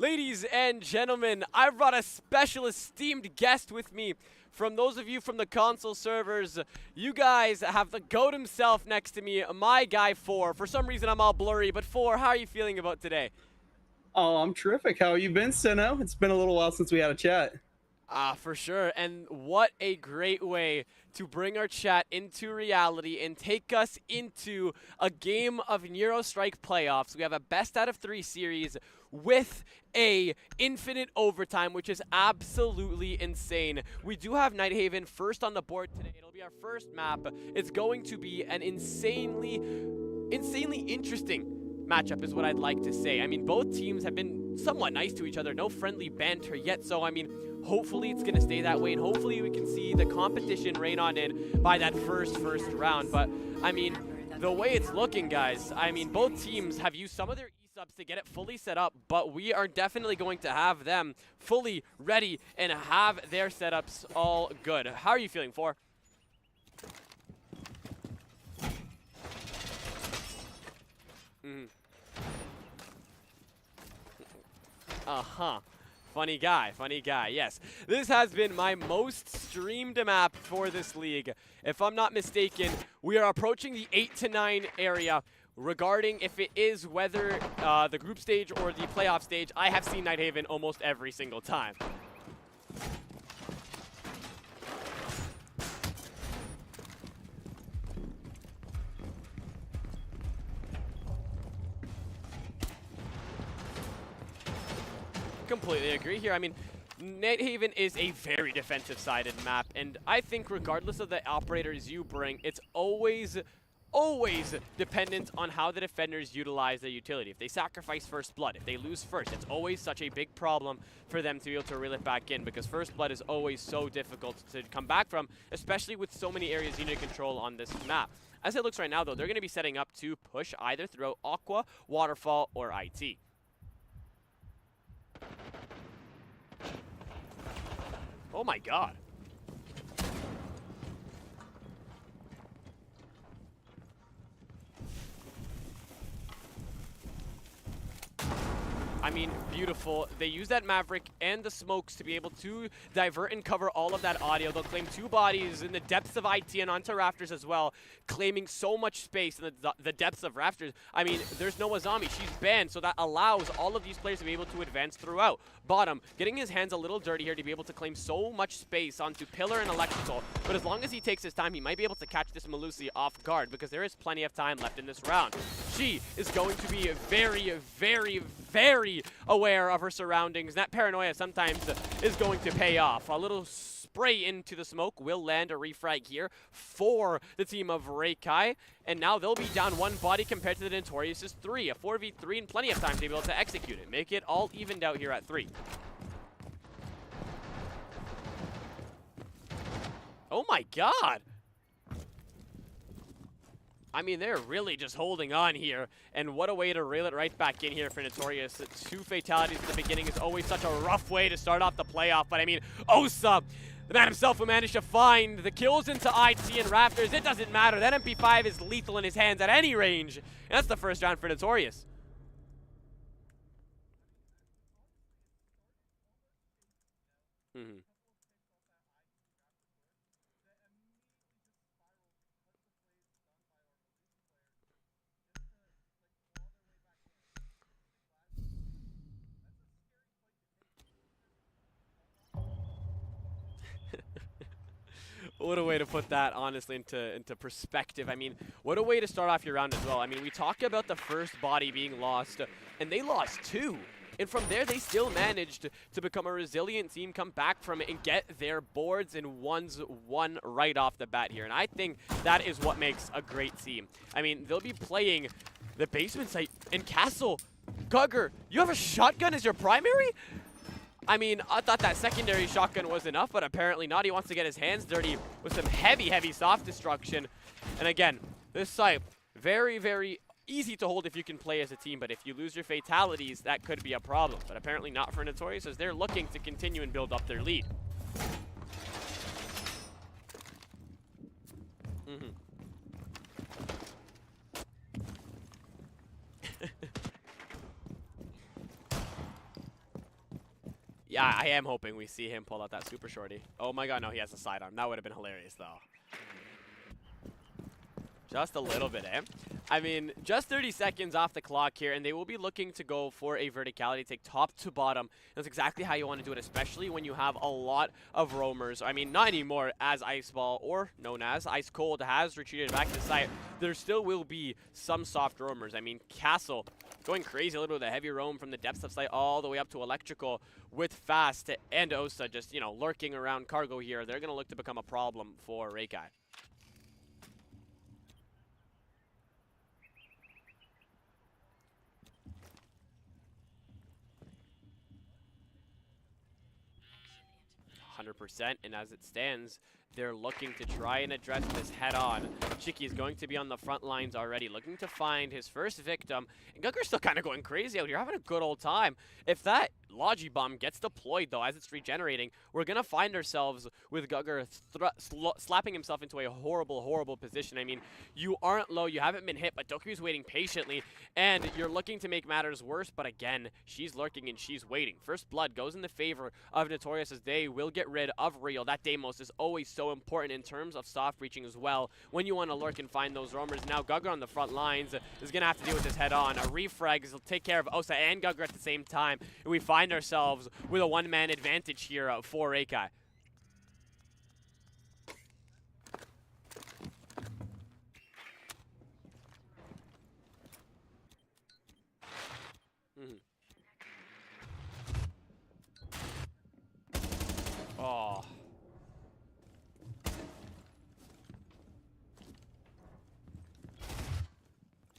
Ladies and gentlemen, I've brought a special esteemed guest with me. From those of you from the console servers, you guys have the GOAT himself next to me, my guy 4. For some reason I'm all blurry, but 4, how are you feeling about today? Oh, I'm terrific. How have you been, Seno? It's been a little while since we had a chat. For sure. And what a great way to bring our chat into reality and take us into a game of NeuroStrike playoffs. We have a best out of 3 series with a infinite overtime, which is absolutely insane. We do have Nighthaven first on the board today. It'll be our first map. It's going to be an insanely interesting matchup is what I'd like to say. I mean, both teams have been somewhat nice to each other. No friendly banter yet. So, I mean, hopefully it's going to stay that way. And hopefully we can see the competition rein on in by that first round. But, I mean, the way it's looking, guys, I mean, both teams have used some of their E-subs to get it fully set up. But we are definitely going to have them fully ready and have their setups all good. How are you feeling, 4? Funny guy, yes. This has been my most streamed map for this league. If I'm not mistaken, we are approaching the 8 to 9 area. Regarding if it is whether the group stage or the playoff stage, I have seen Nighthaven almost every single time. Completely agree here. I mean, Nighthaven is a very defensive-sided map, and I think regardless of the operators you bring, it's always dependent on how the defenders utilize their utility. If they sacrifice First Blood, if they lose first, it's always such a big problem for them to be able to reel it back in, because First Blood is always so difficult to come back from, especially with so many areas you need to control on this map. As it looks right now, though, they're going to be setting up to push either through Aqua, Waterfall, or IT. Oh my god. I mean, beautiful. They use that Maverick and the smokes to be able to divert and cover all of that audio. They'll claim 2 bodies in the depths of IT and onto Rafters as well, claiming so much space in the depths of Rafters. I mean, there's no Azami. She's banned, so that allows all of these players to be able to advance throughout. Bottom, getting his hands a little dirty here to be able to claim so much space onto Pillar and Electrical. But as long as he takes his time, he might be able to catch this Melusi off guard, because there is plenty of time left in this round. She is going to be very aware of her surroundings. That paranoia sometimes is going to pay off. A little spray into the smoke will land a refrag here for the team of REIKAI. And now they'll be down 1 body compared to the NuTorious' 3. A 4v3 and plenty of time to be able to execute it. Make it all evened out here at 3. Oh my god! I mean, they're really just holding on here, and what a way to reel it right back in here for NuTorious. 2 fatalities at the beginning is always such a rough way to start off the playoff, but I mean, Osa, the man himself, who managed to find the kills into IT and Rafters. It doesn't matter. That MP5 is lethal in his hands at any range, and that's the first round for NuTorious. What a way to put that, honestly, into perspective. I mean, what a way to start off your round as well. I mean, we talk about the first body being lost, and they lost 2. And from there, they still managed to become a resilient team, come back from it, and get their boards and ones won right off the bat here. And I think that is what makes a great team. I mean, they'll be playing the basement site in Castle. Gugger, you have a shotgun as your primary? I mean, I thought that secondary shotgun was enough, but apparently not. He wants to get his hands dirty with some heavy soft destruction. And again, this site, very easy to hold if you can play as a team, but if you lose your fatalities, that could be a problem. But apparently not for NuTorious, as they're looking to continue and build up their lead. Yeah, I am hoping we see him pull out that super shorty. Oh my god, no, he has a sidearm. That would have been hilarious, though. Just a little bit, eh? I mean, just 30 seconds off the clock here, and they will be looking to go for a verticality, take top to bottom. That's exactly how you want to do it, especially when you have a lot of roamers. I mean, not anymore, as Iceball, or known as Ice Cold, has retreated back to site. There still will be some soft roamers. I mean, Castle going crazy a little bit with a heavy roam from the depths of site all the way up to Electrical with Fast and Osa just, you know, lurking around cargo here. They're going to look to become a problem for REIKAI. And as it stands, they're looking to try and address this head-on. Chicky is going to be on the front lines already, looking to find his first victim. And Gugger's still kind of going crazy out here, having a good old time. If that Logi Bomb gets deployed, though, as it's regenerating, we're going to find ourselves with Gugger slapping himself into a horrible, horrible position. I mean, you aren't low, you haven't been hit, but Doku's waiting patiently, and you're looking to make matters worse, but again, she's lurking and she's waiting. First blood goes in the favor of NuTorious as they will get rid of Real. That Deimos is always so important in terms of soft breaching as well when you want to lurk and find those roamers. Now Gugger on the front lines is going to have to deal with this head on. A refrag will take care of Osa and Gugger at the same time, and we find ourselves with a one-man advantage here for REIKAI. Oh.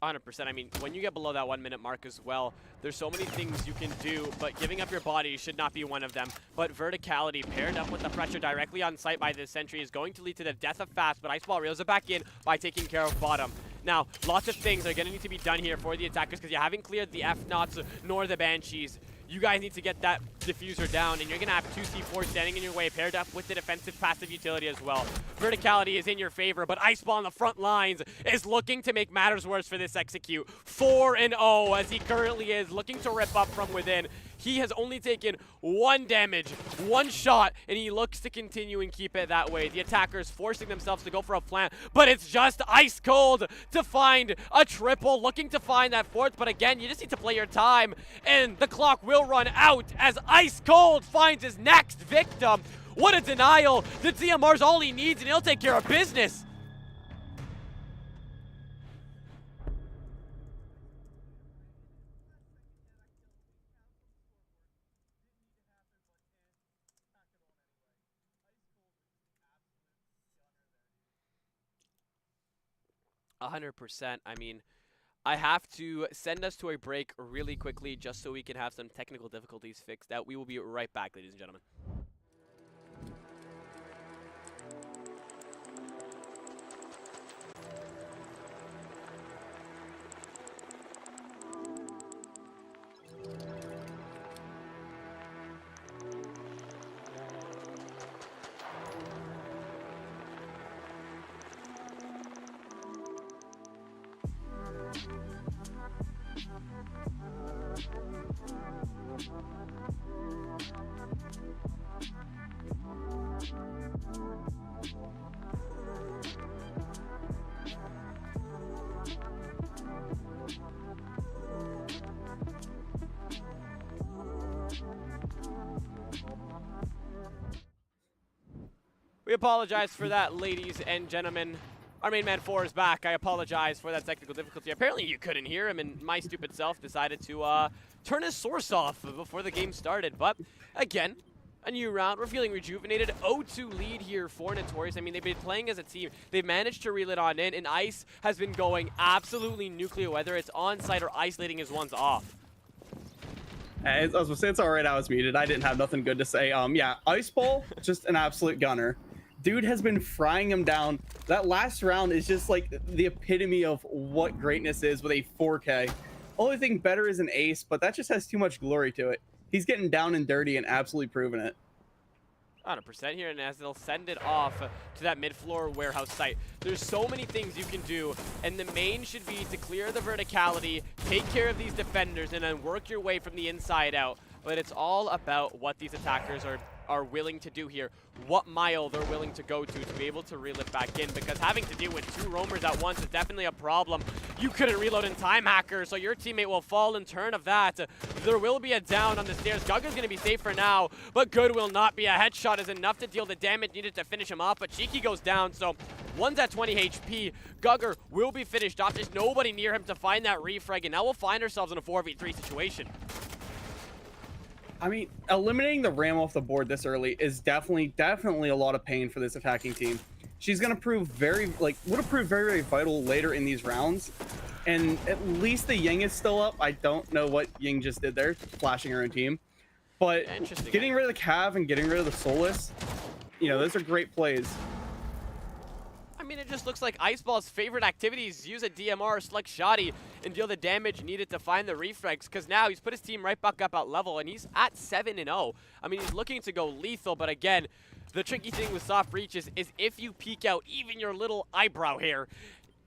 100%. I mean, when you get below that 1 minute mark as well, there's so many things you can do, but giving up your body should not be one of them. But verticality paired up with the pressure directly on site by this sentry is going to lead to the death of Fast, but Iceball reels it back in by taking care of bottom. Now, lots of things are going to need to be done here for the attackers because you haven't cleared the F-Knots nor the Banshees. You guys need to get that diffuser down, and you're going to have 2 C4 standing in your way, paired up with the defensive passive utility as well. Verticality is in your favor, but Iceball on the front lines is looking to make matters worse for this execute. 4-0 as he currently is, looking to rip up from within. He has only taken 1 damage, 1 shot, and he looks to continue and keep it that way. The attackers forcing themselves to go for a plant, but it's just Ice Cold to find a triple, looking to find that 4th, but again, you just need to play your time, and the clock will run out as Ice Cold finds his next victim. What a denial! The TMR's all he needs, and he'll take care of business. %. I mean, I have to send us to a break really quickly just so we can have some technical difficulties fixed out. We will be right back, ladies and gentlemen. We apologize for that, ladies and gentlemen. Our main man 4 is back. I apologize for that technical difficulty. Apparently you couldn't hear him, and my stupid self decided to turn his source off before the game started. But again, a new round. We're feeling rejuvenated. 0-2 lead here for NuTorious. I mean, they've been playing as a team. They've managed to reel it on in, and Ice has been going absolutely nuclear, whether it's on site or isolating his ones off. I was gonna say, it's all right, I was muted. I didn't have nothing good to say. Yeah, Iceball, just an absolute gunner. Dude has been frying him down. That last round is just like the epitome of what greatness is with a 4K. Only thing better is an ace, but that just has too much glory to it. He's getting down and dirty and absolutely proving it. 100% here, and as they'll send it off to that mid-floor warehouse site. There's so many things you can do, and the main should be to clear the verticality, take care of these defenders, and then work your way from the inside out. but it's all about what these attackers are willing to do here, what mile they're willing to go to be able to reel it back in, because having to deal with 2 roamers at once is definitely a problem. You couldn't reload in time, Hacker, so your teammate will fall in turn of that. There will be a down on the stairs. Gugger's going to be safe for now, but good will not be. A headshot is enough to deal the damage needed to finish him off, but Cheeky goes down, so one's at 20 HP. Gugger will be finished off. There's nobody near him to find that refrag, and now we'll find ourselves in a 4v3 situation. I mean, eliminating the Ram off the board this early is definitely a lot of pain for this attacking team. She's gonna prove would have proved very vital later in these rounds. And at least the Ying is still up. I don't know what Ying just did there, flashing her own team. But getting rid of the Cav and getting rid of the Solus, you know, those are great plays. I mean, it just looks like Iceball's favorite activities: use a DMR, select Shoddy, and deal the damage needed to find the refrags, because now he's put his team right back up at level, and he's at 7-0. I mean, he's looking to go lethal, but again, the tricky thing with soft breaches is if you peek out even your little eyebrow hair,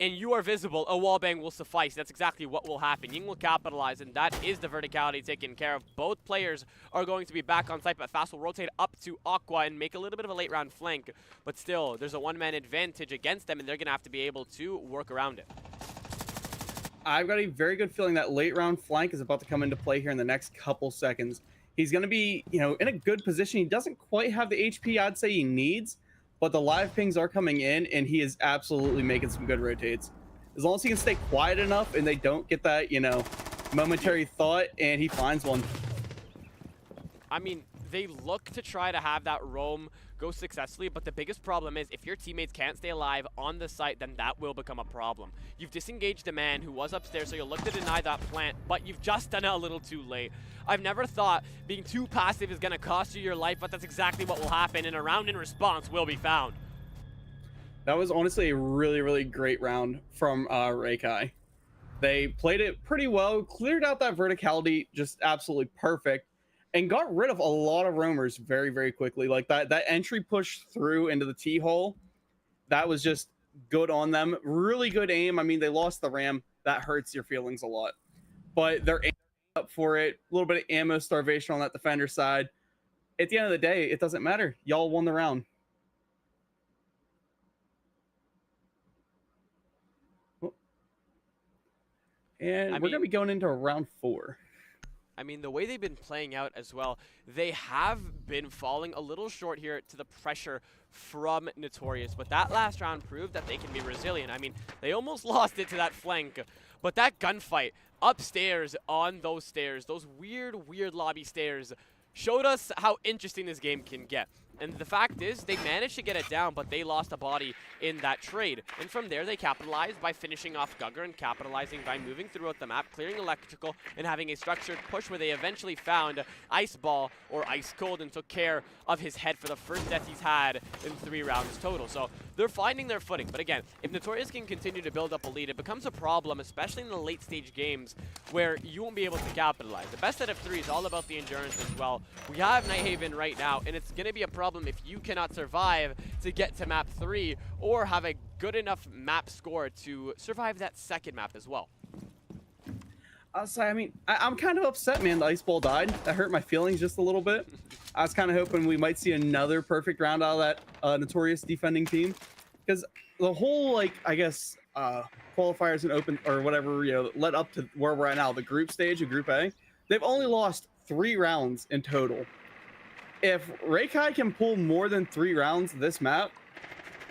and you are visible, a wallbang will suffice. That's exactly what will happen. Ying will capitalize, and that is the verticality taken care of. Both players are going to be back on site, but Fast will rotate up to Aqua and make a little bit of a late round flank. But still, there's a one-man advantage against them, and they're going to have to be able to work around it. I've got a very good feeling that late round flank is about to come into play here in the next couple seconds. He's going to be, you know, in a good position. He doesn't quite have the HP I'd say he needs, but the live pings are coming in, and he is absolutely making some good rotates. As long as he can stay quiet enough and they don't get that, you know, momentary thought, and he finds one. I mean, they look to try to have that roam go successfully, but the biggest problem is if your teammates can't stay alive on the site, then that will become a problem. You've disengaged a man who was upstairs, so you'll look to deny that plant, but you've just done it a little too late. I've never thought being too passive is going to cost you your life, but that's exactly what will happen, and a round in response will be found. That was honestly a really great round from REIKAI. They played it pretty well, cleared out that verticality just absolutely perfect, and got rid of a lot of roamers very quickly. Like that entry push through into the T-hole, that was just good on them. Really good aim. I mean, they lost the Ram. That hurts your feelings a lot. But they're up for it. A little bit of ammo starvation on that defender side. At the end of the day, it doesn't matter. Y'all won the round. And we're going to be going into round 4. I mean, the way they've been playing out as well, they have been falling a little short here to the pressure from NuTorious, but that last round proved that they can be resilient. I mean, they almost lost it to that flank, but that gunfight upstairs on those stairs, those weird lobby stairs, showed us how interesting this game can get. And the fact is, they managed to get it down, but they lost a body in that trade. And from there, they capitalized by finishing off Gugger and capitalizing by moving throughout the map, clearing electrical, and having a structured push where they eventually found Ice Ball or Ice Cold and took care of his head for the first death he's had in 3 rounds total. So they're finding their footing. But again, if NuTorious can continue to build up a lead, it becomes a problem, especially in the late stage games where you won't be able to capitalize. The best out of 3 is all about the endurance as well. We have Nighthaven right now, and it's going to be a problem if you cannot survive to get to map 3 or have a good enough map score to survive that second map as well. I mean, I'm kind of upset, man. The Ice Ball died. That hurt my feelings just a little bit. I was kind of hoping we might see another perfect round out of that NuTorious defending team, because the whole, like, I guess, qualifiers and open or whatever, you know, led up to where we're at now, the group stage of Group A. They've only lost 3 rounds in total. If REIKAI can pull more than 3 rounds this map,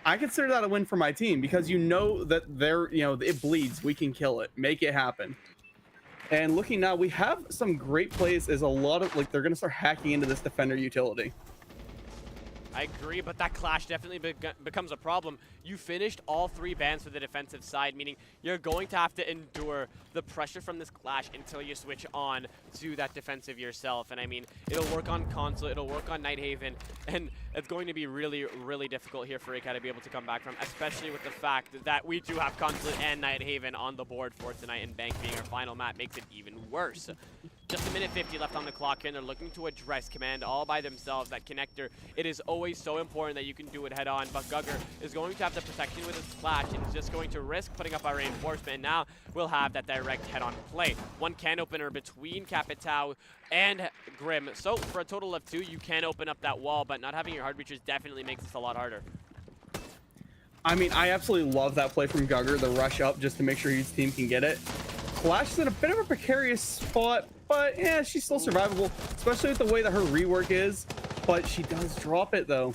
I consider that a win for my team, because you know that they're, you know, it bleeds. We can kill it, make it happen. And looking now, we have some great plays. Is a lot of, like, they're going to start hacking into this defender utility. I agree, but that clash definitely becomes a problem. You finished all 3 bans for the defensive side, meaning you're going to have to endure the pressure from this clash until you switch on to that defensive yourself. And I mean, it'll work on console, it'll work on Nighthaven, and it's going to be really difficult here for REIKAI to be able to come back from, especially with the fact that we do have console and Nighthaven on the board for tonight, and Bank being our final map makes it even worse. Just a minute 50 left on the clock here, and they're looking to address Command all by themselves. That connector, it is always so important that you can do it head on, but Gugger is going to have the protection with his splash, and is just going to risk putting up a reinforcement. Now we'll have that direct head-on play. One can opener between Capitao and Grim. So for a total of 2, you can open up that wall, but not having your hard breachers definitely makes this a lot harder. I mean, I absolutely love that play from Gugger, the rush up just to make sure his team can get it. Clash is in a bit of a precarious spot, but yeah, she's still survivable, especially with the way that her rework is, but she does drop it though.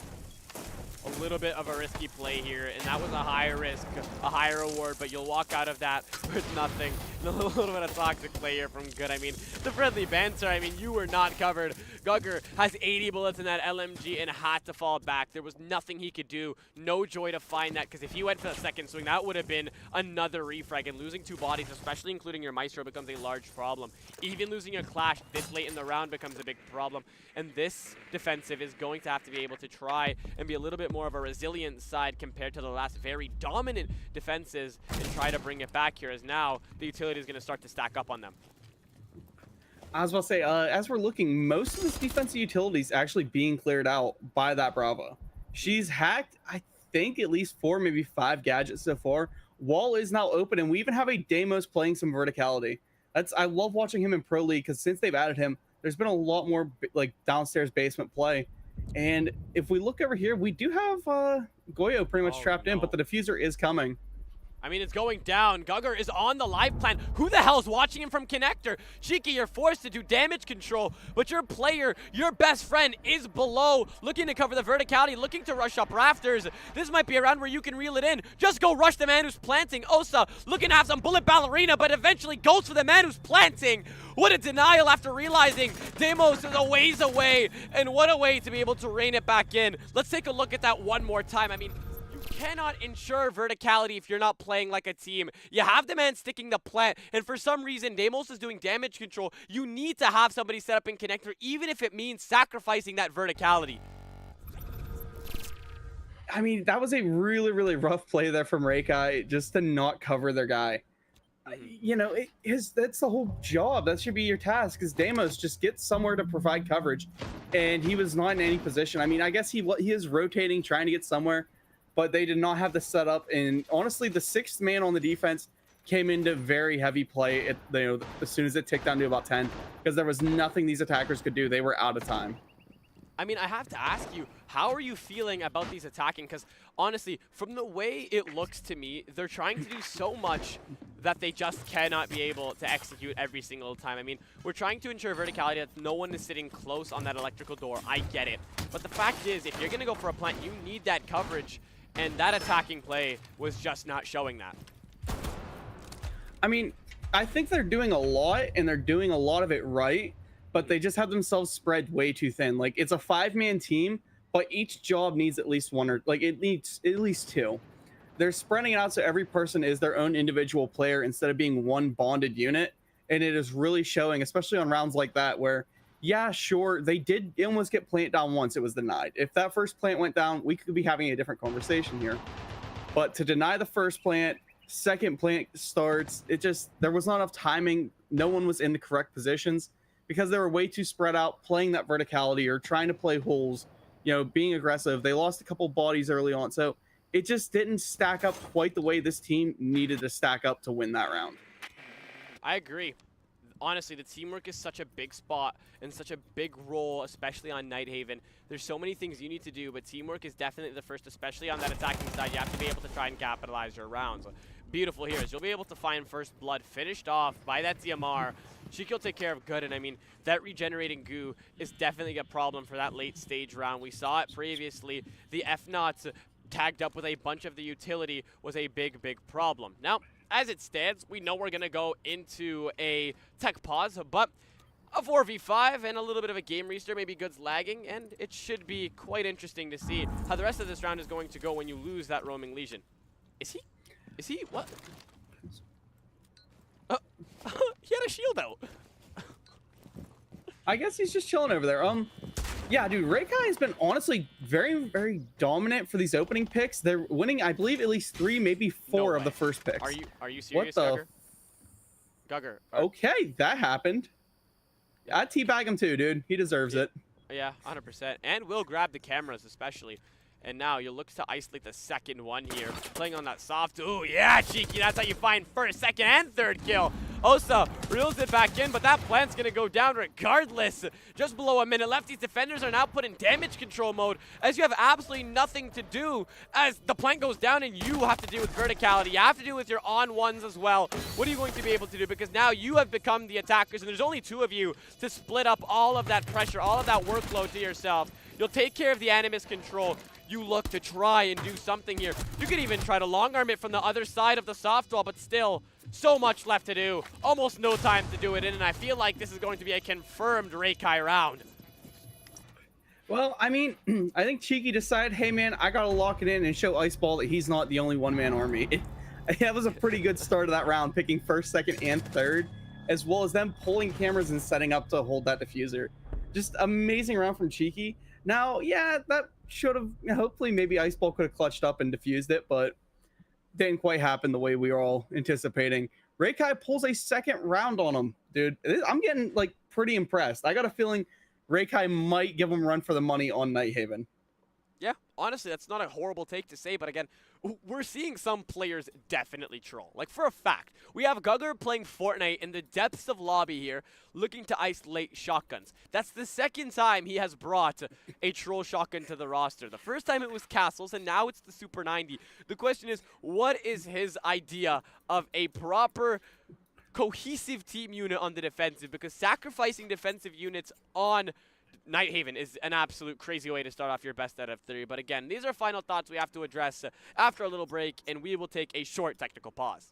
A little bit of a risky play here, and that was a higher risk, a higher reward, but you'll walk out of that with nothing. A little bit of toxic play here from Good. I mean, the friendly banter, I mean, you were not covered. Gugger has 80 bullets in that LMG and had to fall back. There was nothing he could do. No joy to find that, because if he went for the second swing, that would have been another refrag, and losing 2 bodies, especially including your Maestro, becomes a large problem. Even losing a Clash this late in the round becomes a big problem, and this defensive is going to have to be able to try and be a little bit more of a resilient side compared to the last very dominant defenses, and try to bring it back here, as now the utility is going to start to stack up on them. I was about to say, as we're looking, most of this defensive utility is actually being cleared out by that Brava. She's hacked, I think, at least 4, maybe 5 gadgets so far. Wall is now open, and we even have a Deimos playing some verticality. I love watching him in Pro League, because since they've added him, there's been a lot more like downstairs basement play. And if we look over here, we do have Goyo pretty much trapped in, but the diffuser is coming. I mean, it's going down. Gugger is on the live plan. Who the hell is watching him from connector? Cheeky, you're forced to do damage control, but your player, your best friend, is below, looking to cover the verticality, looking to rush up rafters. This might be a round where you can reel it in. Just go rush the man who's planting. Osa looking to have some bullet ballerina, but eventually goes for the man who's planting. What a denial after realizing Deimos is a ways away, and what a way to be able to rein it back in. Let's take a look at that one more time. I mean, cannot ensure verticality if you're not playing like a team. You have the man sticking the plant, and for some reason Deimos is doing damage control. You need to have somebody set up in connector, even if it means sacrificing that verticality. I mean, that was a really, really rough play there from REIKAI, just to not cover their guy. You know, that's the whole job. That should be your task, is Deimos just gets somewhere to provide coverage, and he was not in any position. I mean, I guess he is rotating, trying to get somewhere, but they did not have the setup. And honestly, the 6th man on the defense came into very heavy play as soon as it ticked down to about 10, because there was nothing these attackers could do. They were out of time. I mean, I have to ask you, how are you feeling about these attacking? Because honestly, from the way it looks to me, they're trying to do so much that they just cannot be able to execute every single time. I mean, we're trying to ensure verticality that no one is sitting close on that electrical door. I get it. But the fact is, if you're going to go for a plant, you need that coverage. And that attacking play was just not showing that. I mean, I think they're doing a lot, and they're doing a lot of it right, but they just have themselves spread way too thin. Like, it's a 5-man team, but each job needs at least 1, or like it needs at least 2. They're spreading it out so every person is their own individual player instead of being one bonded unit. And it is really showing, especially on rounds like that, where, yeah, sure, they did almost get plant down once. It was denied. If that first plant went down, we could be having a different conversation here. But to deny the first plant, second plant starts, there was not enough timing. No one was in the correct positions because they were way too spread out, playing that verticality or trying to play holes, you know, being aggressive. They lost a couple bodies early on. So it just didn't stack up quite the way this team needed to stack up to win that round. I agree. Honestly, the teamwork is such a big spot and such a big role, especially on Nighthaven. There's so many things you need to do, but teamwork is definitely the first, especially on that attacking side. You have to be able to try and capitalize your rounds. Beautiful here is you'll be able to find first blood finished off by that DMR. Sheik will take care of Good, and I mean, that regenerating goo is definitely a problem for that late stage round. We saw it previously. The F-Nauts tagged up with a bunch of the utility was a big, big problem. Now, as it stands, we know we're going to go into a tech pause, but a 4v5 and a little bit of a game restart. Maybe Good's lagging, and it should be quite interesting to see how the rest of this round is going to go when you lose that roaming Legion. Is he, what? He had a shield out. I guess he's just chilling over there. Yeah, dude, REIKAI has been honestly very, very dominant for these opening picks. They're winning, I believe, at least 3, maybe 4 of the first picks. Are you serious, what the? Gugger? Okay, that happened. I'd teabag him too, dude. He deserves it. Yeah, 100%. And will grab the cameras, especially. And now you look to isolate the second one here. Playing on that soft. Ooh, yeah, Cheeky. That's how you find first, second, and third kill. Osa reels it back in, but that plant's going to go down regardless. Just below a minute left. These defenders are now put in damage control mode as you have absolutely nothing to do as the plant goes down and you have to deal with verticality. You have to deal with your on-ones as well. What are you going to be able to do? Because now you have become the attackers and there's only two of you to split up all of that pressure, all of that workload to yourself. You'll take care of the Animus control. You look to try and do something here. You could even try to long arm it from the other side of the soft wall, but still, so much left to do. Almost no time to do it in, and I feel like this is going to be a confirmed REIKAI round. Well, I mean, I think Cheeky decided, hey man, I gotta lock it in and show Iceball that he's not the only one-man army. That was a pretty good start of that round, picking first, second, and third, as well as them pulling cameras and setting up to hold that diffuser. Just amazing round from Cheeky. Now, yeah, that should have, hopefully maybe Iceball could have clutched up and diffused it, but didn't quite happen the way we were all anticipating. REIKAI pulls a second round on him, dude. I'm getting like pretty impressed. I got a feeling REIKAI might give him run for the money on Nighthaven. Yeah, honestly, that's not a horrible take to say, but again, we're seeing some players definitely troll. Like, for a fact, we have Gugger playing Fortnite in the depths of lobby here, looking to isolate shotguns. That's the second time he has brought a troll shotgun to the roster. The first time it was Castles, and now it's the Super 90. The question is, what is his idea of a proper cohesive team unit on the defensive? Because sacrificing defensive units on Nighthaven is an absolute crazy way to start off your best out of 3. But again, these are final thoughts we have to address after a little break, and we will take a short technical pause.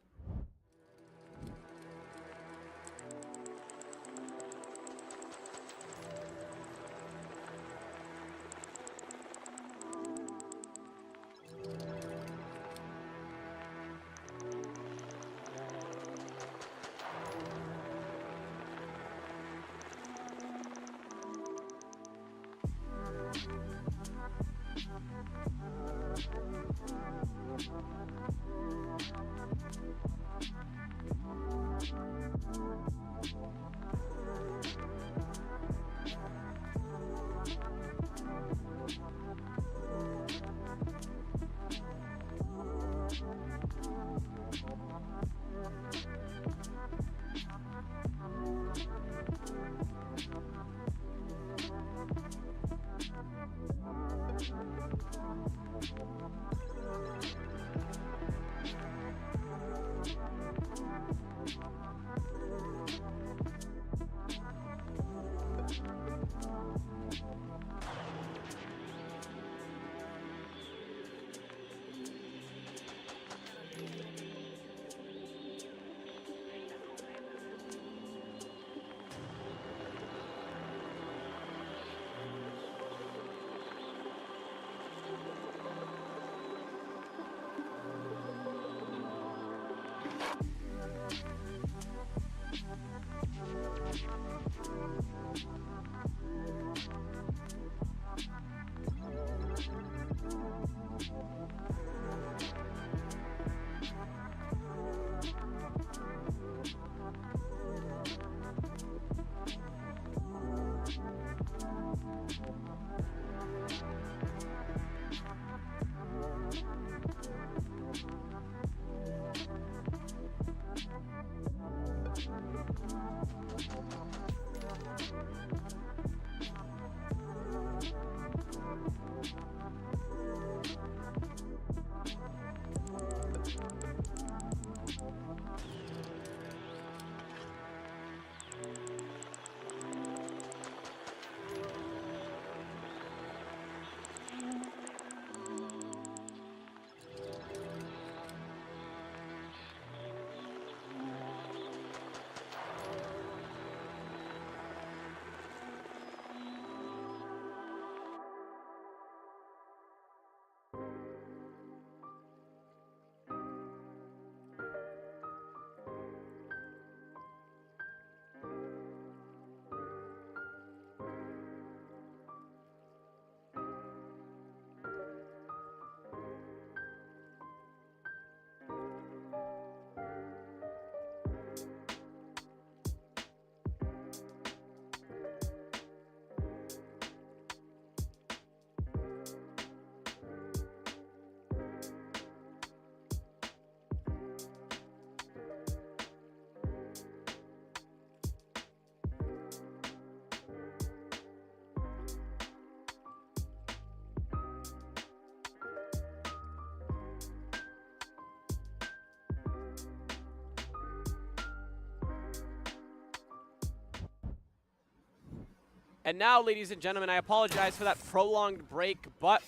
And now, ladies and gentlemen, I apologize for that prolonged break, but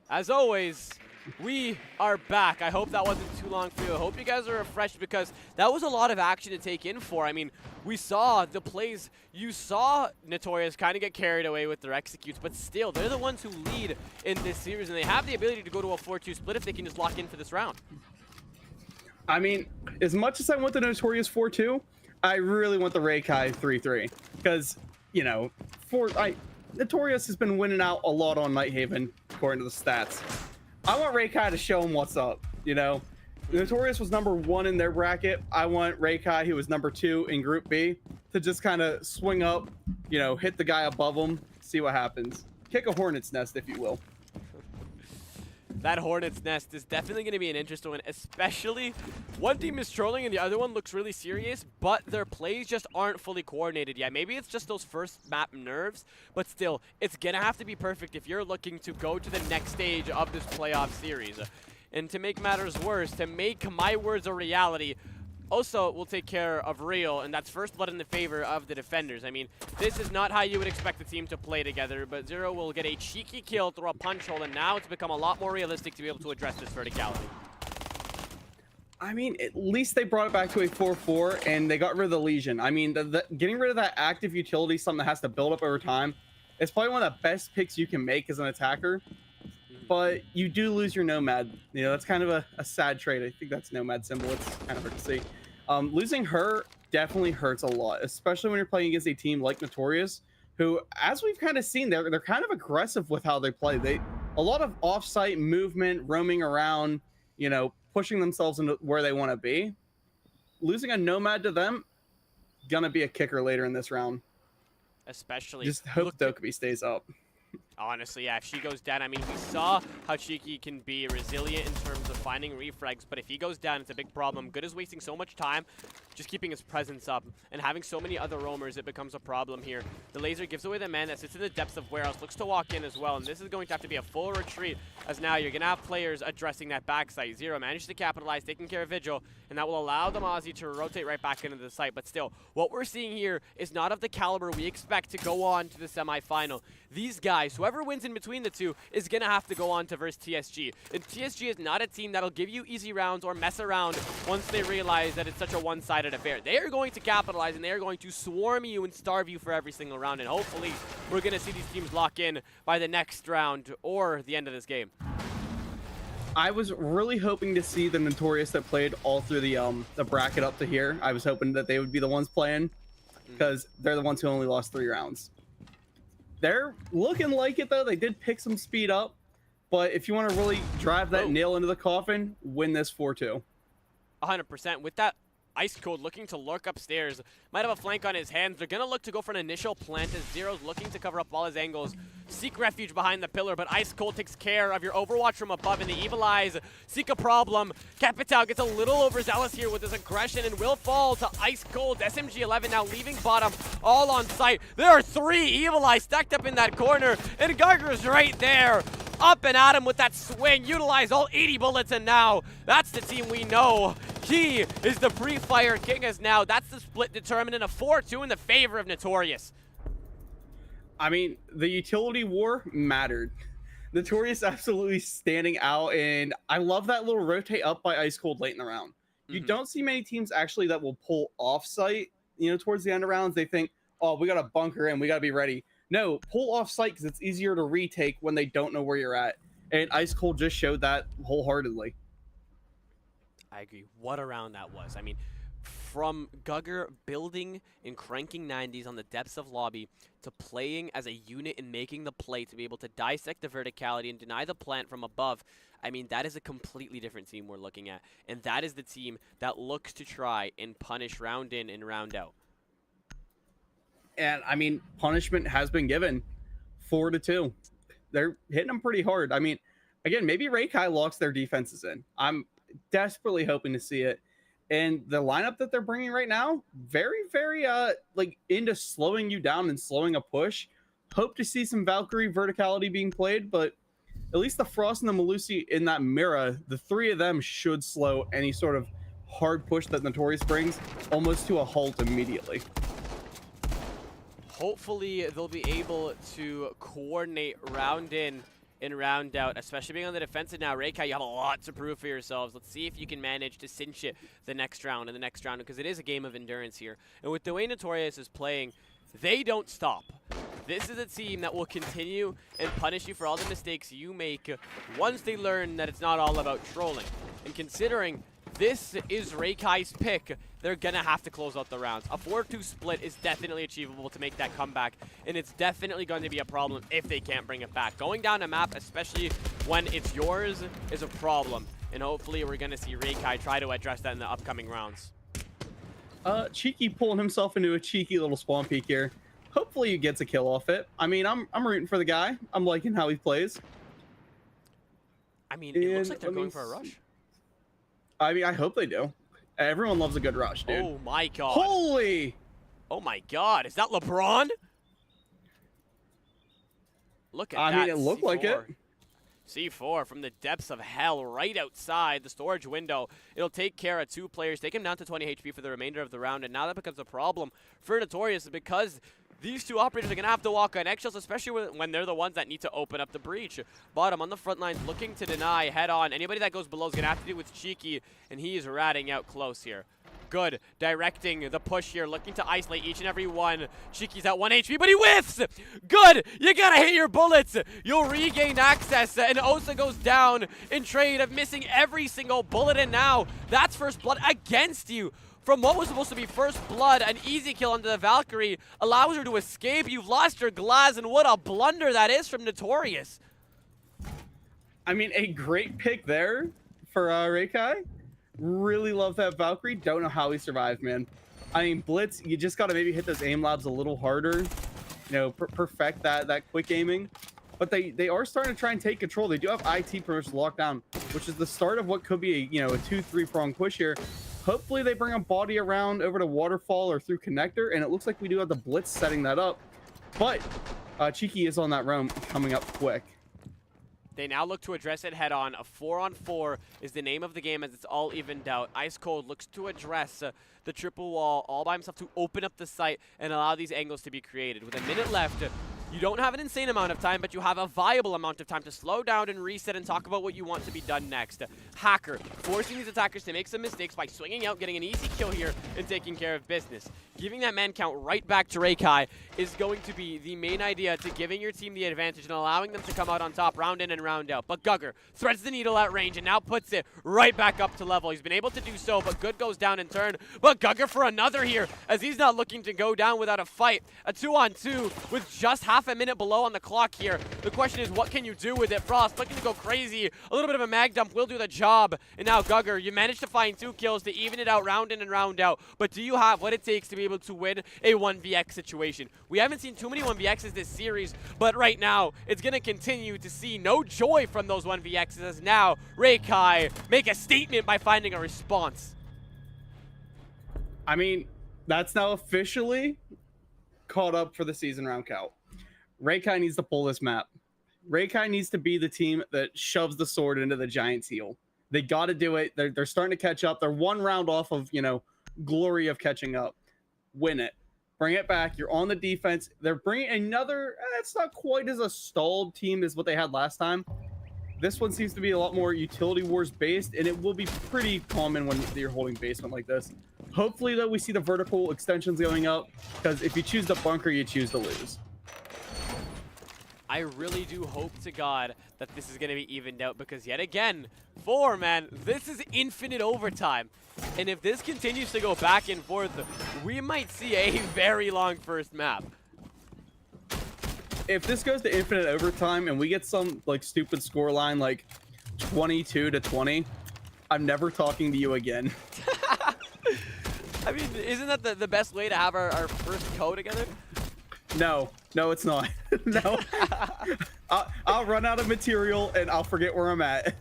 as always, we are back. I hope that wasn't too long for you. I hope you guys are refreshed because that was a lot of action to take in for. I mean, we saw the plays. You saw NuTorious kind of get carried away with their executes, but still, they're the ones who lead in this series, and they have the ability to go to a 4-2 split if they can just lock in for this round. I mean, as much as I want the NuTorious 4-2, I really want the REIKAI 3-3 because, you know, NuTorious has been winning out a lot on Nighthaven according to the stats. I want REIKAI to show him what's up, you know. NuTorious was #1 in their bracket. I want REIKAI, who was #2 in Group B, to just kind of swing up, you know, hit the guy above him, see what happens. Kick a hornet's nest, if you will. That hornet's nest is definitely going to be an interesting one, especially one team is trolling and the other one looks really serious, but their plays just aren't fully coordinated yet. Maybe it's just those first map nerves, but still, it's going to have to be perfect if you're looking to go to the next stage of this playoff series. And to make matters worse, to make my words a reality, also will take care of Real, and that's first blood in the favor of the defenders. I mean, this is not how you would expect the team to play together, but Zero will get a cheeky kill through a punch hole, and now it's become a lot more realistic to be able to address this verticality. I mean, at least they brought it back to a 4-4, and they got rid of the Legion. I mean, getting rid of that active utility, something that has to build up over time, it's probably one of the best picks you can make as an attacker. But you do lose your Nomad. You know, that's kind of a sad trade. I think that's Nomad symbol. It's kind of hard to see. Losing her definitely hurts a lot, especially when you're playing against a team like NuTorious, who, as we've kind of seen, they're kind of aggressive with how they play. A lot of off-site movement, roaming around, you know, pushing themselves into where they want to be. Losing a Nomad to them, gonna be a kicker later in this round. Especially. Just hope Dokkaebi stays up. Honestly, yeah, if she goes down, I mean, we saw how Cheeky can be resilient in terms of finding refrags, but if he goes down, it's a big problem. Good is wasting so much time just keeping his presence up, and having so many other roamers, it becomes a problem here. The laser gives away the man that sits in the depths of warehouse, looks to walk in as well, and this is going to have to be a full retreat, as now you're going to have players addressing that backside. Zero managed to capitalize, taking care of Vigil, and that will allow the Mozzie to rotate right back into the site. But still, what we're seeing here is not of the caliber we expect to go on to the semifinal. These guys, whoever wins in between the two, is going to have to go on to versus TSG. And TSG is not a team that'll give you easy rounds or mess around once they realize that it's such a one-sided affair. They are going to capitalize, and they are going to swarm you and starve you for every single round. And hopefully, we're going to see these teams lock in by the next round or the end of this game. I was really hoping to see the NuTorious that played all through the bracket up to here. I was hoping that they would be the ones playing, because they're the ones who only lost 3 rounds. They're looking like it, though. They did pick some speed up, but if you want to really drive that nail into the coffin, win this 4-2. 100%. With that Ice Cold looking to lurk upstairs, might have a flank on his hands. They're going to look to go for an initial plant as Zero's looking to cover up all his angles. Seek refuge behind the pillar, but Ice Cold takes care of your Overwatch from above, and the Evil Eyes seek a problem. Capital gets a little overzealous here with his aggression and will fall to Ice Cold. SMG-11 now leaving bottom, all on site. There are 3 Evil Eyes stacked up in that corner, and Garger's right there. Up and at him with that swing, utilize all 80 bullets, and now that's the team we know. He is the pre-fire king, as now that's the split determined in a 4-2 in the favor of NuTorious. I mean, the utility war mattered. NuTorious absolutely standing out, and I love that little rotate up by Ice Cold late in the round. You don't see many teams actually that will pull off-site, you know, towards the end of rounds. They think, oh, we got to bunker in, we got to be ready. No, pull off-site because it's easier to retake when they don't know where you're at. And Ice Cold just showed that wholeheartedly. I agree. What a round that was. I mean, from Gugger building and cranking 90s on the depths of lobby to playing as a unit and making the play to be able to dissect the verticality and deny the plant from above, I mean, that is a completely different team we're looking at. And that is the team that looks to try and punish round in and round out. And, I mean, punishment has been given. 4-2. They're hitting them pretty hard. I mean, again, maybe REIKAI locks their defenses in. I'm desperately hoping to see it. And the lineup that they're bringing right now, very, very, like, into slowing you down and slowing a push. Hope to see some Valkyrie verticality being played, but at least the Frost and the Melusi in that Mira, the 3 of them should slow any sort of hard push that NuTorious brings almost to a halt immediately. hopefully they'll be able to coordinate round in and round out, especially being on the defensive now. REIKAI, you have a lot to prove for yourselves. Let's see if you can manage to cinch it the next round and the next round, because it is a game of endurance here. And with the way NuTorious is playing, they don't stop. This is a team that will continue and punish you for all the mistakes you make once they learn that it's not all about trolling. And considering this is REIKAI's pick, they're going to have to close out the rounds. A 4-2 split is definitely achievable to make that comeback, and it's definitely going to be a problem if they can't bring it back. Going down a map, especially when it's yours, is a problem, and hopefully we're going to see REIKAI try to address that in the upcoming rounds. Cheeky pulling himself into a cheeky little spawn peek here. Hopefully he gets a kill off it. I mean, I'm rooting for the guy. I'm liking how he plays. I mean, it looks like they're going for a rush. I mean, I hope they do. Everyone loves a good rush, dude. Oh my god. Holy! Oh my god, is that LeBron? Look at that. I mean, it looked like it. C4 from the depths of hell right outside the storage window. It'll take care of 2 players, take him down to 20 HP for the remainder of the round, and now that becomes a problem for NuTorious because these 2 operators are going to have to walk on eggshells, especially when they're the ones that need to open up the breach. Bottom on the front lines looking to deny head on. Anybody that goes below is going to have to deal with Cheeky, and he is ratting out close here. Good, directing the push here, looking to isolate each and every one. Cheeky's at 1 HP, but he whiffs! Good, you gotta hit your bullets. You'll regain access, and Osa goes down in trade of missing every single bullet, and now that's first blood against you. From what was supposed to be first blood, an easy kill onto the Valkyrie allows her to escape. You've lost your glass, and what a blunder that is from NuTorious. I mean, a great pick there for REIKAI. Really love that Valkyrie. Don't know how he survived, man. I mean, Blitz, you just got to maybe hit those aim labs a little harder. You know, perfect that quick aiming. But they are starting to try and take control. They do have IT pretty much locked down, which is the start of what could be a 2-3 prong push here. Hopefully they bring a body around over to Waterfall or through Connector, and it looks like we do have the Blitz setting that up. But Cheeky is on that roam coming up quick. They now look to address it head on. A 4-on-4 is the name of the game as it's all evened out. Ice Cold looks to address the triple wall all by himself to open up the site and allow these angles to be created. With a minute left, you don't have an insane amount of time, but you have a viable amount of time to slow down and reset and talk about what you want to be done next. Hacker forcing these attackers to make some mistakes by swinging out, getting an easy kill here, and taking care of business. Giving that man count right back to REIKAI is going to be the main idea to giving your team the advantage and allowing them to come out on top round in and round out. But Gugger threads the needle at range and now puts it right back up to level. He's been able to do so, but Good goes down in turn. But Gugger for another here as he's not looking to go down without a fight. A 2-on-2 with just half a minute below on the clock here. The question is, what can you do with it? Frost looking to go crazy. A little bit of a mag dump will do the job. And now Gugger, you managed to find 2 kills to even it out round in and round out. But do you have what it takes to be able to win a 1vx situation? We haven't seen too many 1vx's this series, but right now it's going to continue to see no joy from those 1vx's as now REIKAI make a statement by finding a response. I mean, that's now officially caught up for the season round count. REIKAI needs to pull this map. REIKAI needs to be the team that shoves the sword into the Giants' heel. They got to do it. They're starting to catch up. They're 1 round off of, glory of catching up. Win it. Bring it back. You're on the defense. They're bringing another, it's not quite as a stalled team as what they had last time. This one seems to be a lot more utility wars based, and it will be pretty common when you're holding basement like this. Hopefully, though, we see the vertical extensions going up, because if you choose the bunker, you choose to lose. I really do hope to God that this is going to be evened out, because yet again, 4, man, this is infinite overtime. And if this continues to go back and forth, we might see a very long first map. If this goes to infinite overtime and we get some stupid scoreline like 22-20, I'm never talking to you again. I mean, isn't that the best way to have our first co together? No, it's not. No. I'll run out of material and I'll forget where I'm at.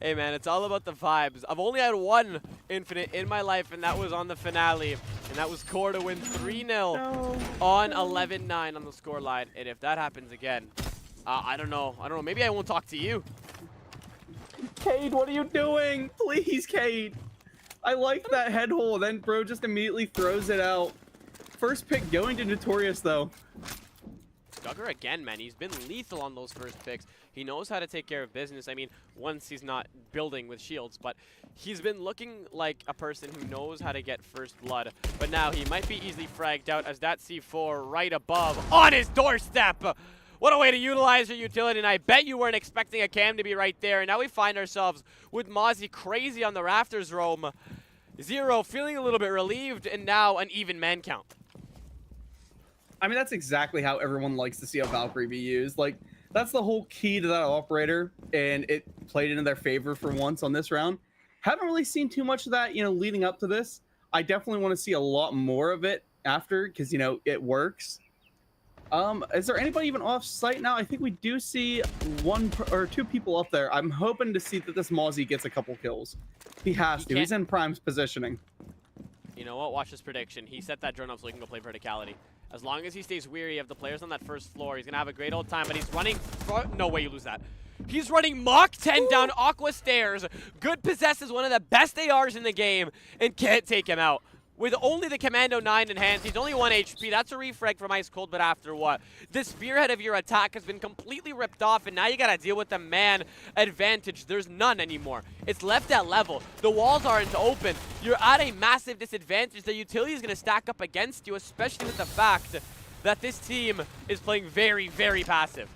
Hey man, it's all about the vibes. I've only had 1 infinite in my life, and that was on the finale. And that was Core to win 3-0 on 11-9 on the scoreline. And if that happens again, I don't know. Maybe I won't talk to you. Cade, what are you doing? Please, Cade. I like that head hole. Then bro just immediately throws it out. First pick going to NuTorious, though. Duggar again, man. He's been lethal on those first picks. He knows how to take care of business. I mean, once he's not building with shields, but he's been looking like a person who knows how to get first blood. But now he might be easily fragged out as that C4 right above on his doorstep. What a way to utilize your utility, and I bet you weren't expecting a cam to be right there. And now we find ourselves with Mozzie crazy on the rafters roam. Zero feeling a little bit relieved, and now an even man count. I mean, that's exactly how everyone likes to see a Valkyrie be used. Like, that's the whole key to that operator, and it played into their favor for once on this round. Haven't really seen too much of that, you know, leading up to this. I definitely want to see a lot more of it after, because, you know, it works. Is there anybody even off site now? I think we do see one or two people up there. I'm hoping to see that this Mozzie gets a couple kills. He has to. He's in Prime's positioning. You know what? Watch this prediction. He set that drone up so he can go play verticality. As long as he stays weary of the players on that first floor, he's going to have a great old time, but he's running... No way you lose that. He's running Mach 10 down Aqua Stairs. Good possesses one of the best ARs in the game and can't take him out. With only the Commando 9 in hand, he's only 1 HP. That's a refrag from Ice Cold, but after what? The spearhead of your attack has been completely ripped off, and now you gotta deal with the man advantage. There's none anymore. It's left at level. The walls aren't open. You're at a massive disadvantage. The utility is gonna stack up against you, especially with the fact that this team is playing very, very passive.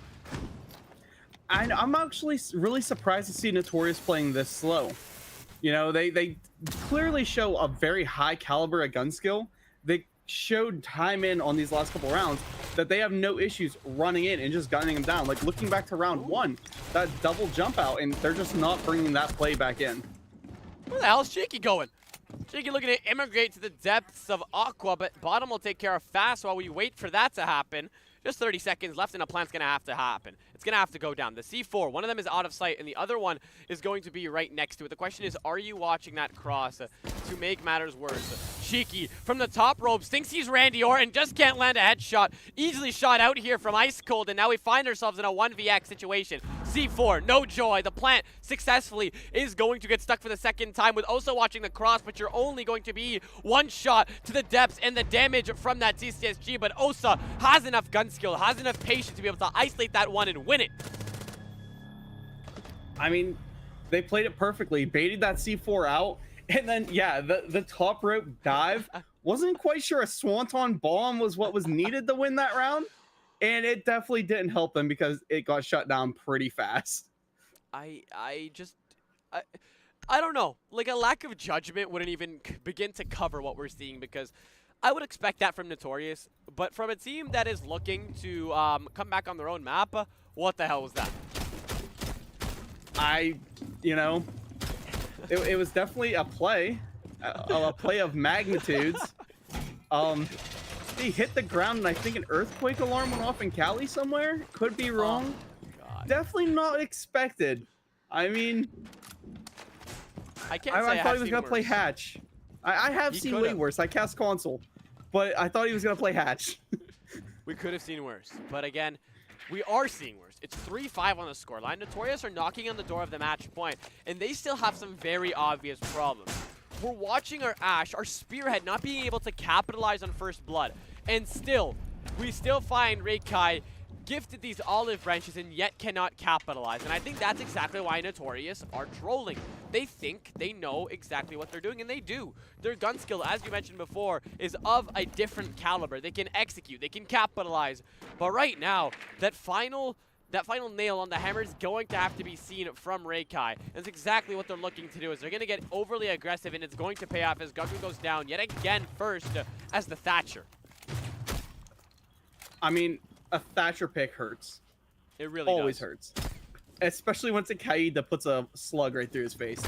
I'm actually really surprised to see NuTorious playing this slow. You know, they clearly show a very high caliber of gun skill. They showed time in on these last couple rounds that they have no issues running in and just gunning them down. Like, looking back to round 1, that double jump out, and they're just not bringing that play back in. Where the hell is Cheeky going? Cheeky looking to immigrate to the depths of Aqua, but bottom will take care of fast while we wait for that to happen. Just 30 seconds left, and a plant's going to have to happen. It's going to have to go down. The C4, one of them is out of sight, and the other one is going to be right next to it. The question is, are you watching that cross to make matters worse? Cheeky from the top ropes thinks he's Randy Orton, just can't land a headshot. Easily shot out here from Ice Cold, and now we find ourselves in a 1vx situation. C4, no joy. The plant successfully is going to get stuck for the second time with Osa watching the cross, but you're only going to be one shot to the depths and the damage from that TCSG, but Osa has enough gun skill, has enough patience to be able to isolate that one and win it. I mean, they played it perfectly, baited that C4 out, and then, yeah, the top rope dive. Wasn't quite sure a Swanton bomb was what was needed to win that round, and it definitely didn't help them because it got shut down pretty fast. I don't know. Like, a lack of judgment wouldn't even begin to cover what we're seeing, because I would expect that from NuTorious, but from a team that is looking to come back on their own map, what the hell was that? You know, it was definitely a play of magnitudes. He hit the ground, and I think an earthquake alarm went off in Cali somewhere. Could be wrong. God. Definitely not expected. I mean, I can't say I thought he was gonna play Hatch. I have seen way worse. I cast console, but I thought he was gonna play Hatch. We could have seen worse, but again, we are seeing worse. It's 3-5 on the scoreline. NuTorious are knocking on the door of the match point, and they still have some very obvious problems. We're watching our Ashe, our Spearhead, not being able to capitalize on first blood, and we still find REIKAI gifted these olive branches and yet cannot capitalize. And I think that's exactly why NuTorious are trolling. They think they know exactly what they're doing, and they do. Their gun skill, as you mentioned before, is of a different caliber. They can execute, they can capitalize. But right now, that final nail on the hammer is going to have to be seen from REIKAI. That's exactly what they're looking to do, is they're going to get overly aggressive, and it's going to pay off as Gugger goes down yet again first as the Thatcher. I mean, a Thatcher pick hurts. It really always hurts. Especially once a Kaida puts a slug right through his face.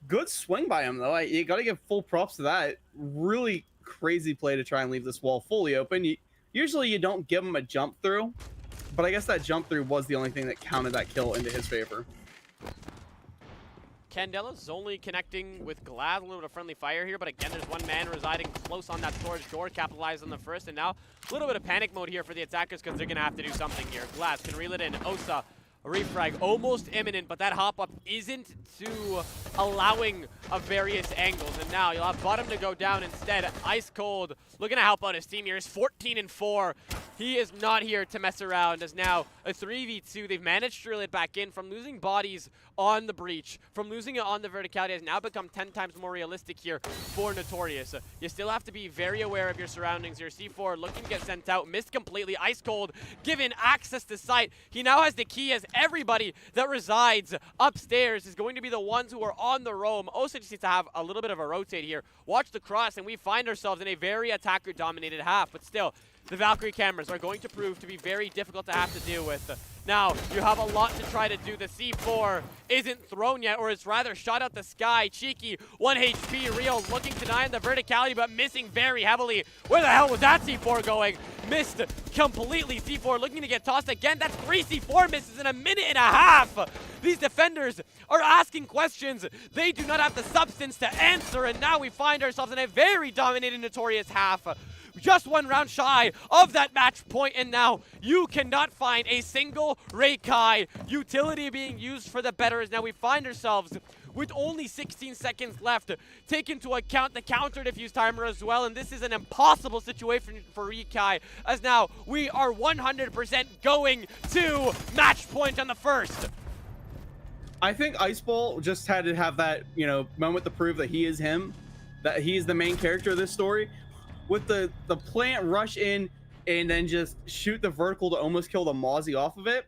Good swing by him, though. You got to give full props to that. Really crazy play to try and leave this wall fully open. Usually you don't give him a jump through, but I guess that jump through was the only thing that counted that kill into his favor. Candela's only connecting with Glad, a little bit of friendly fire here, but again, there's one man residing close on that storage door, capitalized on the first, and now a little bit of panic mode here for the attackers because they're going to have to do something here. Glad can reel it in. Osa refrag almost imminent, but that hop up isn't to allowing of various angles. And now you'll have bottom to go down instead. Ice Cold looking to help out his team here. He's 14-4. He is not here to mess around, as now a 3v2. They've managed to reel it back in from losing bodies on the breach, from losing it on the verticality, has now become 10 times more realistic here for NuTorious. You still have to be very aware of your surroundings here. C4 looking to get sent out, missed completely. Ice Cold given access to site. He now has the key, as everybody that resides upstairs is going to be the ones who are on the roam. Also just needs to have a little bit of a rotate here. Watch the cross, and we find ourselves in a very attacker-dominated half, but still, the Valkyrie cameras are going to prove to be very difficult to have to deal with. Now, you have a lot to try to do. The C4 isn't thrown yet, or it's rather shot out the sky. Cheeky, 1 HP, Real looking to deny the verticality, but missing very heavily. Where the hell was that C4 going? Missed completely. C4 looking to get tossed again. That's 3 C4 misses in a minute and a half. These defenders are asking questions. They do not have the substance to answer, and now we find ourselves in a very dominated NuTorious half. Just 1 round shy of that match point, and now you cannot find a single REIKAI utility being used for the better, as now we find ourselves with only 16 seconds left. Take into account the counter defuse timer as well, and this is an impossible situation for REIKAI, as now we are 100% going to match point on the first. I think Iceball just had to have that, moment to prove that he is him, that he's the main character of this story. With the plant rush in and then just shoot the vertical to almost kill the Mozzie off of it,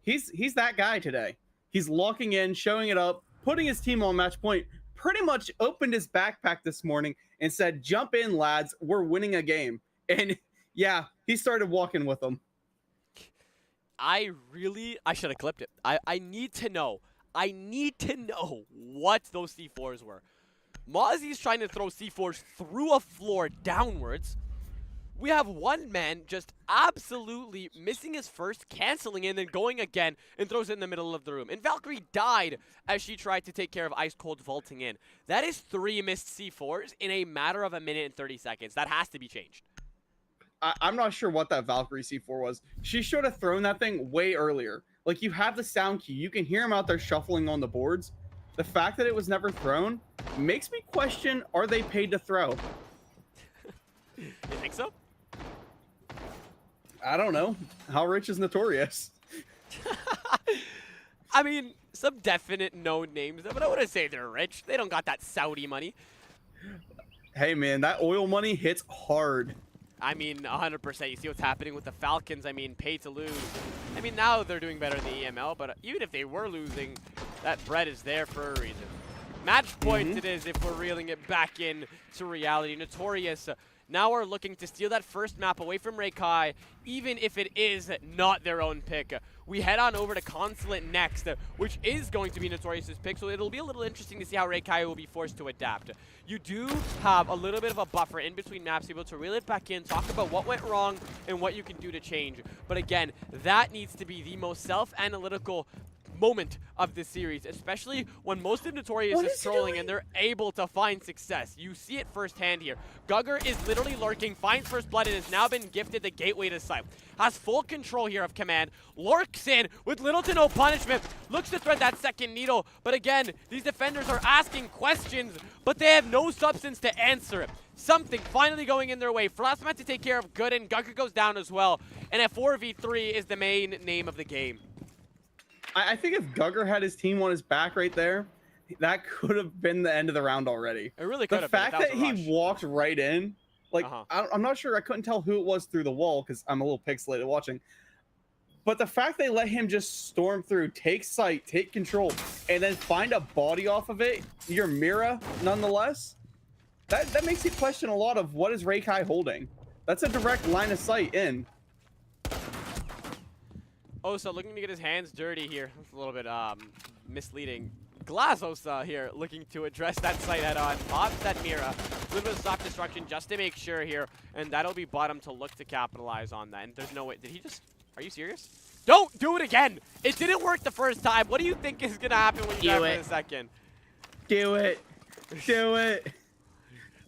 he's that guy today. He's locking in, showing it up, putting his team on match point, pretty much opened his backpack this morning and said, "Jump in, lads, we're winning a game." And yeah, he started walking with them. I should have clipped it. I need to know what those C4s were. Mozzie's trying to throw C4s through a floor downwards. We have one man just absolutely missing his first, canceling in, and going again, and throws it in the middle of the room. And Valkyrie died as she tried to take care of Ice Cold vaulting in. That is 3 missed C4s in a matter of a minute and 30 seconds. That has to be changed. I'm not sure what that Valkyrie C4 was. She should have thrown that thing way earlier. Like, you have the sound cue. You can hear him out there shuffling on the boards. The fact that it was never thrown makes me question, are they paid to throw? You think so? I don't know. How rich is NuTorious? I mean, some definite known names, but I wouldn't say they're rich. They don't got that Saudi money. Hey, man, that oil money hits hard. I mean, 100%. You see what's happening with the Falcons. I mean, pay to lose. I mean, now they're doing better in the EML, but even if they were losing, that bread is there for a reason. Match point it is if we're reeling it back in to reality. NuTorious now are looking to steal that first map away from REIKAI, even if it is not their own pick. We head on over to Consulate next, which is going to be NuTorious's pick, so it'll be a little interesting to see how REIKAI will be forced to adapt. You do have a little bit of a buffer in between maps to be able to reel it back in, talk about what went wrong and what you can do to change. But again, that needs to be the most self-analytical moment of this series, especially when most of NuTorious is trolling and they're able to find success. You see it firsthand here. Gugger is literally lurking, finds first blood, and has now been gifted the gateway to site. Has full control here of command, lurks in with little to no punishment, looks to thread that second needle, but again, these defenders are asking questions, but they have no substance to answer it. Something finally going in their way. Frostman to take care of good, and Gugger goes down as well, and a 4v3 is the main name of the game. I think if Gugger had his team on his back right there, that could have been the end of the round already. It really could have been. The fact that he walked right in, like, I'm not sure, I couldn't tell who it was through the wall because I'm a little pixelated watching. But the fact they let him just storm through, take sight, take control, and then find a body off of it, your Mira, nonetheless, that makes you question a lot of what is REIKAI holding. That's a direct line of sight in. Osa looking to get his hands dirty here. That's a little bit misleading. Glass Osa here looking to address that site head on. Pops that Mira. A little bit of soft destruction just to make sure here. And that'll be bottom to look to capitalize on that. And there's no way. Did he just... Are you serious? Don't do it again! It didn't work the first time. What do you think is going to happen when you die for the second? Do it. Do it.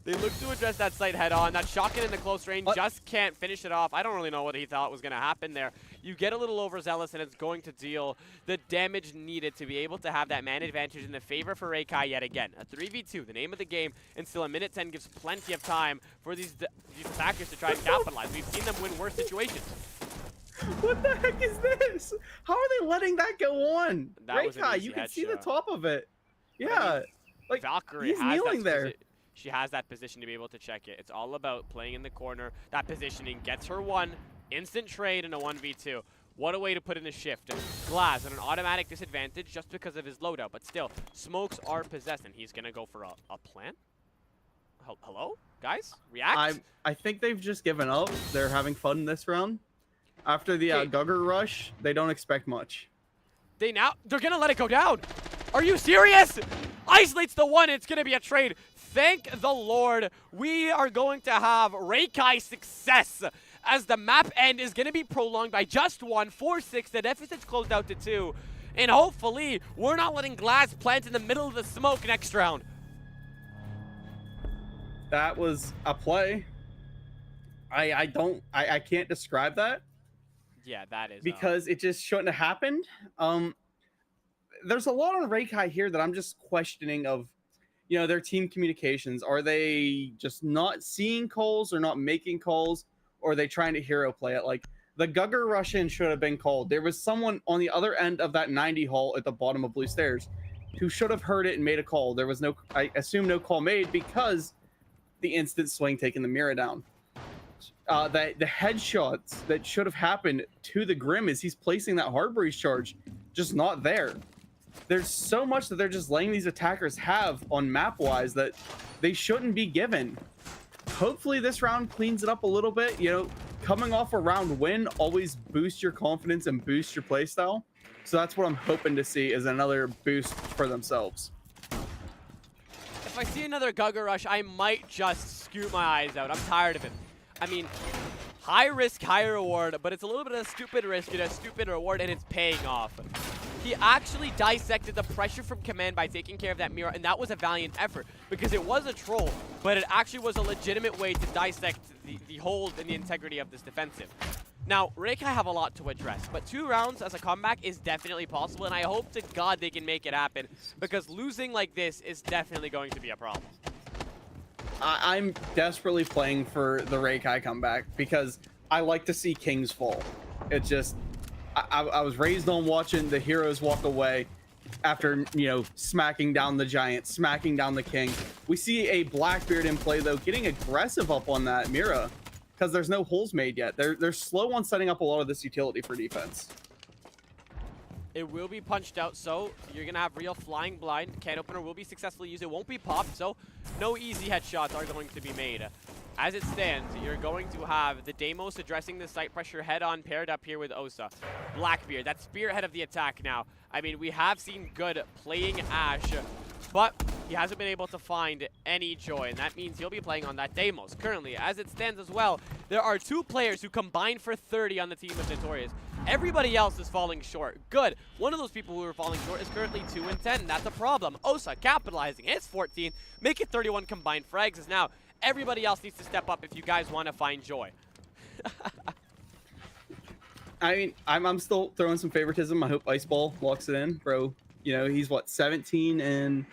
They look to address that site head on. That shotgun in the close range just can't finish it off. I don't really know what he thought was going to happen there. You get a little overzealous, and it's going to deal the damage needed to be able to have that man advantage in the favor for REIKAI yet again. A 3v2, the name of the game, and still a minute 10 gives plenty of time for these attackers to try and capitalize. We've seen them win worse situations. What the heck is this? How are they letting that go on? That was an REIKAI, easy you can headshot. see the top of it. Yeah, I mean, like Valkyrie he's has kneeling there. She has that position to be able to check it. It's all about playing in the corner. That positioning gets her one. Instant trade in a 1v2. What a way to put in a shift. And Glass at an automatic disadvantage just because of his loadout. But still, smokes are possessed, and he's going to go for a plant? Hello? Guys? React? I think they've just given up. They're having fun this round. After the Gugger rush, they don't expect much. They're going to let it go down. Are you serious? Isolates the one. It's going to be a trade. Thank the Lord. We are going to have REIKAI success as the map end is going to be prolonged by just one. 4-6. The deficit's closed out to 2. And hopefully, we're not letting Glass plant in the middle of the smoke next round. That was a play. I can't describe that. Yeah, that is. Because it just shouldn't have happened. There's a lot on REIKAI here that I'm just questioning of, you know, their team communications. Are they just not seeing calls or not making calls? Or are they trying to hero play it? Like, the Gugger rush in should have been called. There was someone on the other end of that 90 hall at the bottom of Blue Stairs who should have heard it and made a call. There was no, I assume, no call made because the instant swing taking the mirror down. The headshots that should have happened to the Grim as he's placing that hard breeze charge, just not there. There's so much that they're just letting these attackers have on map-wise that they shouldn't be given. Hopefully this round cleans it up a little bit. You know, coming off a round win always boosts your confidence and boosts your playstyle. So that's what I'm hoping to see, is another boost for themselves. If I see another Gugger rush, I might just scoot my eyes out. I'm tired of it. I mean, high risk, high reward, but it's a little bit of a stupid risk and a stupid reward, and it's paying off. He actually dissected the pressure from command by taking care of that mirror, and that was a valiant effort because it was a troll, but it actually was a legitimate way to dissect the hold and the integrity of this defensive. Now, REIKAI have a lot to address, but 2 rounds as a comeback is definitely possible, and I hope to God they can make it happen because losing like this is definitely going to be a problem. I'm desperately playing for the REIKAI comeback because I like to see kings fall. It just, I was raised on watching the heroes walk away after, you know, smacking down the giant, smacking down the king. We see a Blackbeard in play, though, getting aggressive up on that Mira because there's no holes made yet. They're slow on setting up a lot of this utility for defense. It will be punched out, so you're going to have real flying blind. Can opener will be successfully used. It won't be popped, so no easy headshots are going to be made. As it stands, you're going to have the Deimos addressing the site pressure head-on paired up here with Osa. Blackbeard, that spearhead of the attack now. I mean, we have seen Good playing Ash, but he hasn't been able to find any joy, and that means he'll be playing on that Deimos. Currently, as it stands as well, there are 2 players who combined for 30 on the team of NuTorious. Everybody else is falling short. Good. One of those people who are falling short is currently 2-10. That's a problem. Osa capitalizing. It's 14. Make it 31 combined frags is now. Everybody else needs to step up if you guys want to find joy. I mean, I'm still throwing some favoritism. I hope Iceball locks it in, bro. You know, he's what, 17 and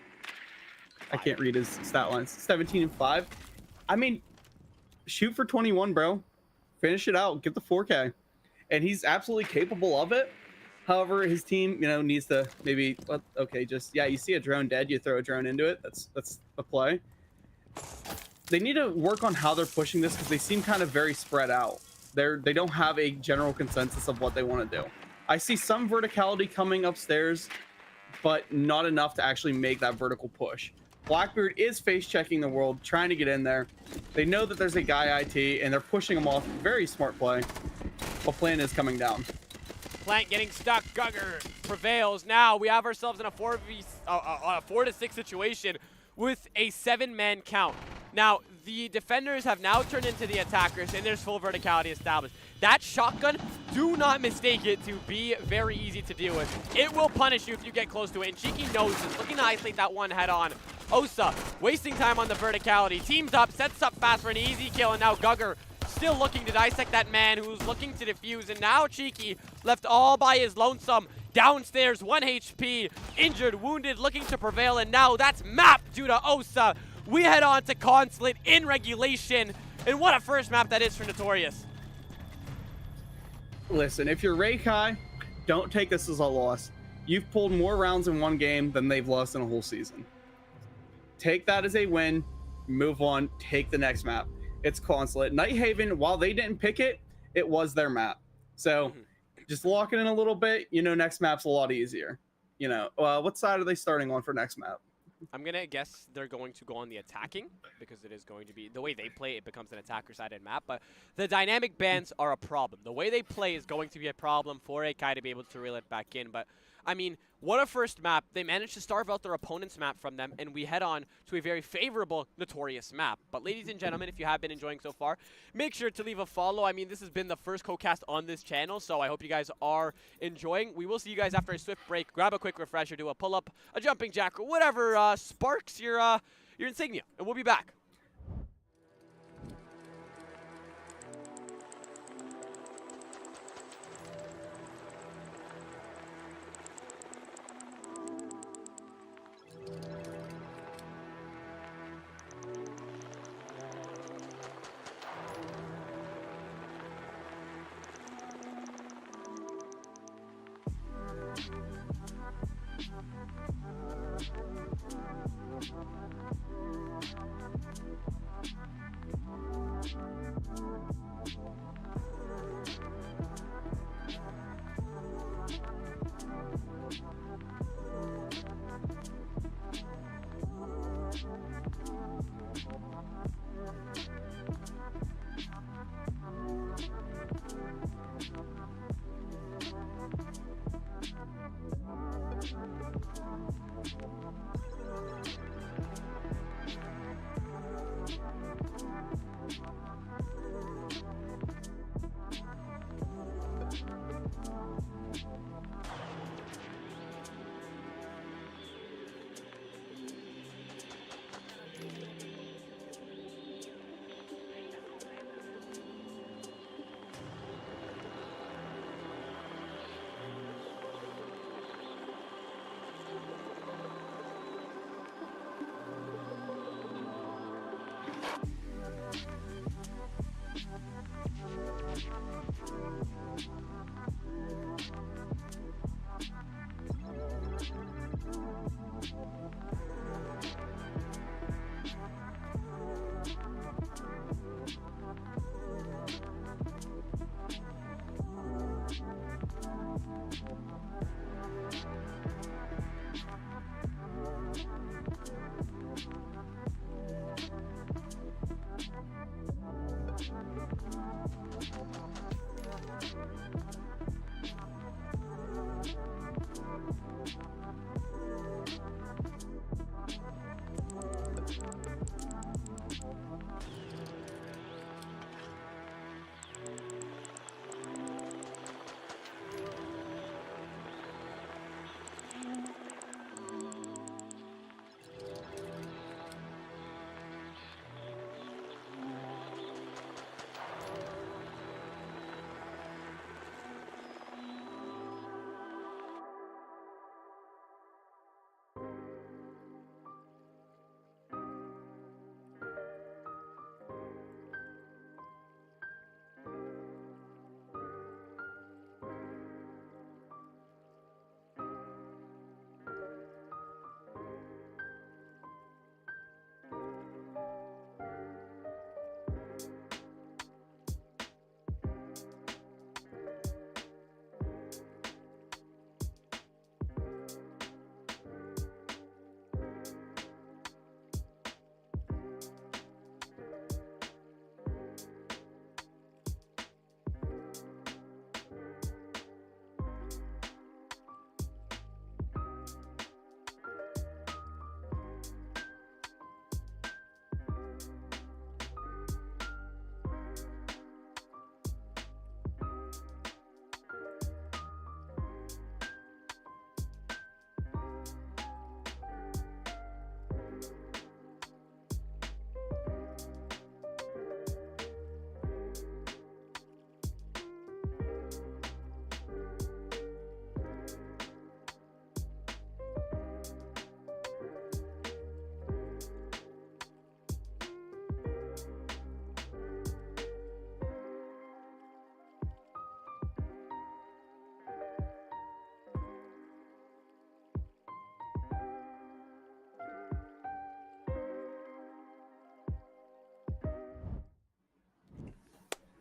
I can't read his stat lines. 17 and 5. I mean, shoot for 21, bro. Finish it out. Get the 4K. And he's absolutely capable of it. However, his team, you know, needs to maybe, okay, just, yeah, you see a drone dead, you throw a drone into it. That's a play. They need to work on how they're pushing this because they seem kind of very spread out. They don't have a general consensus of what they want to do. I see some verticality coming upstairs, but not enough to actually make that vertical push. Blackbeard is face checking the world, trying to get in there. They know that there's a guy IT, and they're pushing him off. Very smart play. But Plant is coming down. Plant getting stuck. Gugger prevails. Now we have ourselves in a 4 to 6 situation with a 7-man count. Now, the defenders have now turned into the attackers, and there's full verticality established. That shotgun, do not mistake it to be very easy to deal with. It will punish you if you get close to it, and Cheeky knows this, looking to isolate that one head on. Osa, wasting time on the verticality, teams up, sets up fast for an easy kill, and now Gugger still looking to dissect that man who's looking to defuse, and now Cheeky left all by his lonesome. Downstairs, 1 HP, injured, wounded, looking to prevail, and now that's map due to Osa. We head on to Consulate in regulation, and what a first map that is for NuTorious. Listen, if you're REIKAI, don't take this as a loss. You've pulled more rounds in one game than they've lost in a whole season. Take that as a win, move on, take the next map. It's Consulate. Nighthaven, while they didn't pick it, it was their map. So just lock it in a little bit. You know, next map's a lot easier. You know, what side are they starting on for next map? I'm going to guess they're going to go on the attacking, because it is going to be, the way they play, it becomes an attacker-sided map, but the dynamic bans are a problem. The way they play is going to be a problem for REIKAI to be able to reel it back in, but I mean, what a first map. They managed to starve out their opponent's map from them, and we head on to a very favorable NuTorious map. But ladies and gentlemen, if you have been enjoying so far, make sure to leave a follow. I mean, this has been the first co-cast on this channel, so I hope you guys are enjoying. We will see you guys after a swift break. Grab a quick refresher, do a pull-up, a jumping jack, or whatever sparks your insignia, and we'll be back.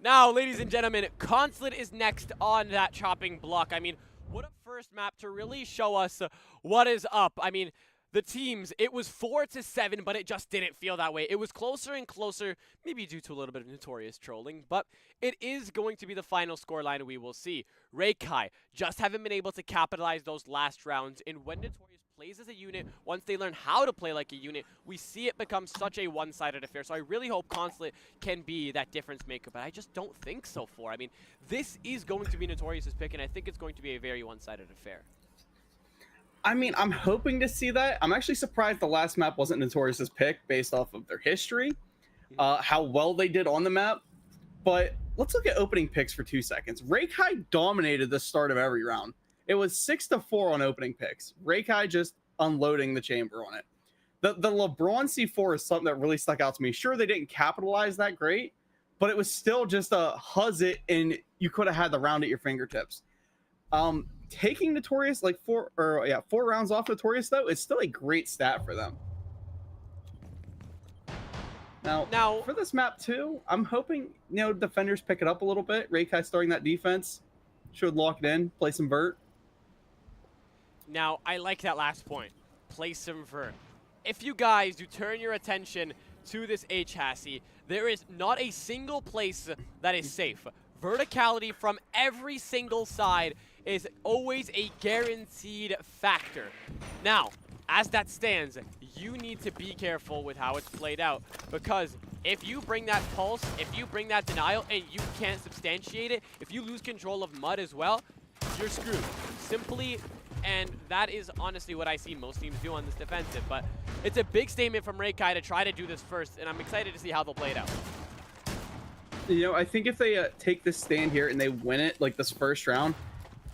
Now, ladies and gentlemen, Consulate is next on that chopping block. I mean, what a first map to really show us what is up. I mean, the teams, it was 4-7, but it just didn't feel that way. It was closer and closer, maybe due to a little bit of NuTorious trolling, but it is going to be the final scoreline we will see. REIKAI just haven't been able to capitalize those last rounds, and when NuTorious plays as a unit, once they learn how to play like a unit, we see it become such a one-sided affair. So I really hope Consulate can be that difference maker, but I just don't think so far. I mean, this is going to be NuTorious's pick, and I think it's going to be a very one-sided affair. I mean, I'm hoping to see that. I'm actually surprised the last map wasn't NuTorious's pick based off of their history, how well they did on the map. But let's look at opening picks for 2 seconds. REIKAI dominated the start of every round. It was 6-4 on opening picks. REIKAI just unloading the chamber on it. The LeBron C4 is something that really stuck out to me. Sure, they didn't capitalize that great, but it was still just a huzz it, and you could have had the round at your fingertips. Taking NuTorious like 4 rounds off NuTorious though, it's still a great stat for them. Now for this map too, I'm hoping defenders pick it up a little bit. REIKAI starting that defense should lock it in, play some vert. Now I like that last point. Play some vert. If you guys do turn your attention to this A chassis, there is not a single place that is safe. Verticality from every single side is always a guaranteed factor. Now, as that stands, you need to be careful with how it's played out, because if you bring that pulse, if you bring that denial, and you can't substantiate it, if you lose control of mud as well, you're screwed. Simply, and that is honestly what I see most teams do on this defensive, but it's a big statement from REIKAI to try to do this first, and I'm excited to see how they'll play it out. I think if they take this stand here and they win it, like this first round,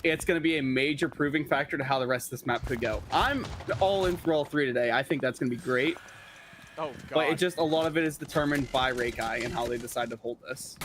it's going to be a major proving factor to how the rest of this map could go. I'm all in for all three today. I think that's going to be great. Oh, God. But it just, a lot of it is determined by REIKAI and how they decide to hold this.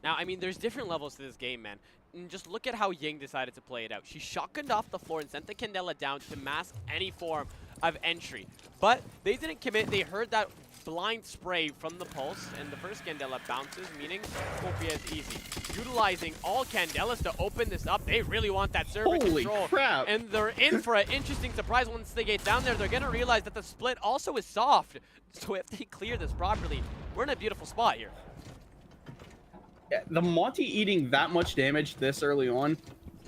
Now, I mean, there's different levels to this game, man. And just look at how Ying decided to play it out. She shotgunned off the floor and sent the Candela down to mask any form of entry. But they didn't commit. They heard that blind spray from the pulse, and the first Candela bounces, meaning it won't be as easy. Utilizing all Candelas to open this up. They really want that server Holy control. crap. And they're in for an interesting surprise once they get down there. They're going to realize that the split also is soft. So if they clear this properly, we're in a beautiful spot here. Yeah, the Monty eating that much damage this early on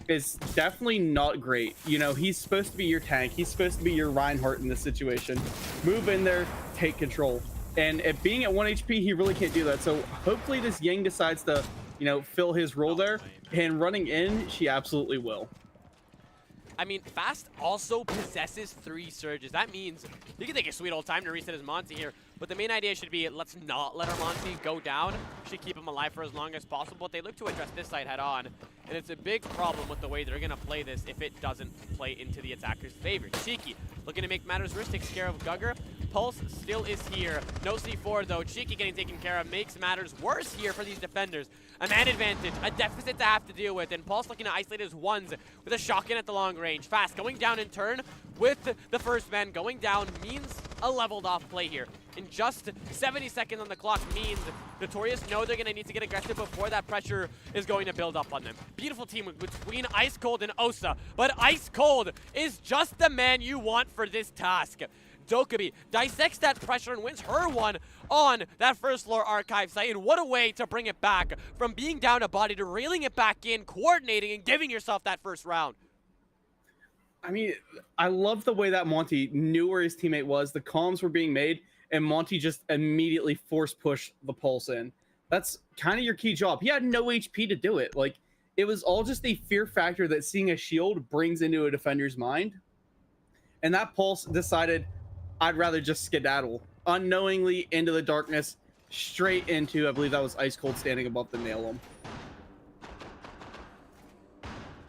is definitely not great. He's supposed to be your tank. He's supposed to be your Reinhardt in this situation. Move in there, take control. And at being at 1 HP, he really can't do that. So hopefully this Ying decides to, fill his role there. And running in, she absolutely will. I mean, Fast also possesses 3 surges. That means he can take a sweet old time to reset his Monty here. But the main idea should be, let's not let our Monty go down. Should keep him alive for as long as possible. But they look to address this side head on. And it's a big problem with the way they're going to play this if it doesn't play into the attacker's favor. Cheeky looking to make matters worse, takes care of Gugger. Pulse still is here. No C4 though. Cheeky getting taken care of makes matters worse here for these defenders. A man advantage, a deficit to have to deal with, and Pulse looking to isolate his ones with a shotgun at the long range. Fast going down in turn with the first man going down means a leveled off play here. In just 70 seconds on the clock means NuTorious know they're going to need to get aggressive before that pressure is going to build up on them. Beautiful teamwork between Ice Cold and Osa, but Ice Cold is just the man you want for this task. Dokkaebi dissects that pressure and wins her one on that first floor archive site. And what a way to bring it back from being down a body to reeling it back in, coordinating, and giving yourself that first round. I mean, I love the way that Monty knew where his teammate was. The comms were being made, and Monty just immediately force pushed the pulse in. That's kind of your key job. He had no HP to do it. Like, it was all just a fear factor that seeing a shield brings into a defender's mind. And that pulse decided, I'd rather just skedaddle unknowingly into the darkness, straight into, I believe that was Ice Cold standing above to nail him.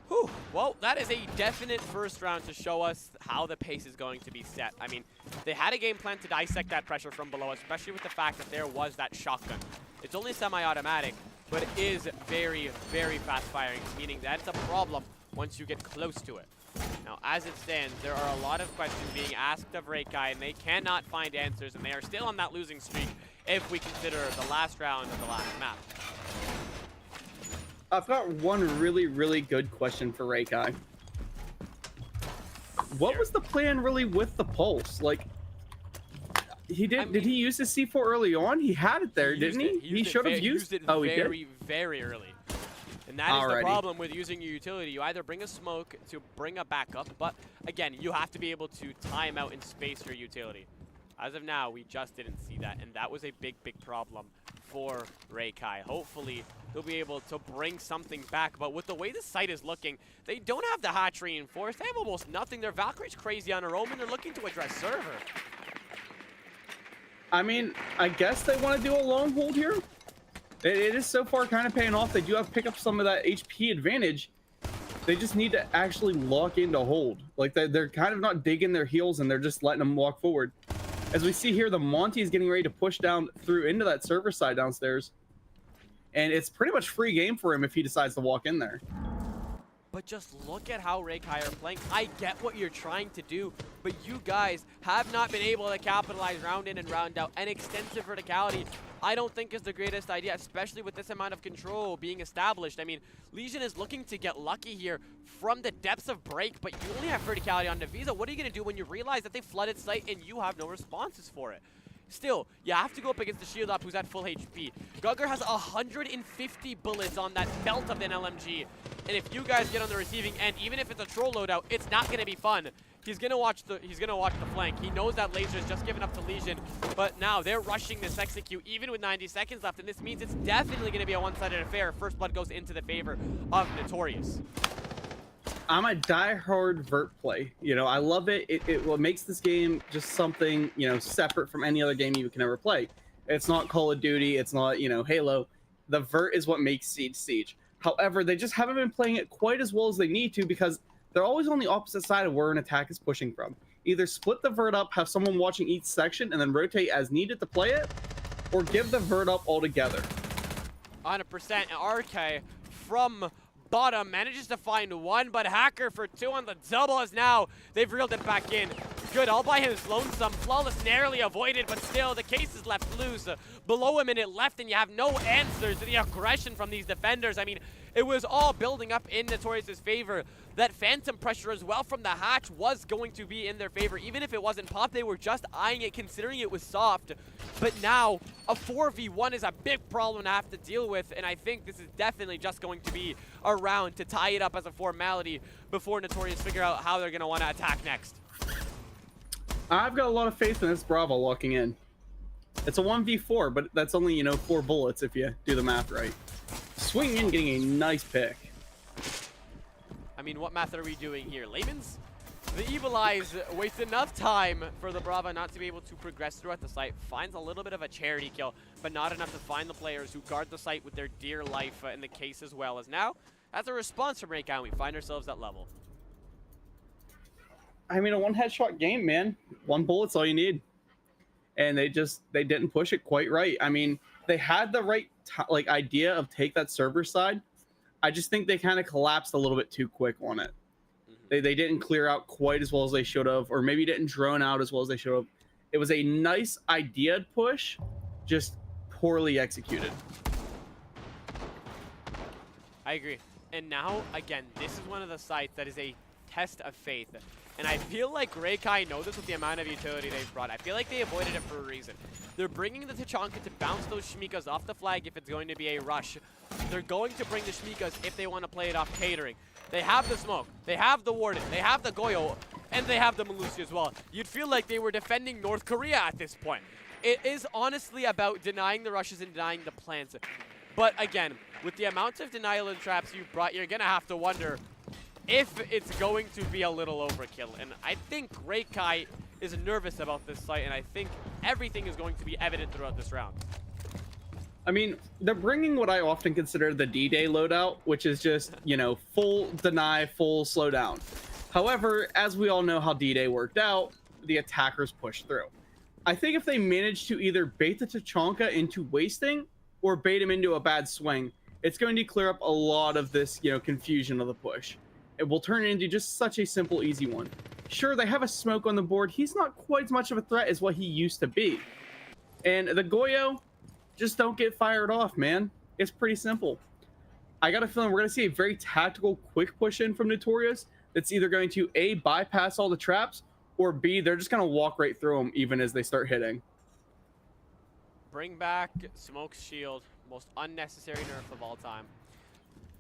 Whew. Well, that is a definite first round to show us how the pace is going to be set. I mean, they had a game plan to dissect that pressure from below, especially with the fact that there was that shotgun. It's only semi-automatic, but it is very, very fast-firing, meaning that's a problem once you get close to it. Now, as it stands, there are a lot of questions being asked of REIKAI, and they cannot find answers, and they are still on that losing streak. if we consider the last round of the last map. I've got one really, really good question for REIKAI. What was the plan really with the pulse? Like, did he use his C4 early on? He had it there, didn't he? He should have used it very early. And that is the problem with using your utility. You either bring a smoke to bring a backup, but again, you have to be able to time out and space your utility. As of now, we just didn't see that, and that was a big, big problem for REIKAI. Hopefully, they'll be able to bring something back, but with the way the site is looking, they don't have the hatch reinforced. They have almost nothing. Their Valkyrie's crazy on her own, and they're looking to address server. I mean, I guess they want to do a long hold here. It is so far kind of paying off. They do have to pick up some of that HP advantage. They just need to actually lock into hold. Like, they're kind of not digging their heels, and they're just letting them walk forward. As we see here, the Monty is getting ready to push down through into that server side downstairs. And it's pretty much free game for him if he decides to walk in there. But just look at how REIKAI are playing. I get what you're trying to do, but you guys have not been able to capitalize round in and round out. And extensive verticality, I don't think is the greatest idea, especially with this amount of control being established. I mean, Legion is looking to get lucky here from the depths of break, but you only have verticality on Nevisa. What are you going to do when you realize that they flooded site and you have no responses for it? Still, you have to go up against the shield up who's at full HP. Gugger has 150 bullets on that belt of an LMG. And if you guys get on the receiving end, even if it's a troll loadout, it's not going to be fun. He's gonna watch the flank. He knows that laser is just given up to Legion, but now they're rushing this execute even with 90 seconds left, and this means it's definitely gonna be a one-sided affair. First blood goes into the favor of NuTorious. I'm a die-hard vert play. You know, I love it. What makes this game just something, you know, separate from any other game you can ever play. It's not Call of Duty. It's not, you know, Halo. The vert is what makes Siege. However, they just haven't been playing it quite as well as they need to because they're always on the opposite side of where an attack is pushing from. Either split the vert up, have someone watching each section, and then rotate as needed to play it, or give the vert up altogether. 100%. And RK from bottom manages to find one, but Hacker for two on the double as now they've reeled it back in. Good, all by his lonesome. Flawless narrowly avoided, but still the case is left loose. Below a minute left, and you have no answers to the aggression from these defenders. I mean, it was all building up in NuTorious's favor. That phantom pressure as well from the hatch was going to be in their favor. Even if it wasn't pop, they were just eyeing it, considering it was soft. But now, a 4v1 is a big problem to have to deal with, and I think this is definitely just going to be a round to tie it up as a formality before NuTorious figure out how they're going to want to attack next. I've got a lot of faith in this Bravo walking in. It's a 1v4, but that's only, you know, 4 bullets if you do the math right. Swinging in, getting a nice pick. I mean, what math are we doing here? Layman's? The Evil Eyes waits enough time for the Brava not to be able to progress throughout the site. Finds a little bit of a charity kill, but not enough to find the players who guard the site with their dear life in the case as well. As now, as a response from REIKAI, we find ourselves at level. I mean, a one headshot game, man. 1 bullet's all you need. And they didn't push it quite right. I mean, they had the right idea of take that server side. I just think they kind of collapsed a little bit too quick on it. They didn't clear out quite as well as they should have, or maybe didn't drone out as well as they should have. It was a nice idea push, just poorly executed. I agree. And now, again, this is one of the sites that is a test of faith. And I feel like REIKAI know this with the amount of utility they've brought. I feel like they avoided it for a reason. They're bringing the Tachanka to bounce those Shmikas off the flag if it's going to be a rush. They're going to bring the Shmikas if they want to play it off catering. They have the smoke, they have the Warden, they have the Goyo, and they have the Malusi as well. You'd feel like they were defending North Korea at this point. It is honestly about denying the rushes and denying the plants. But again, with the amount of denial and traps you've brought, you're going to have to wonder if it's going to be a little overkill. And I think REIKAI is nervous about this site, and I think everything is going to be evident throughout this round. I mean, they're bringing what I often consider the D-Day loadout, which is just, you know, full deny, full slow down. However, as we all know how D-Day worked out, the attackers pushed through. I think if they manage to either bait the Tachanka into wasting or bait him into a bad swing, it's going to clear up a lot of this, you know, confusion of the push. It will turn it into just such a simple, easy one. Sure, they have a smoke on the board. He's not quite as much of a threat as what he used to be. And the Goyo, just don't get fired off, man. It's pretty simple. I got a feeling we're going to see a very tactical, quick push in from NuTorious that's either going to A, bypass all the traps, or B, they're just going to walk right through them even as they start hitting. Bring back Smoke's shield. Most unnecessary nerf of all time.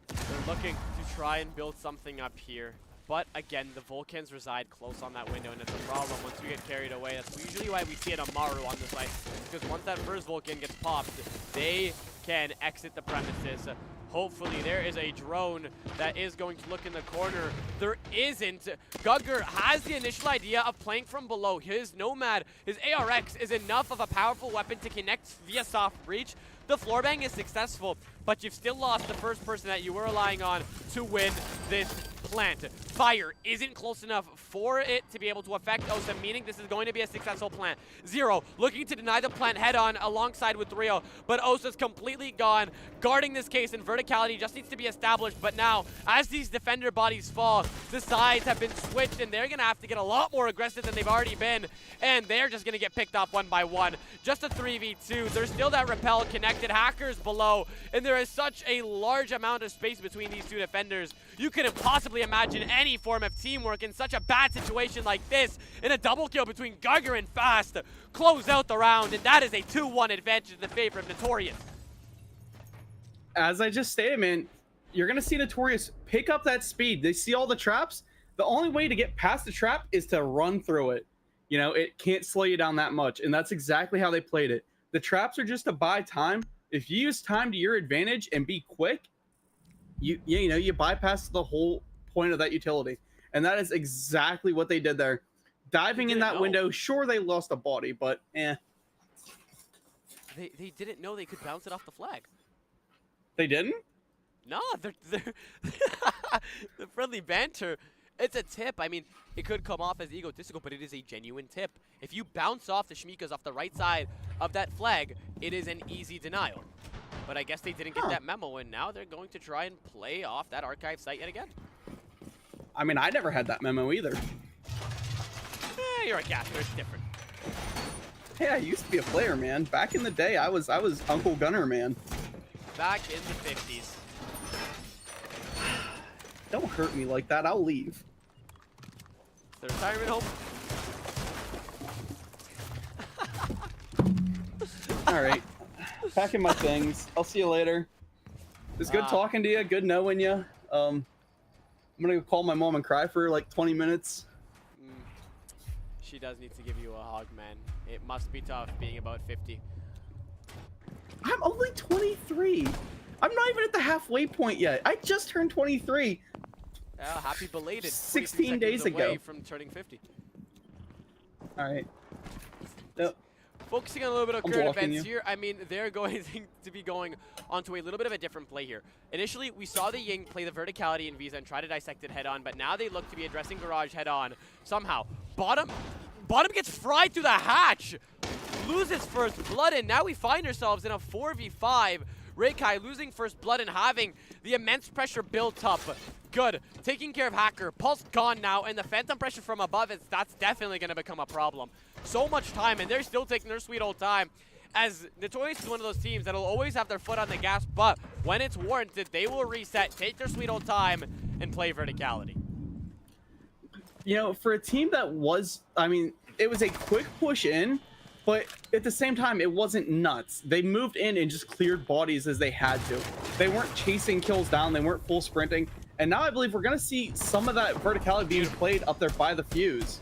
They're looking to try and build something up here. But again, the Vulcans reside close on that window, and it's a problem once we get carried away. That's usually why we see an Amaru on the site, because once that first Vulcan gets popped, they can exit the premises. Hopefully there is a drone that is going to look in the corner. There isn't. Gugger has the initial idea of playing from below. His Nomad, his ARX is enough of a powerful weapon to connect via soft breach. The floor bang is successful, but you've still lost the first person that you were relying on to win this plant. Fire isn't close enough for it to be able to affect Osa, meaning this is going to be a successful plant. Zero looking to deny the plant head-on alongside with Rio, but Osa's completely gone. Guarding this case, and verticality just needs to be established, but now, as these defender bodies fall, the sides have been switched, and they're going to have to get a lot more aggressive than they've already been, and they're just going to get picked off one by one. Just a 3v2. There's still that repel connected. Hackers below, and there is such a large amount of space between these two defenders. You couldn't possibly imagine any form of teamwork in such a bad situation like this, in a double kill between Gugger and Fast. Close out the round, and that is a 2-1 advantage in the favor of NuTorious. As I just stated, man, you're going to see NuTorious pick up that speed. They see all the traps. The only way to get past the trap is to run through it. You know, it can't slow you down that much, and that's exactly how they played it. The traps are just to buy time. If you use time to your advantage and be quick, you bypass the whole point of that utility. And that is exactly what they did there. Diving in that window, sure, they lost a body, but eh. They didn't know they could bounce it off the flag. They didn't? No, they're the friendly banter. It's a tip. I mean, it could come off as egotistical, but it is a genuine tip. If you bounce off the Shmikas off the right side of that flag, it is an easy denial. But I guess they didn't get that memo, and now they're going to try and play off that archive site yet again. I mean, I never had that memo either. You're a caster. It's different. Hey, I used to be a player, man. Back in the day, I was Uncle Gunner, man. Back in the 50s. Don't hurt me like that. I'll leave. The retirement home. All right. Packing my things. I'll see you later. It's good talking to you. Good knowing you. I'm going to call my mom and cry for like 20 minutes. She does need to give you a hug, man. It must be tough being about 50. I'm only 23. I'm not even at the halfway point yet. I just turned 23. Happy belated. 16 days ago. From turning 50. All right. Yep. Focusing on a little bit of current events here, I mean, they're going to be going onto a little bit of a different play here. Initially, we saw the Ying play the verticality in Visa and try to dissect it head-on, but now they look to be addressing Garage head-on. Somehow, bottom gets fried through the hatch, loses first blood, and now we find ourselves in a 4v5. REIKAI losing first blood and having the immense pressure built up. Good. Taking care of Hacker. Pulse gone now, and the phantom pressure from above, that's definitely going to become a problem. So much time, and they're still taking their sweet old time. As NuTorious is one of those teams that'll always have their foot on the gas, but when it's warranted, they will reset, take their sweet old time, and play verticality. You know, for a team that was, I mean, it was a quick push in, but at the same time, it wasn't nuts. They moved in and just cleared bodies as they had to. They weren't chasing kills down. They weren't full sprinting. And now I believe we're going to see some of that verticality being played up there by the Fuse.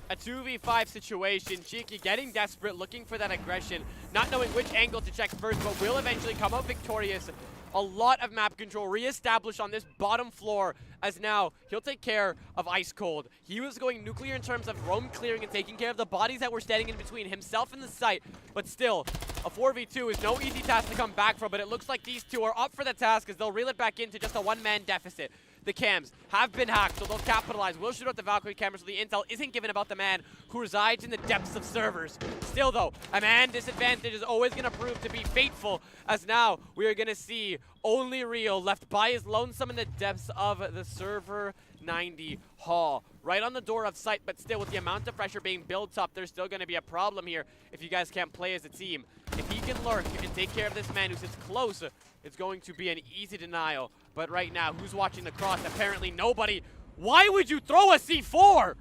A 2v5 situation. Cheeky getting desperate, looking for that aggression, not knowing which angle to check first, but will eventually come out victorious. A lot of map control reestablished on this bottom floor, as now he'll take care of Ice Cold. He was going nuclear in terms of roam clearing and taking care of the bodies that were standing in between himself and the site, but still, a 4v2 is no easy task to come back from, but it looks like these two are up for the task as they'll reel it back into just a one-man deficit. The cams have been hacked, so they'll capitalize. Will shoot out the Valkyrie cameras, so the intel isn't given about the man who resides in the depths of servers. Still, though, a man disadvantage is always going to prove to be fateful, as now we are going to see only Rio left by his lonesome in the depths of the server 90 hall. right on the door of sight, but still with the amount of pressure being built up, there's still going to be a problem here if you guys can't play as a team. If he can lurk and take care of this man who sits close, it's going to be an easy denial. But right now, who's watching the cross? Apparently nobody. Why would you throw a C4?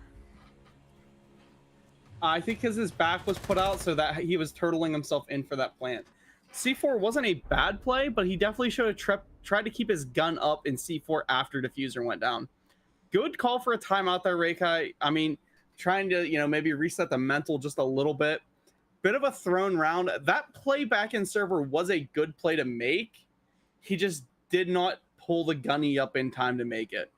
I think because his back was put out so that he was turtling himself in for that plant. C4 wasn't a bad play, but he definitely should have tried to keep his gun up in C4 after diffuser went down. Good call for a timeout there, REIKAI. I mean, trying to, maybe reset the mental just a little bit. Bit of a thrown round. That play back in server was a good play to make. He just did not pull the gunny up in time to make it.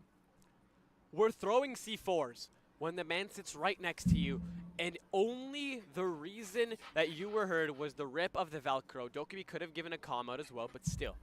We're throwing C4s when the man sits right next to you, and only the reason that you were heard was the rip of the Velcro. Dokkaebi could have given a calm out as well, but still,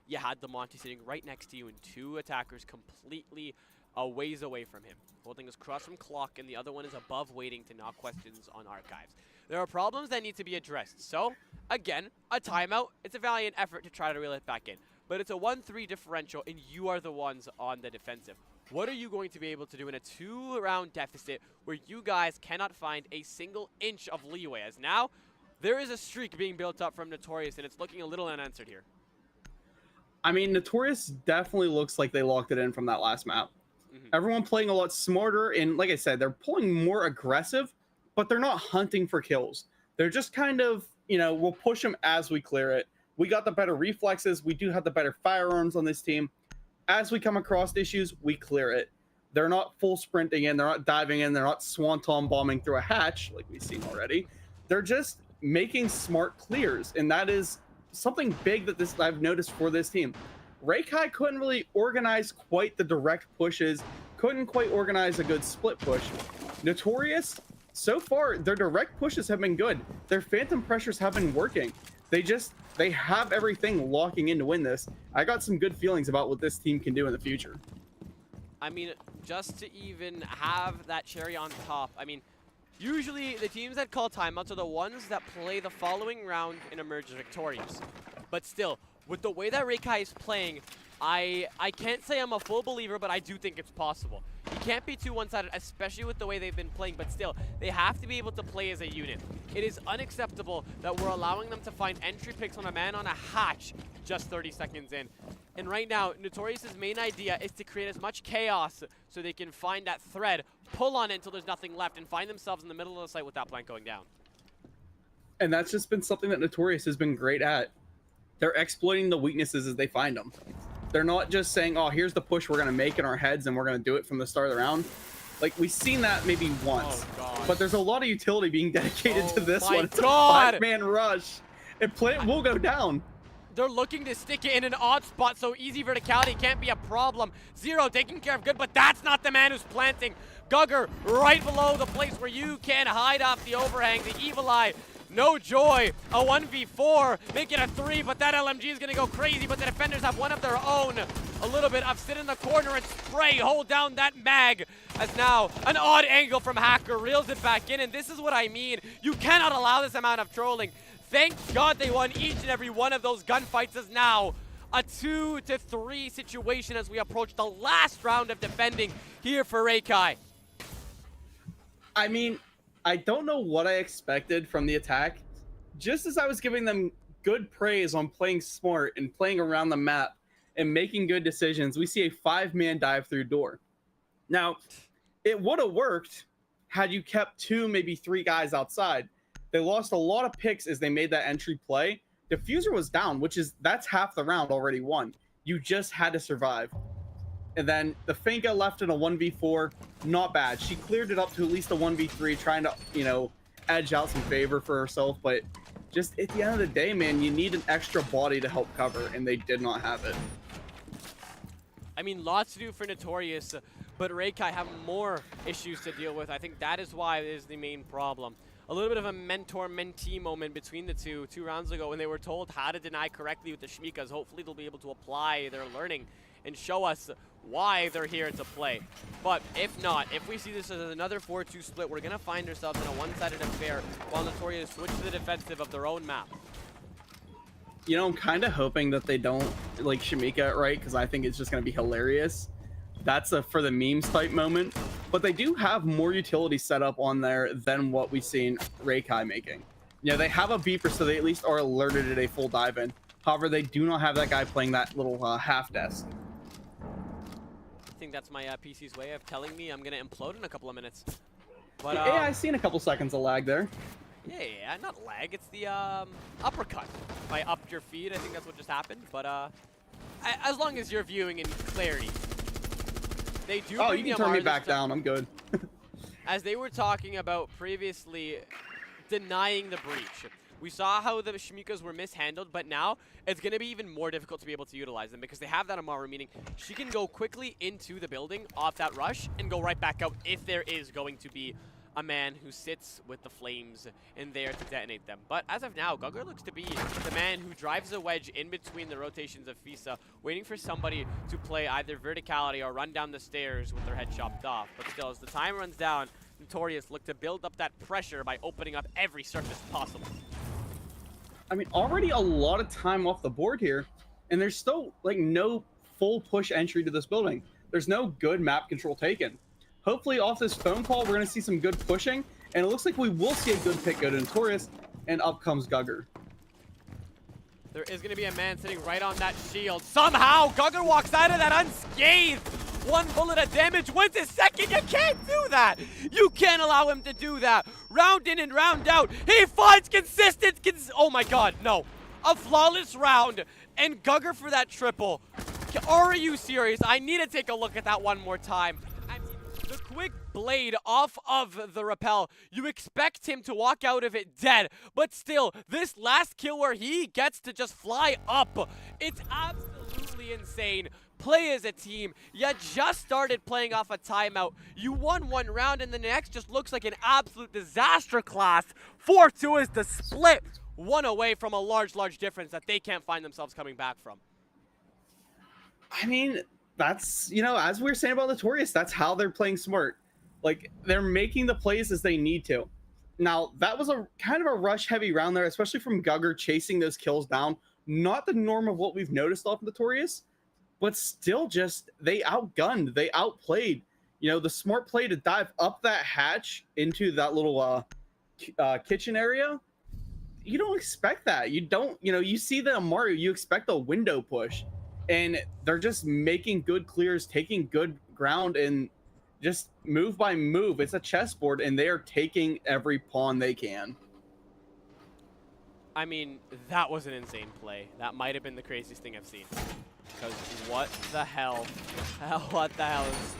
you had the Monty sitting right next to you and two attackers completely a ways away from him, holding his cross from clock, and the other one is above waiting to knock questions on archives. There are problems that need to be addressed. So, again, a timeout. It's a valiant effort to try to reel it back in. But it's a 1-3 differential, and you are the ones on the defensive. What are you going to be able to do in a 2-round deficit where you guys cannot find a single inch of leeway? As now, there is a streak being built up from NuTorious, and it's looking a little unanswered here. I mean, NuTorious definitely looks like they locked it in from that last map. Everyone playing a lot smarter, and like I said, they're pulling more aggressive, but they're not hunting for kills. They're just kind of, we'll push them as we clear it. We got the better reflexes. We do have the better firearms on this team. As we come across issues, we clear it. They're not full sprinting in. They're not diving in. They're not swanton bombing through a hatch like we've seen already. They're just making smart clears, and that is something big that I've noticed for this team. REIKAI couldn't really organize quite the direct pushes, couldn't quite organize a good split push. NuTorious, so far, their direct pushes have been good. Their phantom pressures have been working. They have everything locking in to win this. I got some good feelings about what this team can do in the future. I mean, just to even have that cherry on top, I mean, usually the teams that call timeouts are the ones that play the following round and emerge victorious. But still, with the way that REIKAI is playing, I can't say I'm a full believer, but I do think it's possible. You can't be too one-sided, especially with the way they've been playing, but still, they have to be able to play as a unit. It is unacceptable that we're allowing them to find entry picks on a man on a hatch just 30 seconds in. And right now, NuTorious's main idea is to create as much chaos so they can find that thread, pull on it until there's nothing left, and find themselves in the middle of the site with that plank going down. And that's just been something that NuTorious has been great at. They're exploiting the weaknesses as they find them. They're not just saying, oh, here's the push we're going to make in our heads and we're going to do it from the start of the round. Like, we've seen that maybe once. Oh, but there's a lot of utility being dedicated to this one. It's God. a 5-man rush. And plant will go down. They're looking to stick it in an odd spot, so easy verticality can't be a problem. Zero taking care of good, but that's not the man who's planting. Gugger right below the place where you can hide off the overhang, the evil eye. No joy, a 1v4, make it a 3, but that LMG is gonna go crazy, but the defenders have one of their own. A little bit of sit in the corner and spray, hold down that mag, as now an odd angle from Hacker reels it back in, and this is what I mean. You cannot allow this amount of trolling. Thank God they won each and every one of those gunfights, as now a 2-3 situation as we approach the last round of defending here for REIKAI. I mean, I don't know what I expected from the attack. Just as I was giving them good praise on playing smart and playing around the map and making good decisions, we see a 5-man dive through door. Now, it would have worked had you kept 2, maybe 3 guys outside. They lost a lot of picks as they made that entry play. Diffuser was down, that's half the round already won. You just had to survive. And then the Finka left in a 1v4, not bad. She cleared it up to at least a 1v3, trying to, edge out some favor for herself. But just at the end of the day, man, you need an extra body to help cover, and they did not have it. I mean, lots to do for NuTorious, but REIKAI have more issues to deal with. I think that is why it is the main problem. A little bit of a mentor-mentee moment between the two rounds ago when they were told how to deny correctly with the Shmikas. Hopefully they'll be able to apply their learning and show us why they're here to play. But if not, if we see this as another 4-2 split, we're going to find ourselves in a one-sided affair while NuTorious switch to the defensive of their own map. I'm kind of hoping that they don't, Shmika, right? Because I think it's just going to be hilarious. that's a for the memes type moment. But they do have more utility set up on there than what we've seen REIKAI making. You know, they have a beeper, so they at least are alerted at a full dive in. However, they do not have that guy playing that little half desk. I think that's my PC's way of telling me I'm going to implode in a couple of minutes. But, Yeah, I seen a couple seconds of lag there. Yeah, not lag. It's the uppercut. If I upped your feed, I think that's what just happened. But as long as you're viewing in clarity. They do. Oh, you can turn me back down. I'm good. As they were talking about previously denying the breach. We saw how the Shimikas were mishandled, but now it's going to be even more difficult to be able to utilize them because they have that Amaru, meaning she can go quickly into the building off that rush and go right back out if there is going to be a man who sits with the flames in there to detonate them. But as of now, Gugger looks to be the man who drives a wedge in between the rotations of Fisa, waiting for somebody to play either verticality or run down the stairs with their head chopped off. But still, as the time runs down, NuTorious look to build up that pressure by opening up every surface possible. I mean, already a lot of time off the board here, and there's still like no full push entry to this building. There's no good map control taken. Hopefully off this phone call, we're going to see some good pushing, and it looks like we will see a good pick go to NuTorious, and up comes Gugger. There is going to be a man sitting right on that shield. Somehow, Gugger walks out of that unscathed. One bullet of damage, wins his second. You can't do that. You can't allow him to do that. Round in and round out. He finds consistent. Oh my God, no. A flawless round. And Gugger for that triple. Are you serious? I need to take a look at that one more time. I mean, the quick blade off of the rappel. You expect him to walk out of it dead. But still, this last kill where he gets to just fly up. It's absolutely insane. Play as a team. You just started playing off a timeout. You won one round, and the next just looks like an absolute disaster class. 4-2 is the split. One away from a large difference that they can't find themselves coming back from. I mean, that's, you know, as we were saying about NuTorious, that's how they're playing smart. Like, they're making the plays as they need to. Now, that was a kind of a rush-heavy round there, especially from Gugger chasing those kills down. Not the norm of what we've noticed off NuTorious. But still just, they outgunned, they outplayed. You know, the smart play to dive up that hatch into that little kitchen area, you don't expect that. You don't, you know, you see the Amaru, you expect a window push. And they're just making good clears, taking good ground, and just move by move. It's a chessboard, and they are taking every pawn they can. I mean, that was an insane play. That might have been the craziest thing I've seen. Because what the hell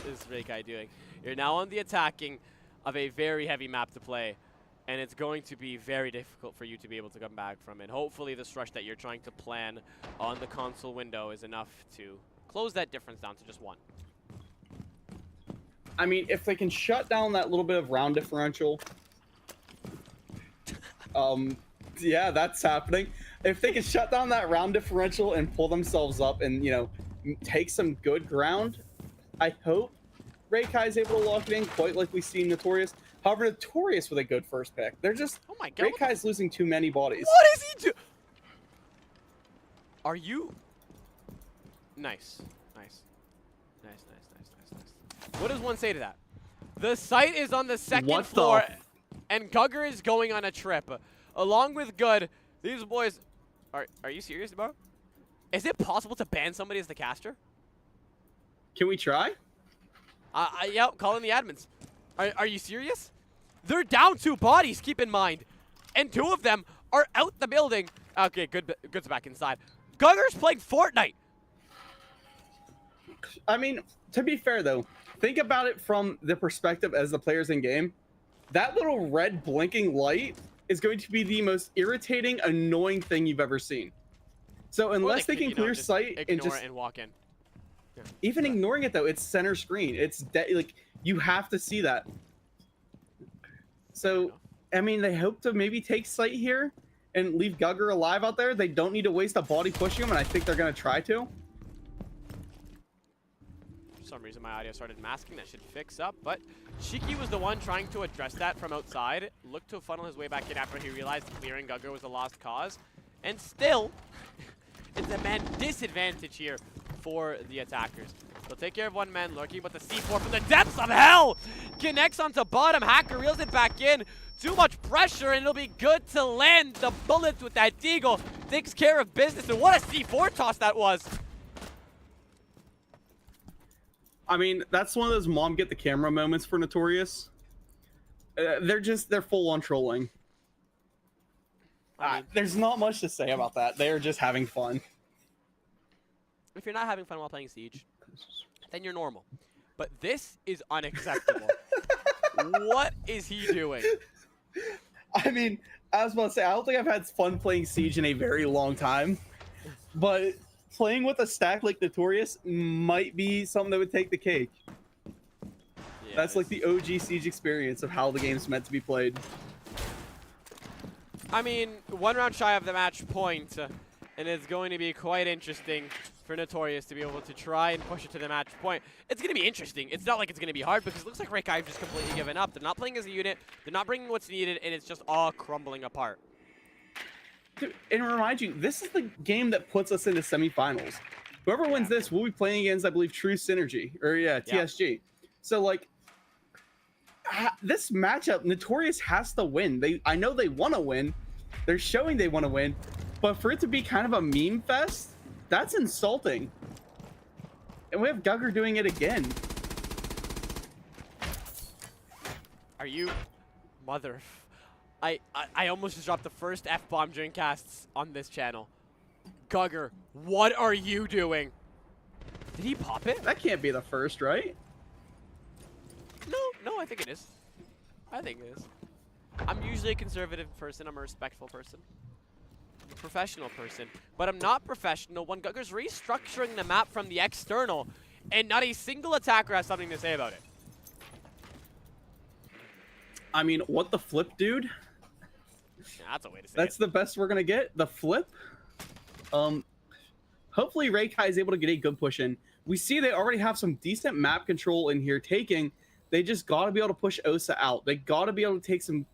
is REIKAI doing? You're now on the attacking of a very heavy map to play, and it's going to be very difficult for you to be able to come back from it. Hopefully this rush that you're trying to plan on the console window is enough to close that difference down to just one. I mean, if they can shut down that little bit of round differential, yeah, that's happening. If they can shut down that round differential and pull themselves up and, you know, take some good ground, I hope REIKAI is able to lock it in quite like we see in NuTorious. However, NuTorious with a good first pick. They're just, oh my God, REIKAI's losing too many bodies. What is he doing? Are you? Nice. What does one say to that? The site is on the second floor, and Gugger is going on a trip. Along with Good, these boys... Are you serious, bro? Is it possible to ban somebody as the caster? Can we try? Yeah, call in the admins. Are you serious? They're down 2 bodies, keep in mind. And 2 of them are out the building. Okay, Good's back inside. Gugger's playing Fortnite. I mean, to be fair, though, think about it from the perspective as the players in game. That little red blinking light is going to be the most irritating, annoying thing you've ever seen. So unless they can clear sight and just walk in. Yeah. Even ignoring it though, it's center screen. It's like you have to see that. So I mean, they hope to maybe take sight here and leave Gugger alive out there. They don't need to waste a body pushing him, and I think they're gonna try to. For some reason, my audio started masking. That should fix up, but Shiki was the one trying to address that from outside. Looked to funnel his way back in after he realized clearing Gugger was a lost cause. And still, it's a man disadvantage here for the attackers. They'll take care of one man lurking, but the C4 from the depths of hell connects onto bottom. Hacker reels it back in. Too much pressure, and it'll be good to land the bullets with that Deagle. Takes care of business, and what a C4 toss that was. I mean, that's one of those mom get the camera moments for NuTorious. They're full on trolling. There's not much to say about that. They're just having fun. If you're not having fun while playing Siege, then you're normal. But this is unacceptable. What is he doing? I mean, I was about to say, I don't think I've had fun playing Siege in a very long time. But playing with a stack like NuTorious might be something that would take the cake. Yeah, that's like the OG Siege experience of how the game's meant to be played. I mean, 1 round shy of the match point, and it's going to be quite interesting for NuTorious to be able to try and push it to the match point. It's going to be interesting. It's not like it's going to be hard because it looks like REIKAI have just completely given up. They're not playing as a unit. They're not bringing what's needed, and it's just all crumbling apart. Dude, and remind you, this is the game that puts us into semifinals. Whoever wins this, we'll be playing against, I believe, True Synergy, or TSG. So, like, this matchup, NuTorious has to win. I know they want to win. They're showing they want to win, but for it to be kind of a meme fest, that's insulting. And we have Gugger doing it again. Are you... Mother... I almost just dropped the first F-bomb during casts on this channel. Gugger, what are you doing? Did he pop it? That can't be the first, right? No, I think it is. I think it is. I'm usually a conservative person. I'm a respectful person. I'm a professional person. But I'm not professional when Gugger's restructuring the map from the external, and not a single attacker has something to say about it. I mean, what the flip, dude? Yeah, that's a way to say That's the best we're going to get? The flip? Hopefully REIKAI is able to get a good push in. We see they already have some decent map control in here taking. They just got to be able to push Osa out. They got to be able to take some,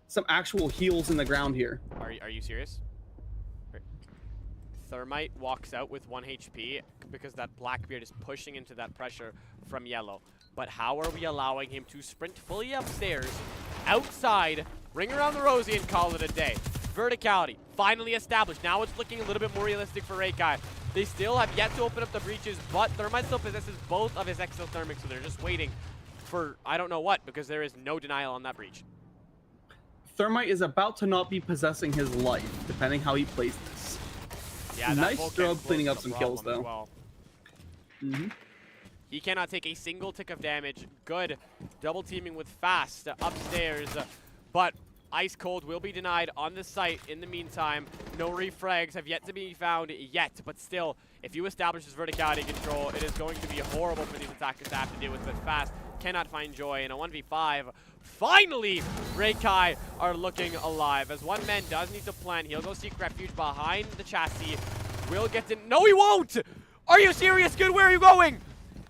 some actual heals in the ground here. Are you serious? Thermite walks out with 1 HP because that Blackbeard is pushing into that pressure from yellow. But how are we allowing him to sprint fully upstairs, outside, ring around the Rosie, and call it a day? Verticality finally established. Now it's looking a little bit more realistic for REIKAI. They still have yet to open up the breaches, but Thermite still possesses both of his exothermics, so they're just waiting for I don't know what, because there is no denial on that breach. Thermite is about to not be possessing his life, depending how he plays this. Yeah, nice job cleaning up some kills, though. Well. He cannot take a single tick of damage. Good. Double teaming with Fast upstairs. But Ice Cold will be denied on the site in the meantime. No refrags have yet to be found yet. But still, if you establish this verticality control, it is going to be horrible for these attackers to have to deal with. But Fast cannot find joy in a 1v5. Finally, REIKAI are looking alive. As one man does need to plant, he'll go seek refuge behind the chassis. Will get to... No, he won't! Are you serious, Good? Where are you going?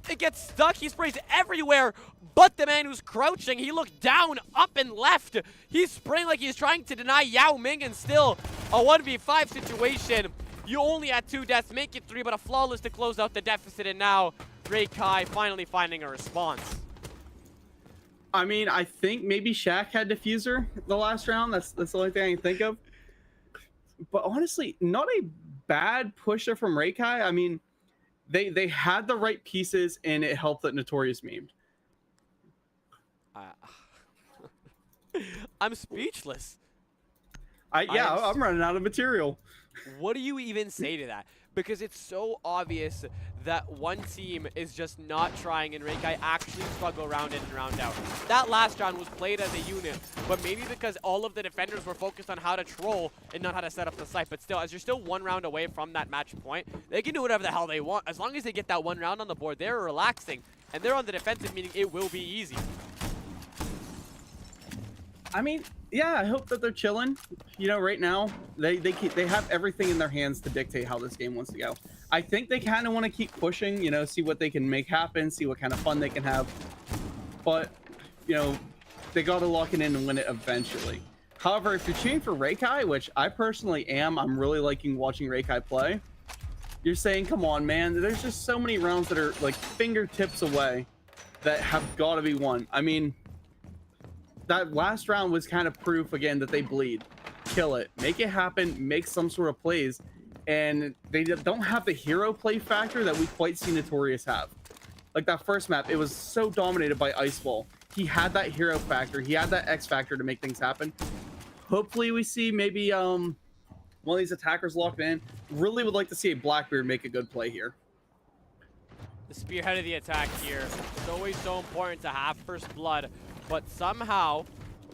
It gets stuck. He sprays everywhere, but the man who's crouching, he looked down, up, and left. He's spraying like he's trying to deny Yao Ming, and still a 1v5 situation. You only had 2 deaths, make it 3, but a flawless to close out the deficit, and now REIKAI finally finding a response. I mean, I think maybe Shaq had Diffuser the last round. That's the only thing I can think of. But honestly, not a bad pusher from REIKAI. I mean, they had the right pieces, and it helped that NuTorious memed. I'm speechless. I'm running out of material. What do you even say to that? Because it's so obvious that one team is just not trying, and REIKAI actually struggle round in and round out. That last round was played as a unit, but maybe because all of the defenders were focused on how to troll and not how to set up the site. But still, as you're still 1 round away from that match point, they can do whatever the hell they want. As long as they get that 1 round on the board, they're relaxing, and they're on the defensive, meaning it will be easy. I mean, yeah, I hope that they're chilling. Right now, they have everything in their hands to dictate how this game wants to go. I think they kind of want to keep pushing, see what they can make happen, see what kind of fun they can have. But, they got to lock it in and win it eventually. However, if you're cheering for REIKAI, which I personally am, I'm really liking watching REIKAI play. you're saying, come on, man, there's just so many rounds that are like fingertips away that have got to be won. I mean, that last round was kind of proof again that they bleed. Kill it, make it happen, make some sort of plays, and they don't have the hero play factor that we quite see NuTorious have. Like that first map, it was so dominated by Iceball. He had that hero factor, he had that X factor to make things happen. Hopefully we see maybe one of these attackers locked in. Really would like to see a Blackbeard make a good play here. The spearhead of the attack here. It's always so important to have first blood, but somehow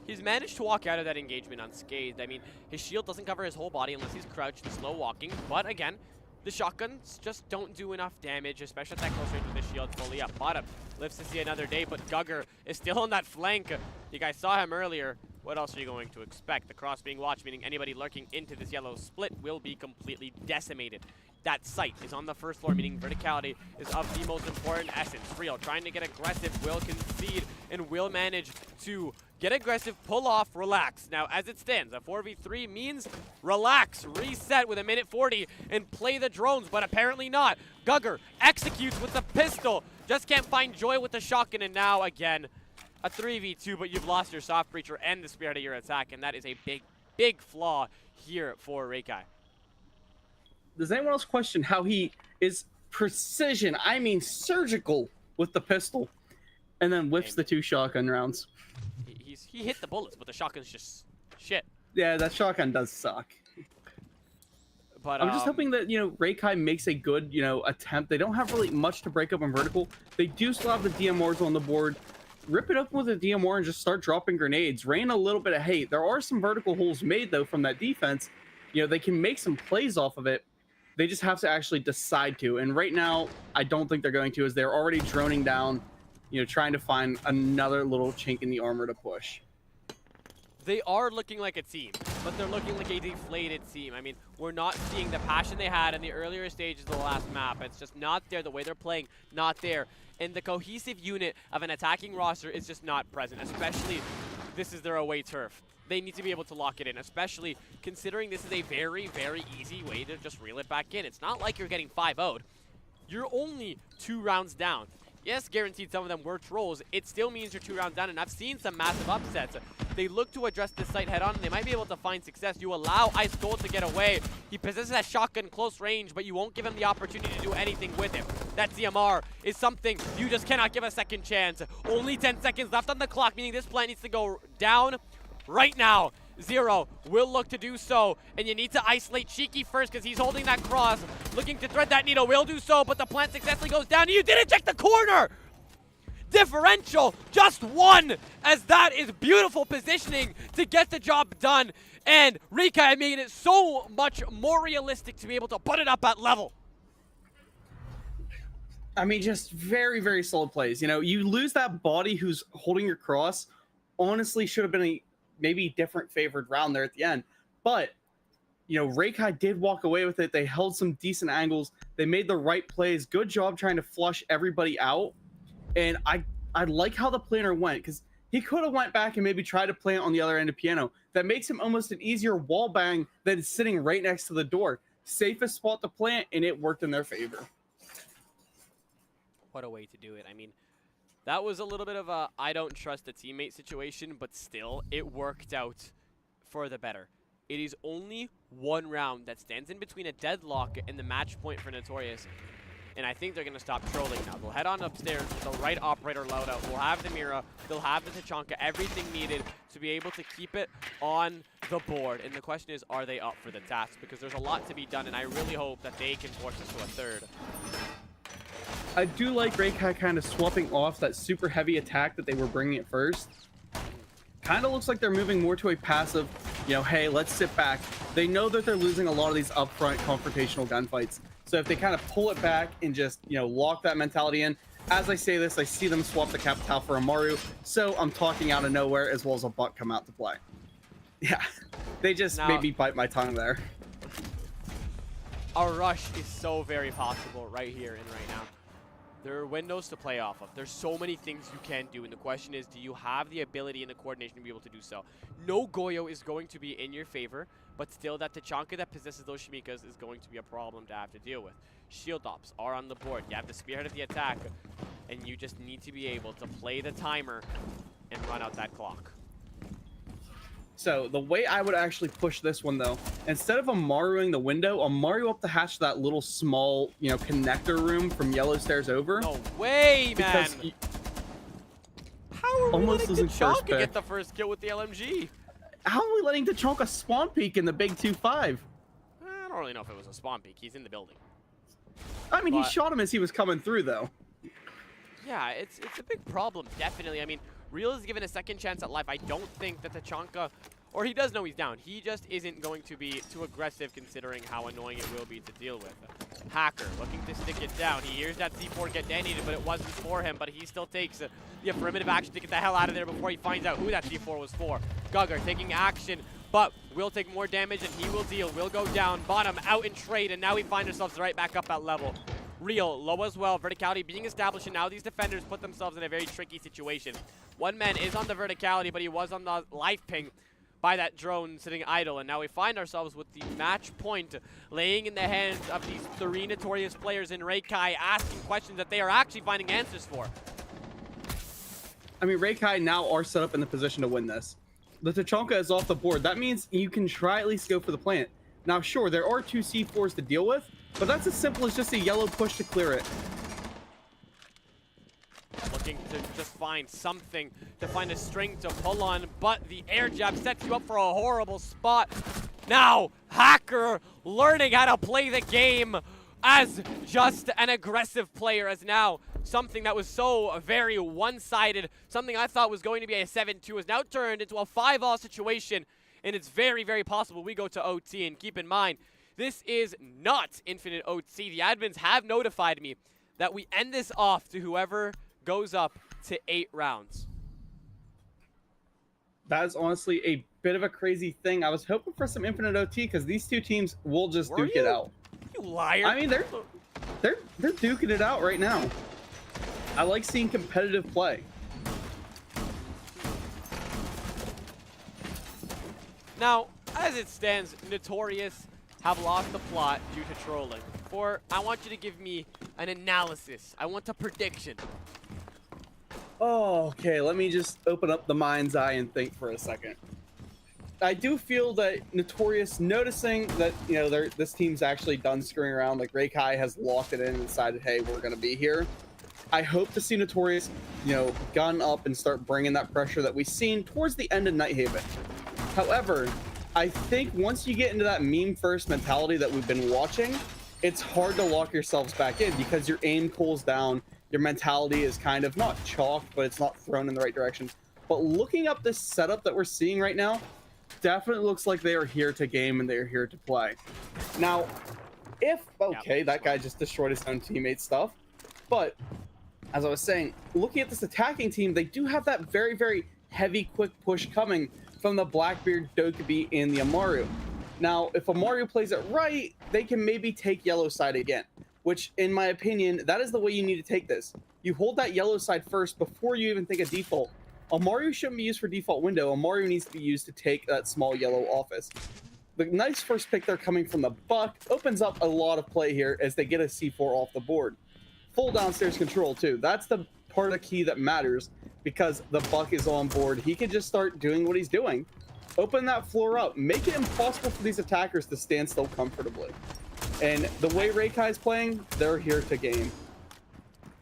he's managed to walk out of that engagement unscathed. I mean, his shield doesn't cover his whole body unless he's crouched and slow walking, but again, the shotguns just don't do enough damage, especially at that close range with the shield fully up. Bottom lives to see another day, but Gugger is still on that flank. You guys saw him earlier. What else are you going to expect? The cross being watched, meaning anybody lurking into this yellow split will be completely decimated. That site is on the first floor, meaning verticality is of the most important essence. Real trying to get aggressive, will concede, and will manage to get aggressive, pull off, relax. Now, as it stands, a 4v3 means relax, reset with a minute 40, and play the drones, but apparently not. Gugger executes with the pistol, just can't find joy with the shotgun, and now, again, a 3v2, but you've lost your soft breacher and the spearhead of your attack, and that is a big, big flaw here for REIKAI. Does anyone else question how he is precision, I mean surgical, with the pistol, and then whips the 2 shotgun rounds? He hit the bullets, but the shotgun's just shit. Yeah, that shotgun does suck. But I'm just hoping that, REIKAI makes a good, attempt. They don't have really much to break up in vertical. They do still have the DMRs on the board. Rip it up with a DMR and just start dropping grenades. Rain a little bit of hate. There are some vertical holes made, though, from that defense. They can make some plays off of it. They just have to actually decide to. And right now, I don't think they're going to, as they're already droning down, trying to find another little chink in the armor to push. They are looking like a team, but they're looking like a deflated team. I mean, we're not seeing the passion they had in the earlier stages of the last map. It's just not there. The way they're playing, not there. And the cohesive unit of an attacking roster is just not present, especially this is their away turf. They need to be able to lock it in, especially considering this is a very, very easy way to just reel it back in. It's not like you're getting 5-0'd. You're only 2 rounds down. Yes, guaranteed some of them were trolls. It still means you're 2 rounds down, and I've seen some massive upsets. They look to address this site head on, and they might be able to find success. You allow Ice Gold to get away. He possesses that shotgun close range, but you won't give him the opportunity to do anything with it. That DMR is something you just cannot give a second chance. Only 10 seconds left on the clock, meaning this plant needs to go down right now. Zero will look to do so, and you need to isolate Cheeky first because he's holding that cross, looking to thread that needle. Will do so, but the plant successfully goes down. You didn't check the corner! Differential, just 1, as that is beautiful positioning to get the job done, and REIKAI made it so much more realistic to be able to put it up at level. I mean, just very, very solid plays. You lose that body who's holding your cross. Honestly, should have been a maybe different favored round there at the end. But, REIKAI did walk away with it. They held some decent angles. They made the right plays. Good job trying to flush everybody out. And I like how the planner went, because he could have went back and maybe tried to plant on the other end of piano. That makes him almost an easier wall bang than sitting right next to the door. Safest spot to plant, and it worked in their favor. What a way to do it. I mean, that was a little bit of a I don't trust the teammate situation, but still, it worked out for the better. It is only 1 round that stands in between a deadlock and the match point for NuTorious. And I think they're going to stop trolling now. They'll head on upstairs with the right operator loadout. We'll have the Mira. They'll have the Tachanka. Everything needed to be able to keep it on the board. And the question is, are they up for the task? Because there's a lot to be done, and I really hope that they can force us to a 3rd. I do like REIKAI kind of swapping off that super heavy attack that they were bringing at first. Kind of looks like they're moving more to a passive, hey, let's sit back. They know that they're losing a lot of these upfront confrontational gunfights. So if they kind of pull it back and just, lock that mentality in. As I say this, I see them swap the Capital for a Maru. So I'm talking out of nowhere, as well as a Buck come out to play. Yeah, they just made me bite my tongue there. Our rush is so very possible right here and right now. There are windows to play off of. There's so many things you can do, and the question is, do you have the ability and the coordination to be able to do so? No Goyo is going to be in your favor, but still that Tachanka that possesses those Shimikas is going to be a problem to have to deal with. Shield ops are on the board. You have the spearhead of the attack, and you just need to be able to play the timer and run out that clock. So the way I would actually push this one though, instead of Amaruing the window, Amaru up the hatch to that little small, you know, connector room from yellow stairs over. No way, man! How are we almost letting losing first Tachanka pick. get the first kill with the LMG? How are we letting Tachanka spawn peek in the big 2-5? I don't really know if it was a spawn peek. He's in the building. I mean, he But- shot him as he was coming through though. Yeah, it's a big problem, definitely. I mean, Real is given a second chance at life. I don't think that Tachanka, or he does know he's down. He just isn't going to be too aggressive considering how annoying it will be to deal with. Hacker looking to stick it down. He hears that C4 get detonated, but it wasn't for him. But he still takes the affirmative action to get the hell out of there before he finds out who that C4 was for. Gugger taking action, but will take more damage and he will deal. Will go down. Bottom out in trade, and now we find ourselves right back up at level. Real, low as well. Verticality being established, and now these defenders put themselves in a very tricky situation. One man is on the verticality, but he was on the life ping by that drone sitting idle. And now we find ourselves with the match point laying in the hands of these 3 NuTorious players in REIKAI, asking questions that they are actually finding answers for. I mean, REIKAI now are set up in the position to win this. The Tachanka is off the board. That means you can try at least go for the plant. Now, sure, there are 2 C4s to deal with, but that's as simple as just a yellow push to clear it. Looking to just find something, to find a string to pull on, but the air jab sets you up for a horrible spot. Now, Hacker learning how to play the game as just an aggressive player, as now something that was so very one-sided, something I thought was going to be a 7-2 is now turned into a 5-all situation, and it's very, very possible we go to OT. And keep in mind, this is not infinite OT. The admins have notified me that we end this off to whoever goes up to 8 rounds. That is honestly a bit of a crazy thing. I was hoping for some infinite OT because these 2 teams will just Were duke you? it out. You liar. I mean, they're duking it out right now. I like seeing competitive play. Now, as it stands, NuTorious have lost the plot due to trolling. For, I want you to give me an analysis. I want a prediction. Oh, okay. Let me just open up the mind's eye and think for a second. I do feel that NuTorious, noticing that, you know, this team's actually done screwing around, like REIKAI has locked it in and decided, hey, we're going to be here. I hope to see NuTorious, you know, gun up and start bringing that pressure that we've seen towards the end of Nighthaven. However, I think once you get into that meme first mentality that we've been watching, it's hard to lock yourselves back in because your aim cools down. Your mentality is kind of not chalked, but it's not thrown in the right direction. But looking up this setup that we're seeing right now, definitely looks like they are here to game and they are here to play. Now, okay, that guy just destroyed his own teammate's stuff. But as I was saying, looking at this attacking team, they do have that very, very heavy, quick push coming from the Blackbeard, Dokkaebi, and the Amaru. Now, if Amaru plays it right, they can maybe take yellow side again, which, in my opinion, that is the way you need to take this. You hold that yellow side first before you even think of default. Amaru shouldn't be used for default window. Amaru needs to be used to take that small yellow office. The nice first pick there coming from the Buck opens up a lot of play here as they get a C4 off the board. Full downstairs control, too. That's the part of the key that matters because the Buck is on board. He can just start doing what he's doing. Open that floor up. Make it impossible for these attackers to stand still comfortably. And the way REIKAI is playing, they're here to game.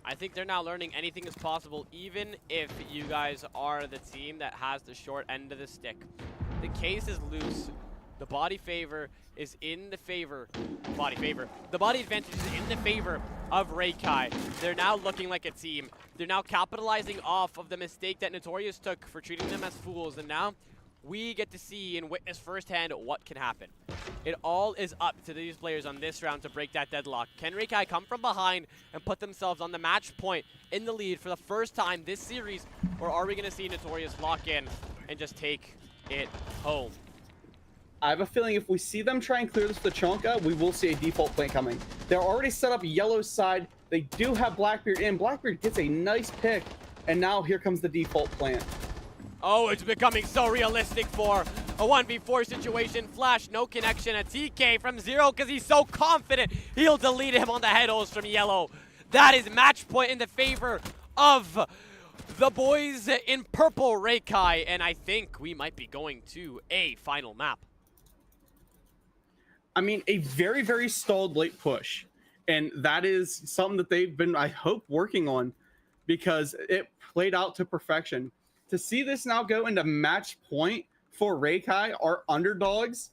I think they're now learning anything is possible, even if you guys are the team that has the short end of the stick. The case is loose. The body favor is in the favor. The body advantage is in the favor of REIKAI. They're now looking like a team. They're now capitalizing off of the mistake that NuTorious took for treating them as fools, and now we get to see and witness firsthand what can happen. It all is up to these players on this round to break that deadlock. Can REIKAI come from behind and put themselves on the match point in the lead for the first time this series, or are we going to see NuTorious lock in and just take it home? I have a feeling if we see them try and clear this with the Tachanka, we will see a default plant coming. They're already set up yellow side. They do have Blackbeard in. Blackbeard gets a nice pick, and now here comes the default plant. Oh, it's becoming so realistic for A 1v4 situation. Flash, no connection. A TK from Zero because he's so confident he'll delete him on the head holes from Yellow. That is match point in the favor of the boys in purple, REIKAI, and I think we might be going to a final map. I mean, a very, very stalled late push. And that is something that they've been, I hope, working on because it played out to perfection. To see this now go into match point for REIKAI, our underdogs,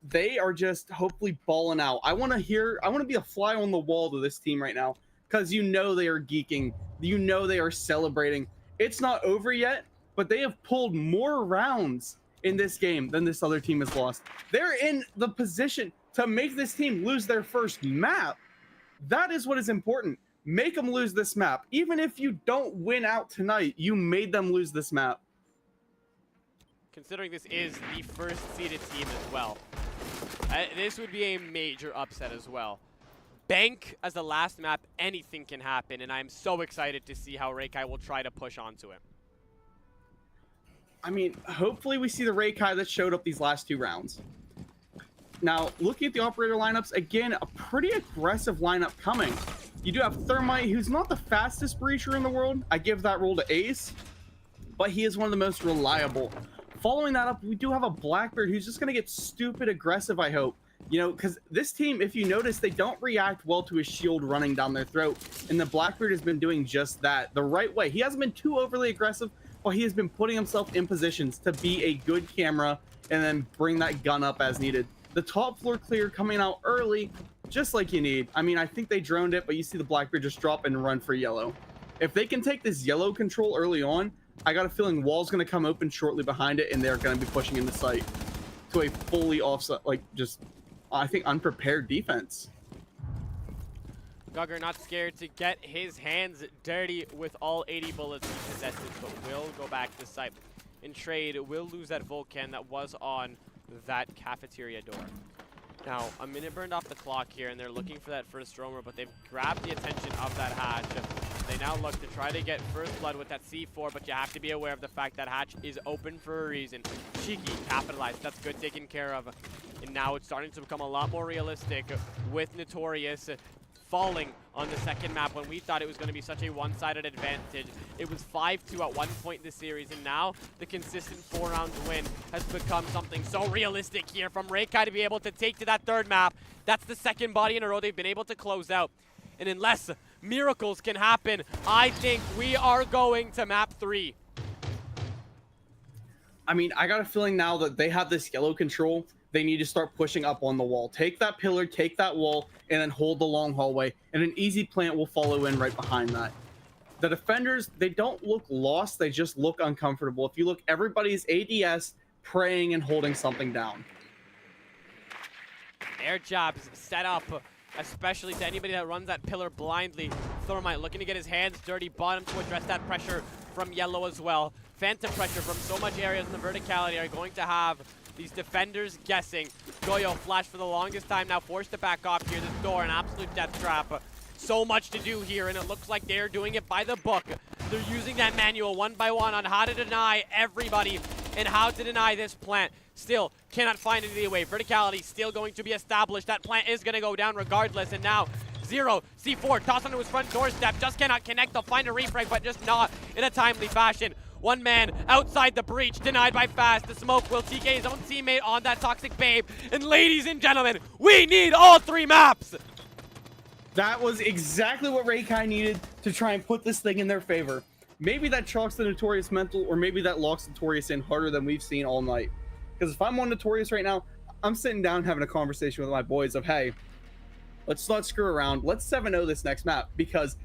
they are just hopefully balling out. I want to be a fly on the wall to this team right now because you know they are geeking. You know they are celebrating. It's not over yet, but they have pulled more rounds in this game than this other team has lost. They're in the position to make this team lose their first map. That is what is important. Make them lose this map. Even if you don't win out tonight, you made them lose this map. Considering this is the first seeded team as well, this would be a major upset as well. Bank as the last map, anything can happen, and I'm so excited to see how REIKAI will try to push onto it. I mean, hopefully we see the REIKAI that showed up these last 2 rounds. Now, looking at the operator lineups, again, a pretty aggressive lineup coming. You do have Thermite, who's not the fastest breacher in the world. I give that role to Ace, but he is one of the most reliable. Following that up, we do have a Blackbeard who's just going to get stupid aggressive, I hope. You know, because this team, if you notice, they don't react well to his shield running down their throat. And the Blackbeard has been doing just that the right way. He hasn't been too overly aggressive, but he has been putting himself in positions to be a good camera and then bring that gun up as needed. The top floor clear coming out early, just like you need. I mean, I think they droned it, but you see the Blackbeard just drop and run for Yellow. If they can take this Yellow control early on, I got a feeling Wall's going to come open shortly behind it, and they're going to be pushing into sight to a fully offset, like, just, I think, unprepared defense. Gugger not scared to get his hands dirty with all 80 bullets he possesses, but will go back to sight. In trade, will lose that Vulcan that was on that cafeteria door. Now, a minute burned off the clock here, and they're looking for that first roamer, but they've grabbed the attention of that hatch. They now look to try to get first blood with that C4, but you have to be aware of the fact that hatch is open for a reason. Cheeky, capitalized, that's good taken care of. And now it's starting to become a lot more realistic with NuTorious falling on the second map when we thought it was going to be such a one-sided advantage. It was 5-2 at one point in the series, and now the consistent 4-round win has become something so realistic here from REIKAI to be able to take to that third map. That's the second body in a row they've been able to close out. And unless miracles can happen, I think we are going to map 3. I mean, I got a feeling now that they have this Yellow control, they need to start pushing up on the wall. Take that pillar, take that wall, and then hold the long hallway, and an easy plant will follow in right behind that. The defenders, they don't look lost, they just look uncomfortable. If you look, everybody's ADS praying and holding something down. Air jabs set up, especially to anybody that runs that pillar blindly. Thermite looking to get his hands dirty, bottom to address that pressure from Yellow as well. Phantom pressure from so much areas in the verticality are going to have these defenders guessing. Goyo flash for the longest time now, forced to back off here. This door, an absolute death trap. So much to do here, and it looks like they're doing it by the book. They're using that manual one by one on how to deny everybody and how to deny this plant. Still cannot find any way. Verticality still going to be established. That plant is going to go down regardless, and now Zero, C4, toss onto his front doorstep, just cannot connect. They'll find a refrag, but just not in a timely fashion. One man outside the breach, denied by Fast. The smoke will TK his own teammate on that Toxic Babe. And ladies and gentlemen, we need all 3 maps! That was exactly what REIKAI needed to try and put this thing in their favor. Maybe that chalks the NuTorious mental, or maybe that locks NuTorious in harder than we've seen all night. Because if I'm on NuTorious right now, I'm sitting down having a conversation with my boys of, hey, let's not screw around. Let's 7-0 this next map, because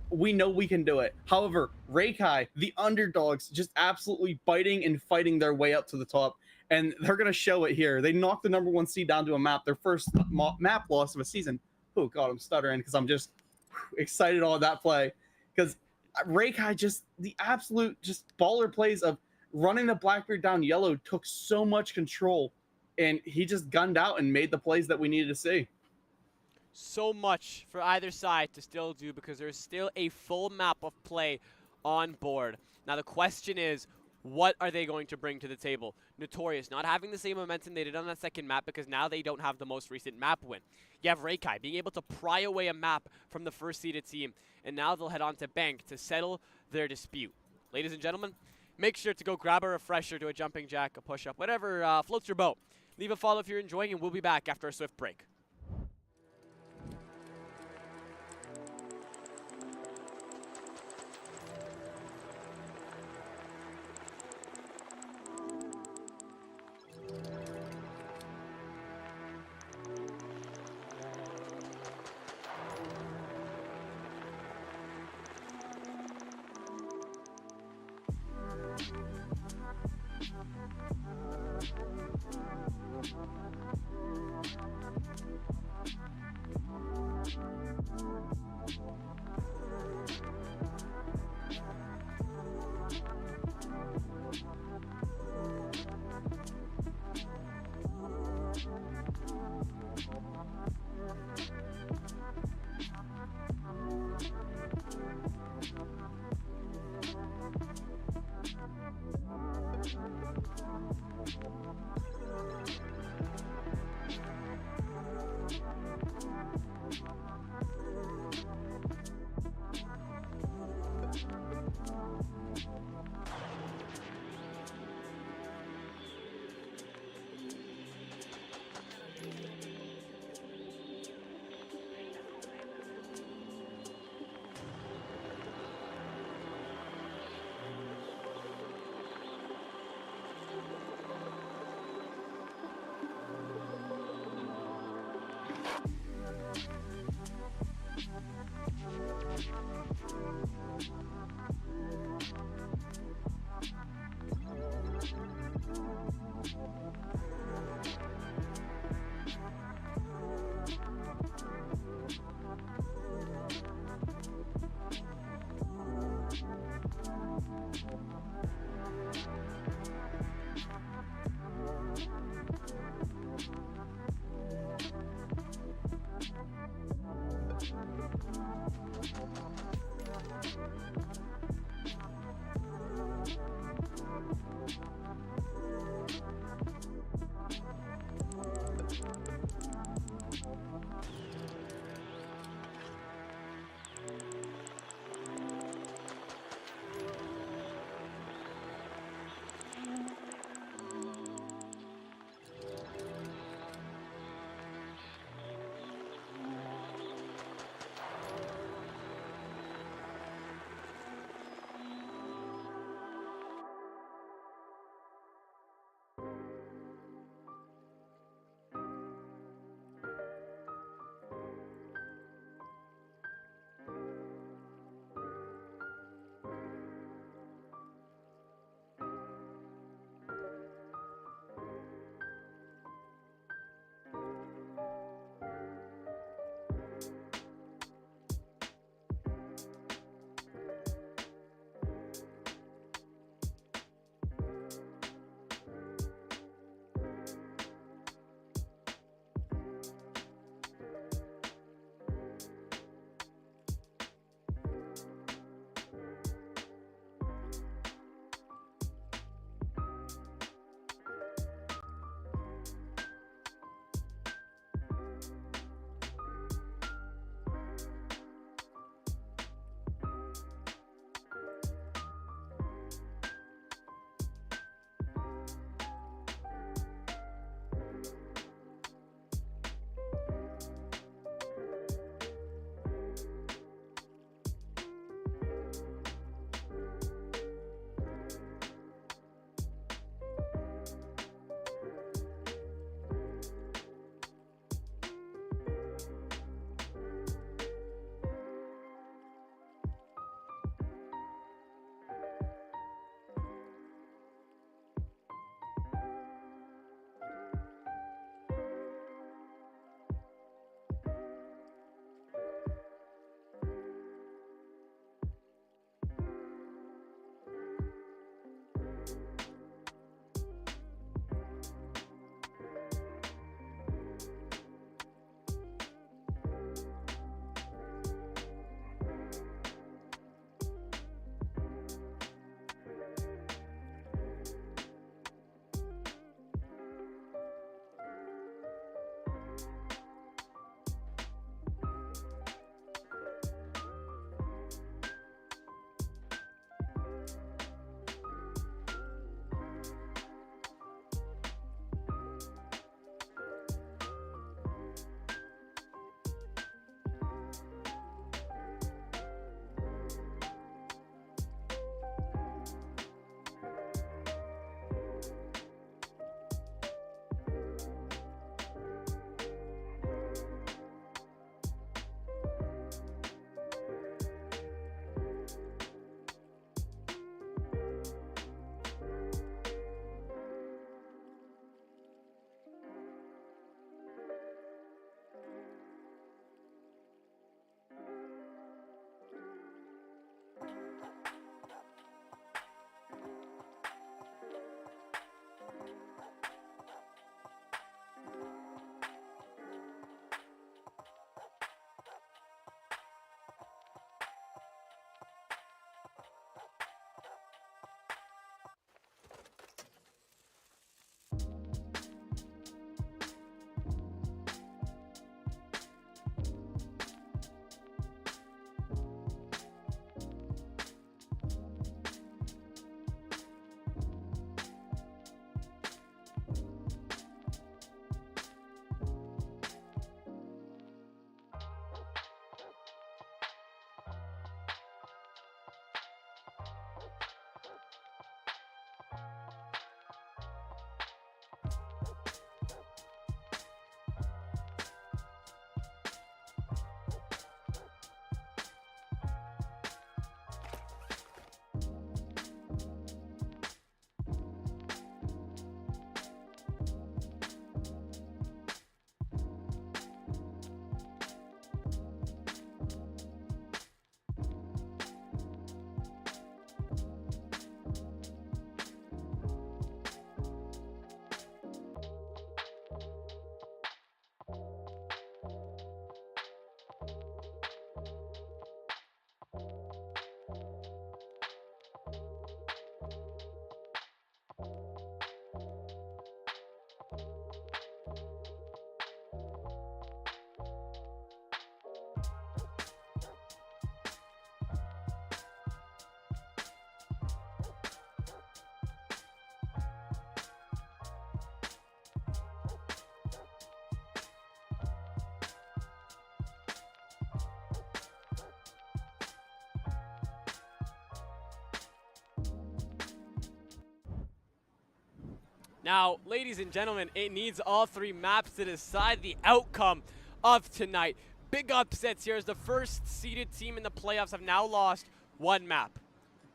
we know we can do it. However, REIKAI, the underdogs, just absolutely biting and fighting their way up to the top. And they're going to show it here. They knocked the #1 seed down to a map, their first map loss of a season. Oh, God, I'm stuttering because I'm just excited on that play. Because REIKAI, just the absolute just baller plays of running the Blackbeard down Yellow took so much control. And he just gunned out and made the plays that we needed to see. So much for either side to still do, because there's still a full map of play on board. Now the question is, What are they going to bring to the table? NuTorious not having the same momentum they did on that second map because now they don't have the most recent map win. You have REIKAI being able to pry away a map from the first seeded team, and now they'll head on to Bank to settle their dispute. Ladies and gentlemen, make sure to go grab a refresher, do a jumping jack, a push-up, whatever floats your boat. Leave a follow if you're enjoying, and we'll be back after a swift break. Now, ladies and gentlemen, it needs all 3 maps to decide the outcome of tonight. Big upsets here as the first seeded team in the playoffs have now lost 1 map.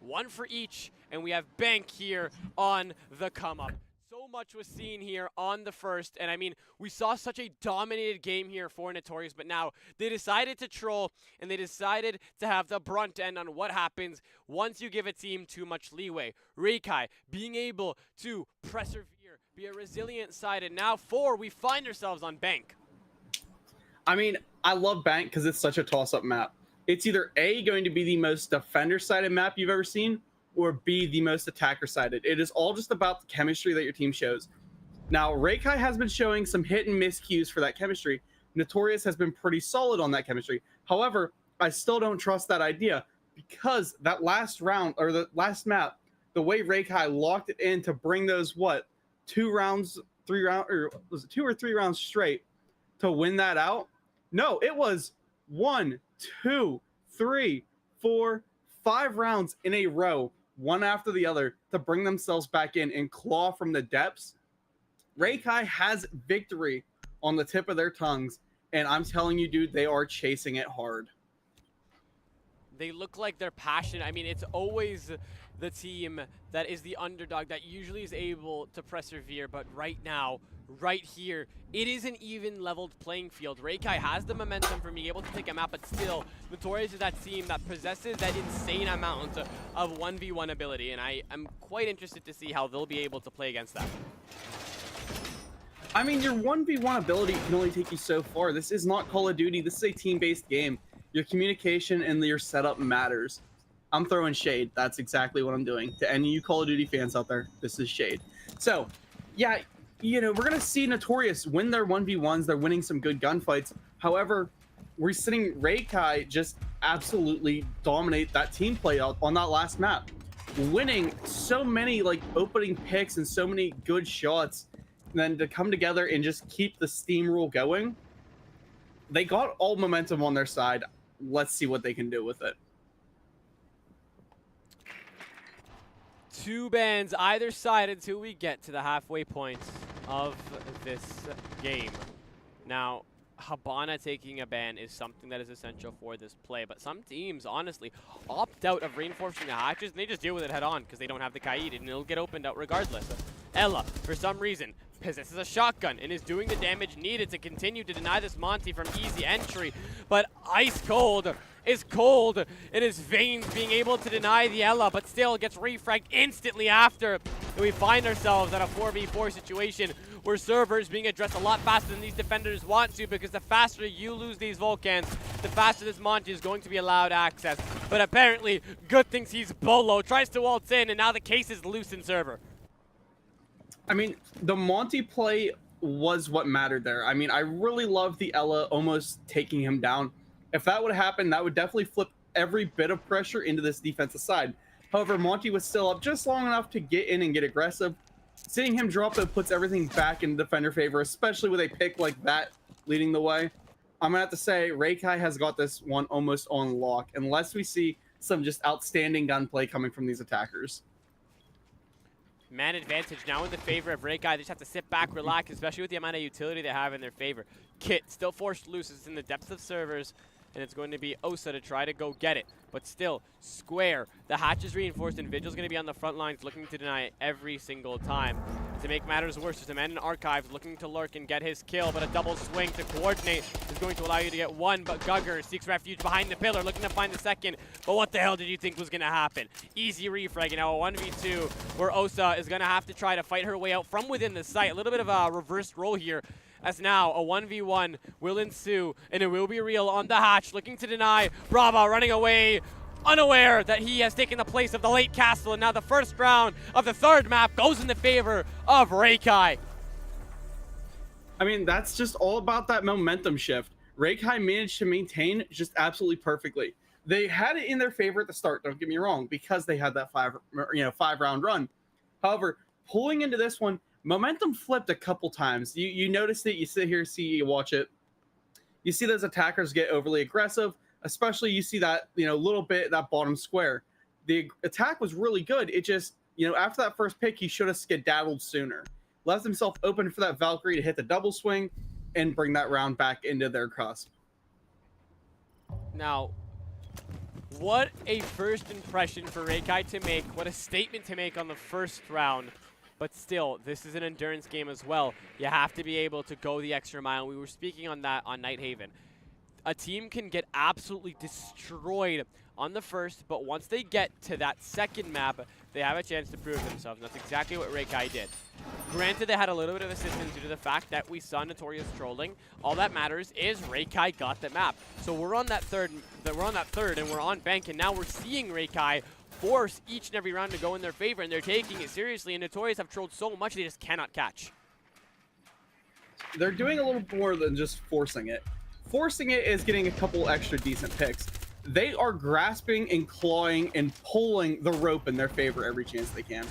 1 for each, and we have Bank here on the come-up. So much was seen here on the first, and I mean, we saw such a dominated game here for NuTorious, but now they decided to troll, and they decided to have the brunt end on what happens once you give a team too much leeway. REIKAI being able to persevere, be a resilient side, and now 4, we find ourselves on Bank. I mean, I love Bank because it's such a toss-up map. It's either A, going to be the most defender-sided map you've ever seen, or B, the most attacker-sided. It is all just about the chemistry that your team shows. Now, REIKAI has been showing some hit-and-miss cues for that chemistry. NuTorious has been pretty solid on that chemistry. However, I still don't trust that idea because that last round, or the last map, the way REIKAI locked it in to bring those, 2 rounds, 3 rounds, or was it 2 or 3 rounds straight to win that out? No, it was 1, 2, 3, 4, 5 rounds in a row, one after the other, to bring themselves back in and claw from the depths. REIKAI has victory on the tip of their tongues, and I'm telling you, dude, they are chasing it hard. They look like they're passionate. I mean, it's always the team that is the underdog that usually is able to persevere, but right now, right here, it is an even leveled playing field. REIKAI has the momentum for being able to take a map, but still, NuTorious is that team that possesses that insane amount of 1v1 ability, and I am quite interested to see how they'll be able to play against that. I mean, your 1v1 ability can only take you so far. This is not Call of Duty. This is a team-based game. Your communication and your setup matters. I'm throwing shade. That's exactly what I'm doing. To any of you Call of Duty fans out there, this is shade. So, yeah, you know, we're going to see NuTorious win their 1v1s. They're winning some good gunfights. However, we're seeing REIKAI just absolutely dominate that team play out on that last map. Winning so many, like, opening picks and so many good shots. And then to come together and just keep the steam rule going. They got all momentum on their side. Let's see what they can do with it. 2 bans either side until we get to the halfway point of this game. Now, Habana taking a ban is something that is essential for this play, but some teams, honestly, opt out of reinforcing the hatches, and they just deal with it head on because they don't have the Kaid, and it'll get opened out regardless. Ella, for some reason, possesses a shotgun and is doing the damage needed to continue to deny this Monty from easy entry, but Ice Cold is cold in his veins, being able to deny the Ella, but still gets refragged instantly after. And we find ourselves at a 4v4 situation where servers being addressed a lot faster than these defenders want to, because the faster you lose these Vulcans, the faster this Monty is going to be allowed access. But apparently, Good thinks he's Bolo, tries to waltz in, and now the case is loose in server. I mean, the Monty play was what mattered there. I mean, I really love the Ella almost taking him down. If that would happen, that would definitely flip every bit of pressure into this defensive side. However, Monty was still up just long enough to get in and get aggressive. Seeing him drop it puts everything back in defender favor, especially with a pick like that leading the way. I'm going to have to say REIKAI has got this one almost on lock, unless we see some just outstanding gunplay coming from these attackers. Man advantage now in the favor of REIKAI. They just have to sit back, relax, especially with the amount of utility they have in their favor. Kit still forced loose. It's in the depths of servers, and it's going to be Osa to try to go get it. But still, Square, the hatch is reinforced, and Vigil's going to be on the front lines looking to deny it every single time. To make matters worse, there's a man in Archives looking to lurk and get his kill, but a double swing to coordinate is going to allow you to get one, but Gugger seeks refuge behind the pillar, looking to find the second. But what the hell did you think was going to happen? Easy refrag, and now a 1v2 where Osa is going to have to try to fight her way out from within the site. A little bit of a reversed roll here, as now a 1v1 will ensue, and it will be real on the hatch, looking to deny. Brava running away, unaware that he has taken the place of the late castle, and now the first round of the third map goes in the favor of REIKAI. I mean, that's just all about that momentum shift. REIKAI managed to maintain just absolutely perfectly. They had it in their favor at the start, don't get me wrong, because they had that 5-round run. However, pulling into this one, momentum flipped a couple times. You notice it, you sit here, you watch it. You see those attackers get overly aggressive, especially you see that, little bit, that bottom square. The attack was really good. It just, after that first pick, he should have skedaddled sooner. left himself open for that Valkyrie to hit the double swing and bring that round back into their cusp. Now, what a first impression for REIKAI to make. What a statement to make on the first round. But still, this is an endurance game as well. You have to be able to go the extra mile. We were speaking on that on Nighthaven. A team can get absolutely destroyed on the first, but once they get to that second map, they have a chance to prove themselves. And that's exactly what REIKAI did. Granted, they had a little bit of assistance due to the fact that we saw NuTorious trolling. All that matters is REIKAI got the map. So we're on that third, and we're on bank, and now we're seeing REIKAI force each and every round to go in their favor, and they're taking it seriously. And NuTorious have trolled so much they just cannot catch. They're doing a little more than just forcing it. Forcing it is getting a couple extra decent picks. They are grasping and clawing and pulling the rope in their favor every chance they can.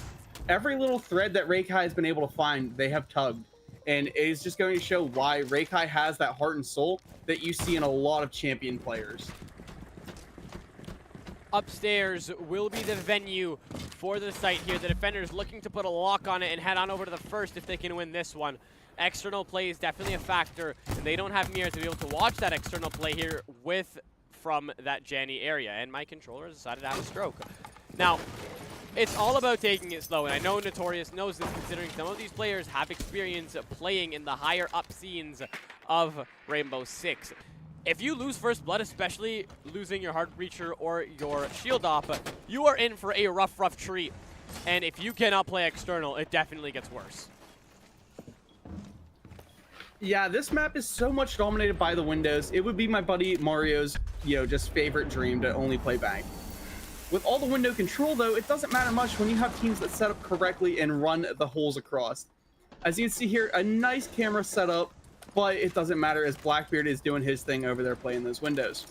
Every little thread that REIKAI has been able to find, they have tugged. And it is just going to show why REIKAI has that heart and soul that you see in a lot of champion players. Upstairs will be the venue for the site here. The defenders looking to put a lock on it and head on over to the first if they can win this one. External play is definitely a factor, and they don't have mirrors to be able to watch that external play here from that Janny area. And my controller has decided to have a stroke. Now, it's all about taking it slow, and I know NuTorious knows this, considering some of these players have experience playing in the higher up scenes of Rainbow Six. If you lose First Blood, especially losing your Heart Breacher or your Shield Op, you are in for a rough treat. And if you cannot play external, it definitely gets worse. Yeah, this map is so much dominated by the windows. It would be my buddy Mario's, just favorite dream to only play bank. With all the window control, though, it doesn't matter much when you have teams that set up correctly and run the holes across. As you can see here, a nice camera setup, but it doesn't matter as Blackbeard is doing his thing over there playing those windows.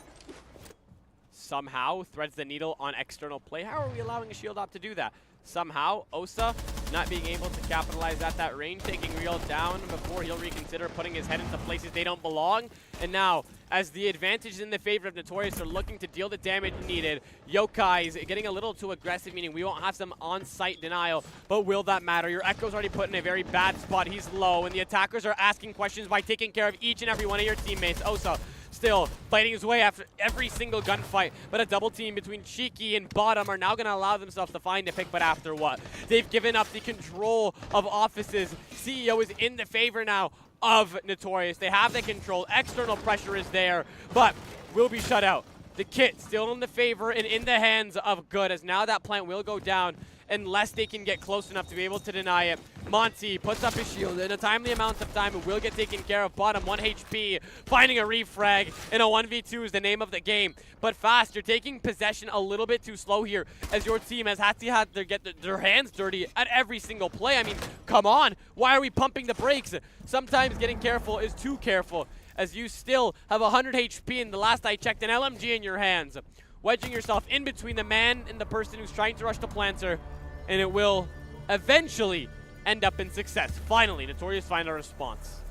Somehow threads the needle on external play. How are we allowing a shield op to do that? Somehow, Osa not being able to capitalize at that range, taking Real down before he'll reconsider putting his head into places they don't belong. And now, as the advantage is in the favor of NuTorious, they're looking to deal the damage needed. Yokai's getting a little too aggressive, meaning we won't have some on-site denial, but will that matter? Your Echo's already put in a very bad spot. He's low, and the attackers are asking questions by taking care of each and every one of your teammates. Osa still fighting his way after every single gunfight, but a double team between Cheeky and Bottom are now going to allow themselves to find a pick, but after what? They've given up the control of offices. CEO is in the favor now of NuTorious. They have the control. External pressure is there, but will be shut out. The kit still in the favor and in the hands of Good, as now that plant will go down unless they can get close enough to be able to deny it. Monty puts up his shield in a timely amount of time and will get taken care of. Bottom 1 HP, finding a refrag, and a 1v2 is the name of the game. But Fast, you're taking possession a little bit too slow here, as your team has had to get their hands dirty at every single play. I mean, come on, why are we pumping the brakes? Sometimes getting careful is too careful, as you still have 100 HP, and the last I checked, an LMG in your hands. Wedging yourself in between the man and the person who's trying to rush the planter, and it will eventually end up in success. Finally, NuTorious find a response.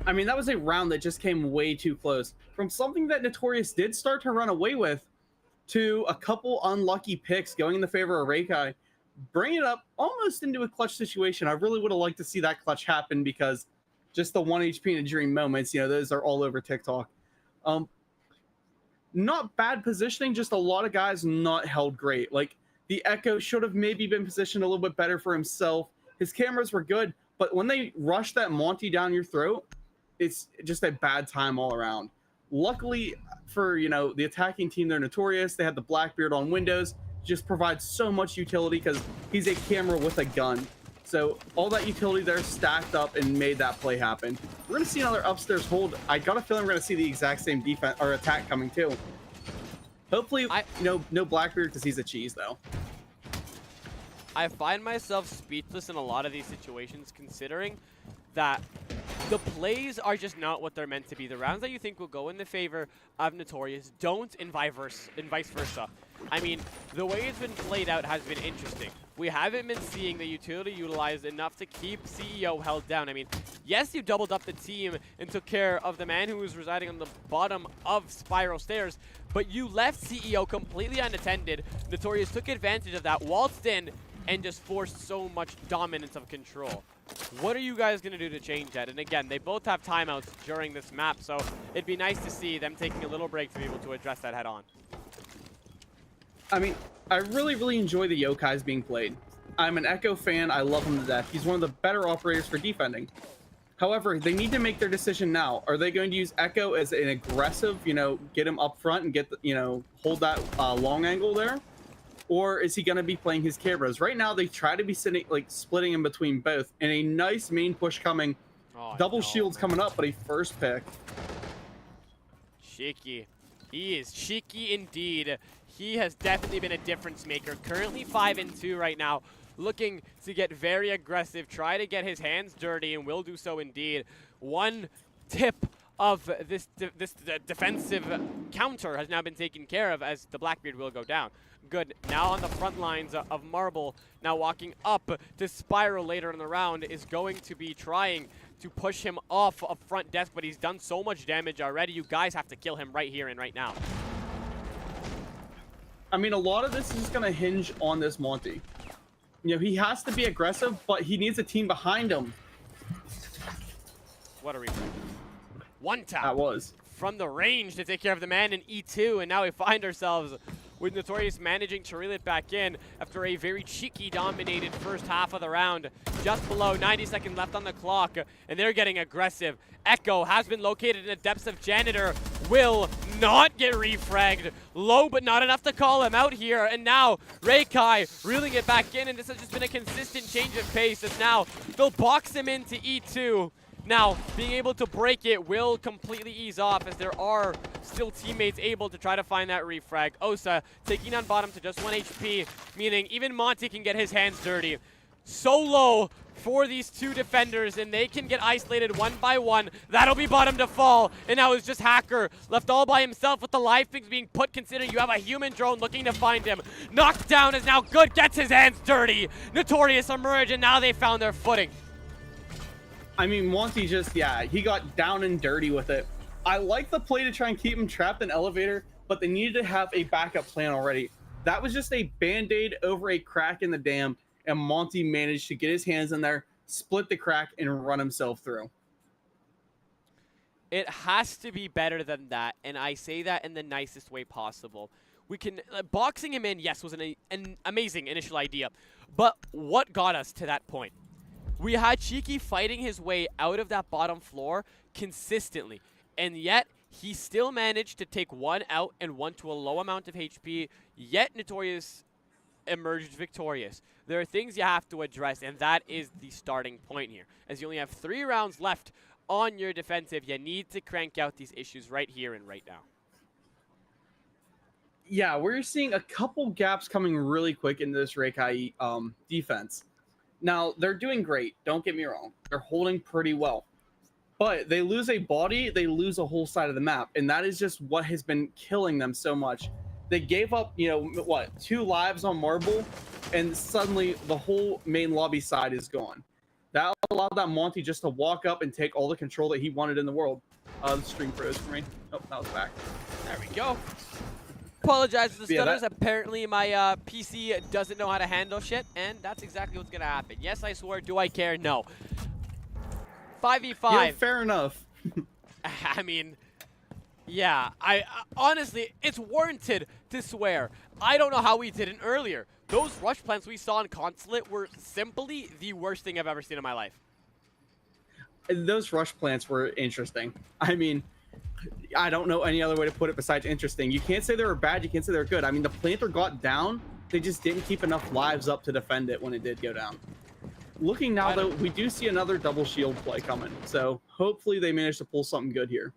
I mean, that was a round that just came way too close. From something that NuTorious did start to run away with, to a couple unlucky picks going in the favor of REIKAI, bring it up almost into a clutch situation. I really would have liked to see that clutch happen, because just the 1 HP in a dream moments, those are all over TikTok. Not bad positioning, just a lot of guys not held great. Like, the Echo should have maybe been positioned a little bit better for himself. His cameras were good, but when they rush that Monty down your throat, it's just a bad time all around. Luckily for, the attacking team, they're NuTorious. They had the Blackbeard on Windows. Just provides so much utility because he's a camera with a gun. So all that utility there stacked up and made that play happen. We're going to see another upstairs hold. I got a feeling we're going to see the exact same defense or attack coming too. Hopefully, no Blackbeard, because he's a cheese, though. I find myself speechless in a lot of these situations, considering that the plays are just not what they're meant to be. The rounds that you think will go in the favor of NuTorious don't, and vice versa. I mean, the way it's been played out has been interesting. We haven't been seeing the utility utilized enough to keep CEO held down. I mean, yes, you doubled up the team and took care of the man who was residing on the bottom of Spiral Stairs, but you left CEO completely unattended. NuTorious took advantage of that, waltzed in, and just forced so much dominance of control. What are you guys going to do to change that? And again, they both have timeouts during this map, so it'd be nice to see them taking a little break to be able to address that head on. I mean, I really enjoy the Yokais being played. I'm an Echo fan. I love him to death. He's one of the better operators for defending. However, they need to make their decision now. Are they going to use Echo as an aggressive, get him up front and get, hold that long angle there? Or is he going to be playing his cameras? Right now, they try to be splitting in between both. And a nice main push coming. Oh, Double shields coming up, but a first pick. Cheeky. He is cheeky indeed. He has definitely been a difference maker. Currently 5-2 right now. Looking to get very aggressive, try to get his hands dirty, and will do so indeed. One tip of this defensive counter has now been taken care of, as the Blackbeard will go down. Good. Now on the front lines of Marble, now walking up to Spiral later in the round, is going to be trying to push him off of front desk, but he's done so much damage already. You guys have to kill him right here and right now. I mean, a lot of this is going to hinge on this Monty. He has to be aggressive, but he needs a team behind him. What a replay. One tap. That was. From the range to take care of the man in E2, and now we find ourselves with NuTorious managing to reel it back in after a very cheeky dominated first half of the round. Just below 90 seconds left on the clock, and they're getting aggressive. Echo has been located in the depths of Janitor, will not get refragged. Low, but not enough to call him out here. And now REIKAI reeling it back in, and this has just been a consistent change of pace as now they'll box him into E2. Now, being able to break it will completely ease off, as there are still teammates able to try to find that refrag. Osa taking on bottom to just 1 HP, meaning even Monty can get his hands dirty. So low for these two defenders, and they can get isolated one by one. That'll be bottom to fall, and now it's just Hacker left all by himself with the life pings being put, considering you have a human drone looking to find him. Knocked down is now Good, gets his hands dirty. NuTorious emerge, and now they found their footing. I mean, Monty just, he got down and dirty with it. I like the play to try and keep him trapped in elevator, but they needed to have a backup plan already. That was just a band-aid over a crack in the dam, and Monty managed to get his hands in there, split the crack, and run himself through. It has to be better than that, and I say that in the nicest way possible. We can boxing him in, yes, was an amazing initial idea, but what got us to that point? We had Cheeky fighting his way out of that bottom floor consistently, and yet he still managed to take one out and one to a low amount of HP, yet NuTorious emerged victorious. There are things you have to address, and that is the starting point here. As you only have 3 rounds left on your defensive, you need to crank out these issues right here and right now. Yeah, we're seeing a couple gaps coming really quick into this REIKAI defense. Now, they're doing great, don't get me wrong. They're holding pretty well. But they lose a body, they lose a whole side of the map, and that is just what has been killing them so much. They gave up, 2 lives on Marble, and suddenly the whole main lobby side is gone. That allowed that Monty just to walk up and take all the control that he wanted in the world. The stream froze for me. Oh, that was back. There we go. Apologize for the stutters. Apparently my PC doesn't know how to handle shit, and that's exactly what's gonna happen. Yes, I swear. Do I care? No. 5v5. Yeah, fair enough. I mean, yeah. I honestly, it's warranted to swear. I don't know how we didn't earlier. Those rush plants we saw in Consulate were simply the worst thing I've ever seen in my life. Those rush plants were interesting. I mean, I don't know any other way to put it besides interesting. You can't say they were bad, you can't say they were good. I mean, the planter got down, they just didn't keep enough lives up to defend it when it did go down. Looking now, though, we do see another double shield play coming, so hopefully they manage to pull something good here.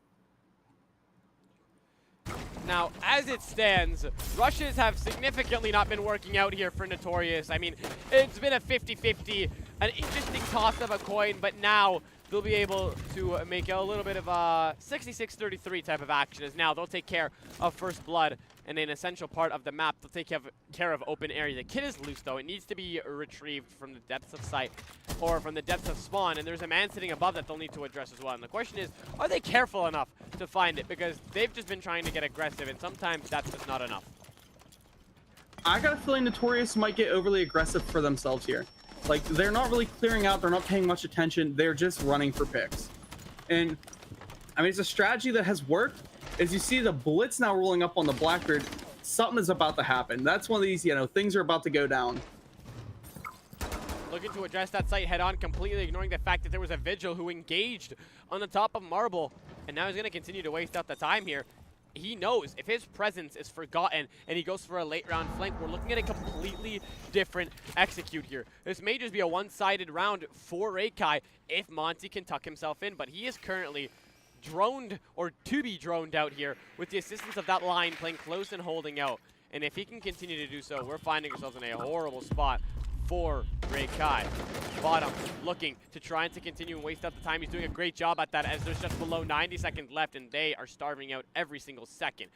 Now, as it stands, rushes have significantly not been working out here for NuTorious. I mean, it's been a 50-50, an interesting toss of a coin, but now they'll be able to make a little bit of a 66-33 type of action, as now they'll take care of First Blood, and an essential part of the map, they'll take care of open area. The kid is loose, though. It needs to be retrieved from the depths of sight, or from the depths of spawn, and there's a man sitting above that they'll need to address as well. And the question is, are they careful enough to find it? Because they've just been trying to get aggressive, and sometimes that's just not enough. I got a feeling NuTorious might get overly aggressive for themselves here. Like, they're not really clearing out. They're not paying much attention. They're just running for picks. And, I mean, it's a strategy that has worked. As you see the blitz now rolling up on the Blackbeard, something is about to happen. That's one of these, you know, things are about to go down. Looking to address that site head on, completely ignoring the fact that there was a Vigil who engaged on the top of Marble. And now he's going to continue to waste out the time here. He knows if his presence is forgotten and he goes for a late round flank, we're looking at a completely different execute here. This may just be a one-sided round for REIKAI if Monty can tuck himself in, but he is currently droned, or to be droned out here with the assistance of that line playing close and holding out. And if he can continue to do so, we're finding ourselves in a horrible spot for REIKAI. Bottom looking to try and to continue and waste out the time. He's doing a great job at that as there's just below 90 seconds left and they are starving out every single second.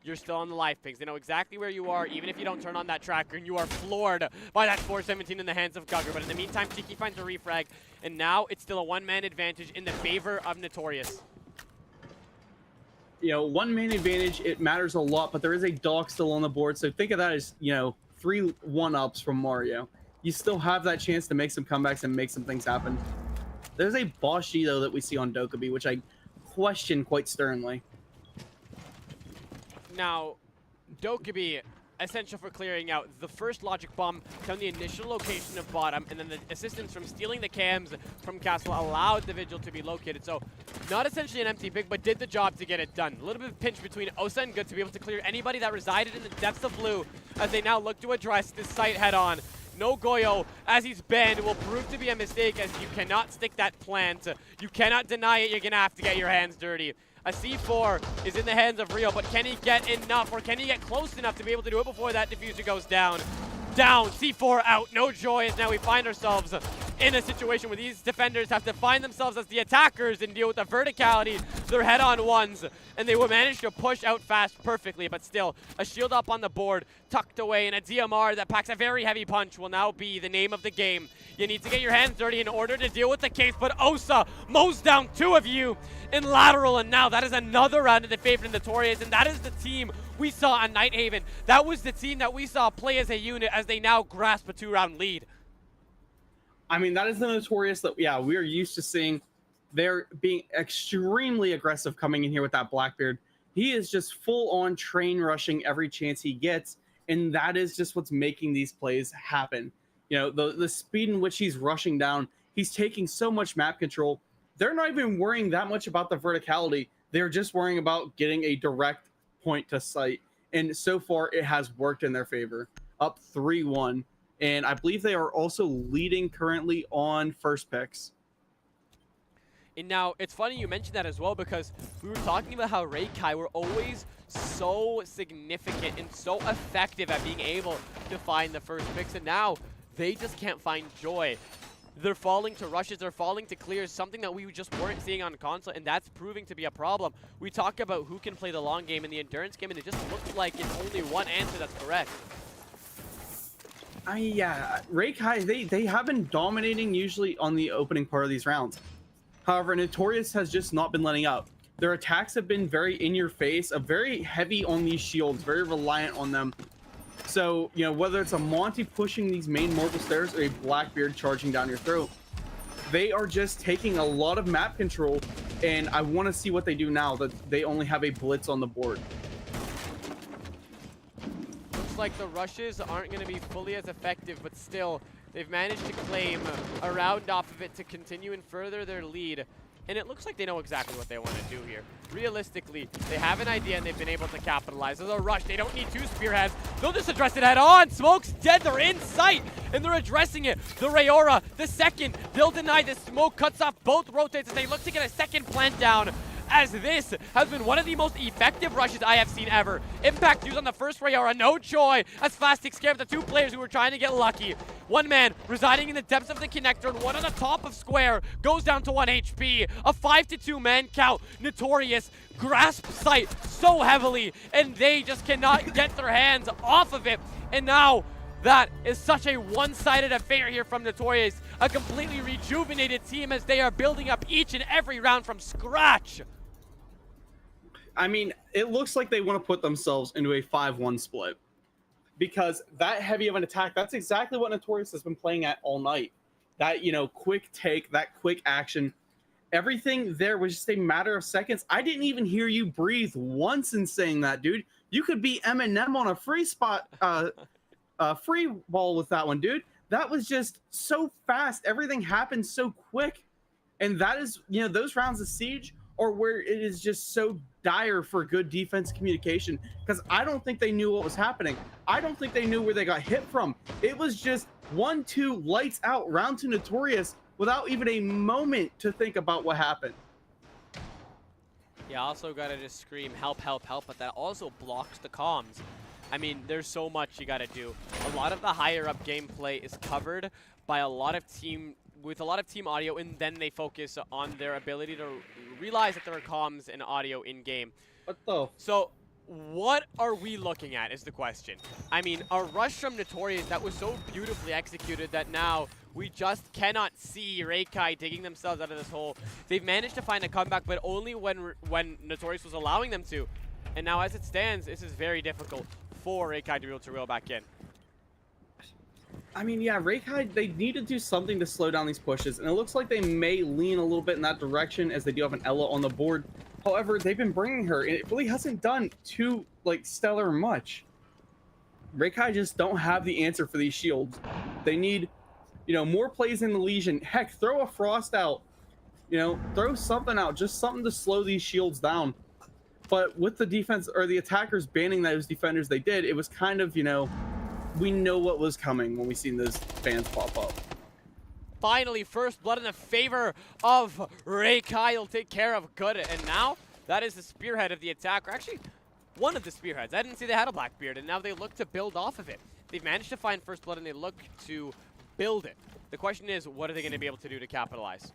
You're still on the life pings. They know exactly where you are, even if you don't turn on that tracker, and you are floored by that 417 in the hands of Gugger. But in the meantime, Tiki finds a refrag, and now it's still a one-man advantage in the favor of NuTorious. You know, one-man advantage, it matters a lot, but there is a dog still on the board, so think of that as, you know, 3 1-ups from Mario. You still have that chance to make some comebacks and make some things happen. There's a boss G, though, that we see on Dokkaebi, which I question quite sternly. Now, Dokkaebi, essential for clearing out the first logic bomb down the initial location of bottom, and then the assistance from stealing the cams from Castle allowed the Vigil to be located. So, not essentially an empty pick, but did the job to get it done. A little bit of pinch between Osa and Good to be able to clear anybody that resided in the depths of blue as they now look to address this site head on. No Goyo, as he's banned, will prove to be a mistake as you cannot stick that plant. You cannot deny it. You're going to have to get your hands dirty. A C4 is in the hands of Rio, but can he get enough, or can he get close enough to be able to do it before that diffuser goes down? Down, C4 out, no joy, as now we find ourselves in a situation where these defenders have to find themselves as the attackers and deal with the verticality, their head-on ones, and they will manage to push out fast perfectly, but still, a shield up on the board, tucked away, and a DMR that packs a very heavy punch will now be the name of the game. You need to get your hands dirty in order to deal with the case, but Osa mows down 2 of you in lateral, and now that is another round in the favor of NuTorious, and that is the team we saw on Nighthaven. That was the team that we saw play as a unit as they now grasp a 2-round lead. I mean, that is the NuTorious that, yeah, we are used to seeing. They're being extremely aggressive coming in here with that Blackbeard. He is just full-on train rushing every chance he gets, and that is just what's making these plays happen. You know, the speed in which he's rushing down, he's taking so much map control. They're not even worrying that much about the verticality. They're just worrying about getting a direct point to sight, and so far it has worked in their favor. Up 3-1, and I believe they are also leading currently on first picks. And now, it's funny you mentioned that as well, because we were talking about how REIKAI were always so significant and so effective at being able to find the first picks, and now they just can't find joy. They're falling to rushes, they're falling to clears, something that we just weren't seeing on console, and that's proving to be a problem. We talk about who can play the long game and the endurance game, and it just looks like it's only one answer that's correct. Yeah, REIKAI, they have been dominating usually on the opening part of these rounds. However, NuTorious has just not been letting up. Their attacks have been very in your face, very heavy on these shields, very reliant on them. So, you know, whether it's a Monty pushing these main marble stairs or a Blackbeard charging down your throat, they are just taking a lot of map control, and I want to see what they do now that they only have a blitz on the board. Looks like the rushes aren't going to be fully as effective, but still, they've managed to claim a round off of it to continue and further their lead. And it looks like they know exactly what they want to do here. Realistically, they have an idea and they've been able to capitalize. There's a rush. They don't need 2 spearheads. They'll just address it head on. Smoke's dead. They're in sight and they're addressing it. The Rayora, the second, they'll deny the smoke, cuts off both rotates as they look to get a second plant down, as this has been one of the most effective rushes I have seen ever. Impact used on the first Rayora, no joy, as Fast takes care of the 2 players who were trying to get lucky. One man residing in the depths of the connector and one on the top of square goes down to 1 HP. A 5-2 man count. NuTorious grasps sight so heavily and they just cannot get their hands off of it. And now that is such a one-sided affair here from NuTorious. A completely rejuvenated team as they are building up each and every round from scratch. I mean, it looks like they want to put themselves into a 5-1 split. because that heavy of an attack, that's exactly what NuTorious has been playing at all night. That, you know, quick take, that quick action, everything there was just a matter of seconds. I didn't even hear you breathe once in saying that, dude. You could be Eminem on a free spot, free ball with that one, dude. That was just so fast. Everything happened so quick. And that is, you know, those rounds of Siege are where it is just so dire for good defense communication, because I don't think they knew what was happening. I don't think they knew where they got hit from. It was just 1-2 lights out round to NuTorious without even a moment to think about what happened. Yeah, also gotta just scream help, help, help, but that also blocks the comms. I mean, there's so much you gotta do. A lot of the higher up gameplay is covered by a lot of team audio, and then they focus on their ability to realize that there are comms and audio in game. What the? So what are we looking at is the question. I mean, a rush from NuTorious that was so beautifully executed that now we just cannot see REIKAI digging themselves out of this hole. They've managed to find a comeback, but only when NuTorious was allowing them to. And now as it stands, this is very difficult for REIKAI to be able to reel back in. I mean, yeah, REIKAI, they need to do something to slow down these pushes, and it looks like they may lean a little bit in that direction as they do have an Ella on the board. However, they've been bringing her, and it really hasn't done too, like, stellar much. REIKAI just don't have the answer for these shields. They need, you know, more plays in the Legion. Heck, throw a Frost out. You know, throw something out, just something to slow these shields down. But with the defense, or the attackers banning those defenders they did, it was kind of, you know, we know what was coming when we seen those bans pop up. Finally, first blood in the favor of REIKAI. Will take care of good. And now, that is the spearhead of the attack. Or actually, one of the spearheads. I didn't see they had a Blackbeard, and now they look to build off of it. They've managed to find first blood, and they look to build it. The question is, what are they going to be able to do to capitalize?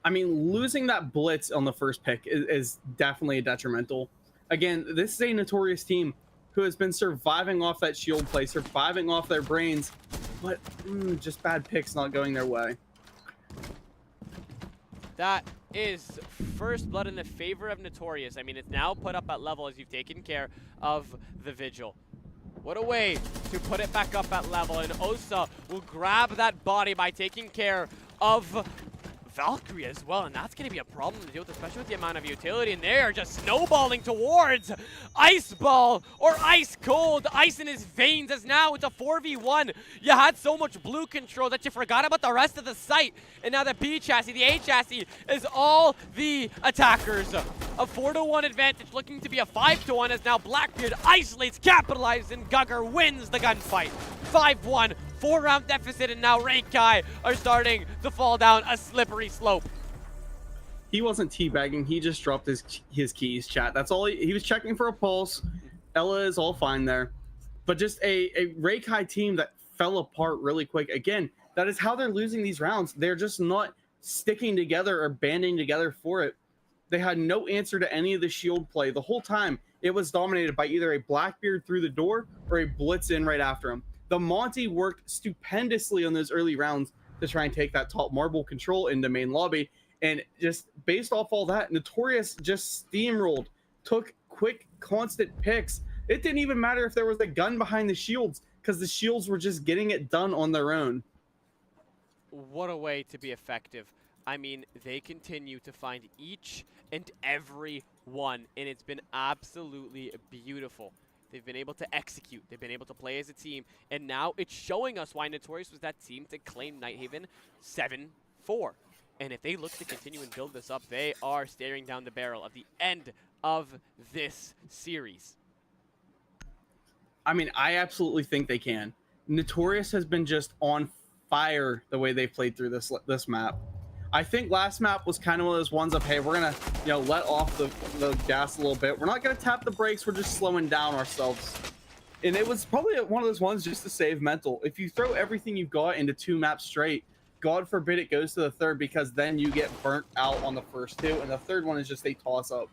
I mean, losing that blitz on the first pick is definitely detrimental. Again, this is a NuTorious team who has been surviving off that shield play, surviving off their brains, but just bad picks not going their way. That is first blood in the favor of NuTorious. I mean, it's now put up at level as you've taken care of the Vigil. What a way to put it back up at level, and Osa will grab that body by taking care of Valkyrie as well, and that's going to be a problem to deal with, especially with the amount of utility, and they are just snowballing towards Ice Ball, or Ice Cold, ice in his veins, as now it's a 4v1. You had so much blue control that you forgot about the rest of the site, and now the B chassis, the A chassis, is all the attackers. A 4-1 advantage looking to be a 5-1 as now Blackbeard isolates, capitalizes, and Gugger wins the gunfight. 5-1. 4-round deficit, and now REIKAI are starting to fall down a slippery slope. He wasn't teabagging, he just dropped his keys, chat. That's all he was checking for a pulse. Ella is all fine there. But just a REIKAI team that fell apart really quick. Again, that is how they're losing these rounds. They're just not sticking together or banding together for it. They had no answer to any of the shield play. The whole time, it was dominated by either a Blackbeard through the door or a blitz in right after him. The Monty worked stupendously on those early rounds to try and take that top marble control into main lobby. And just based off all that, NuTorious just steamrolled, took quick, constant picks. It didn't even matter if there was a gun behind the shields, because the shields were just getting it done on their own. What a way to be effective. I mean, they continue to find each and every one, and it's been absolutely beautiful. They've been able to execute. They've been able to play as a team. And now it's showing us why NuTorious was that team to claim Nighthaven 7-4. And if they look to continue and build this up, they are staring down the barrel of the end of this series. I mean, I absolutely think they can. NuTorious has been just on fire the way they played through this map. I think last map was kind of one of those ones of, hey, we're going to, you know, let off the gas a little bit. We're not going to tap the brakes. We're just slowing down ourselves. And it was probably one of those ones just to save mental. If you throw everything you've got into 2 maps straight, God forbid it goes to the third, because then you get burnt out on the first 2. And the third one is just a toss-up.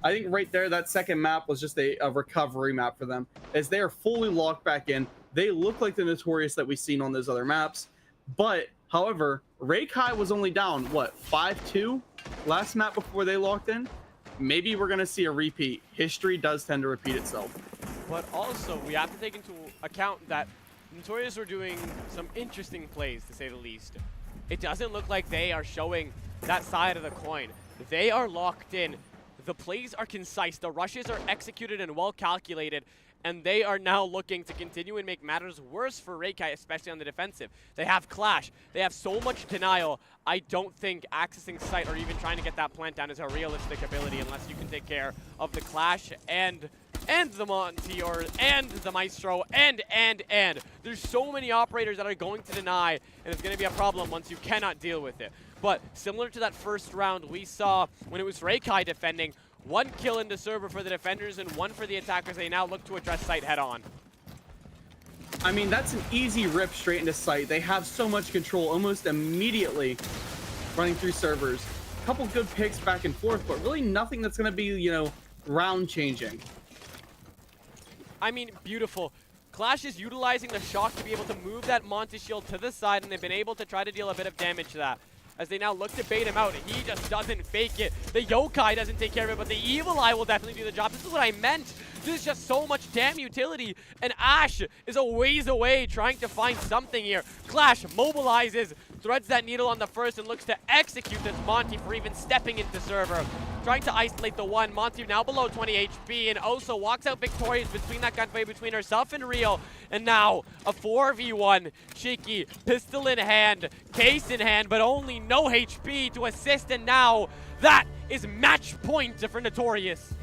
I think right there, that second map was just a recovery map for them, as they are fully locked back in. They look like the NuTorious that we've seen on those other maps. But, however, REIKAI was only down, what, 5-2 last map before they locked in? Maybe we're going to see a repeat. History does tend to repeat itself. but also we have to take into account that NuTorious are doing some interesting plays, to say the least. It doesn't look like they are showing that side of the coin. They are locked in. The plays are concise. The rushes are executed and well calculated. And they are now looking to continue and make matters worse for REIKAI, especially on the defensive. They have Clash. They have so much denial. I don't think accessing site or even trying to get that plant down is a realistic ability unless you can take care of the Clash and the Montior and the Maestro and. There's so many operators that are going to deny, and it's going to be a problem once you cannot deal with it. But similar to that first round we saw when it was REIKAI defending, 1 kill in the server for the defenders and 1 for the attackers. They now look to address site head on. I mean, that's an easy rip straight into site. They have so much control almost immediately running through servers. A couple good picks back and forth, but really nothing that's going to be, you know, round changing. I mean, beautiful. Clash is utilizing the shock to be able to move that Monty shield to the side, and they've been able to try to deal a bit of damage to that. As they now look to bait him out, he just doesn't fake it. The Yokai doesn't take care of it, but the Evil Eye will definitely do the job. This is what I meant. This is just so much damn utility, and Ash is a ways away trying to find something here. Clash mobilizes, threads that needle on the first, and looks to execute this Monty for even stepping into server. Trying to isolate the one. Monty now below 20 HP, and Oso walks out victorious between that gunfight between herself and Rio. And now a 4v1. Cheeky, pistol in hand, case in hand, but only no HP to assist, and now that is match point for NuTorious.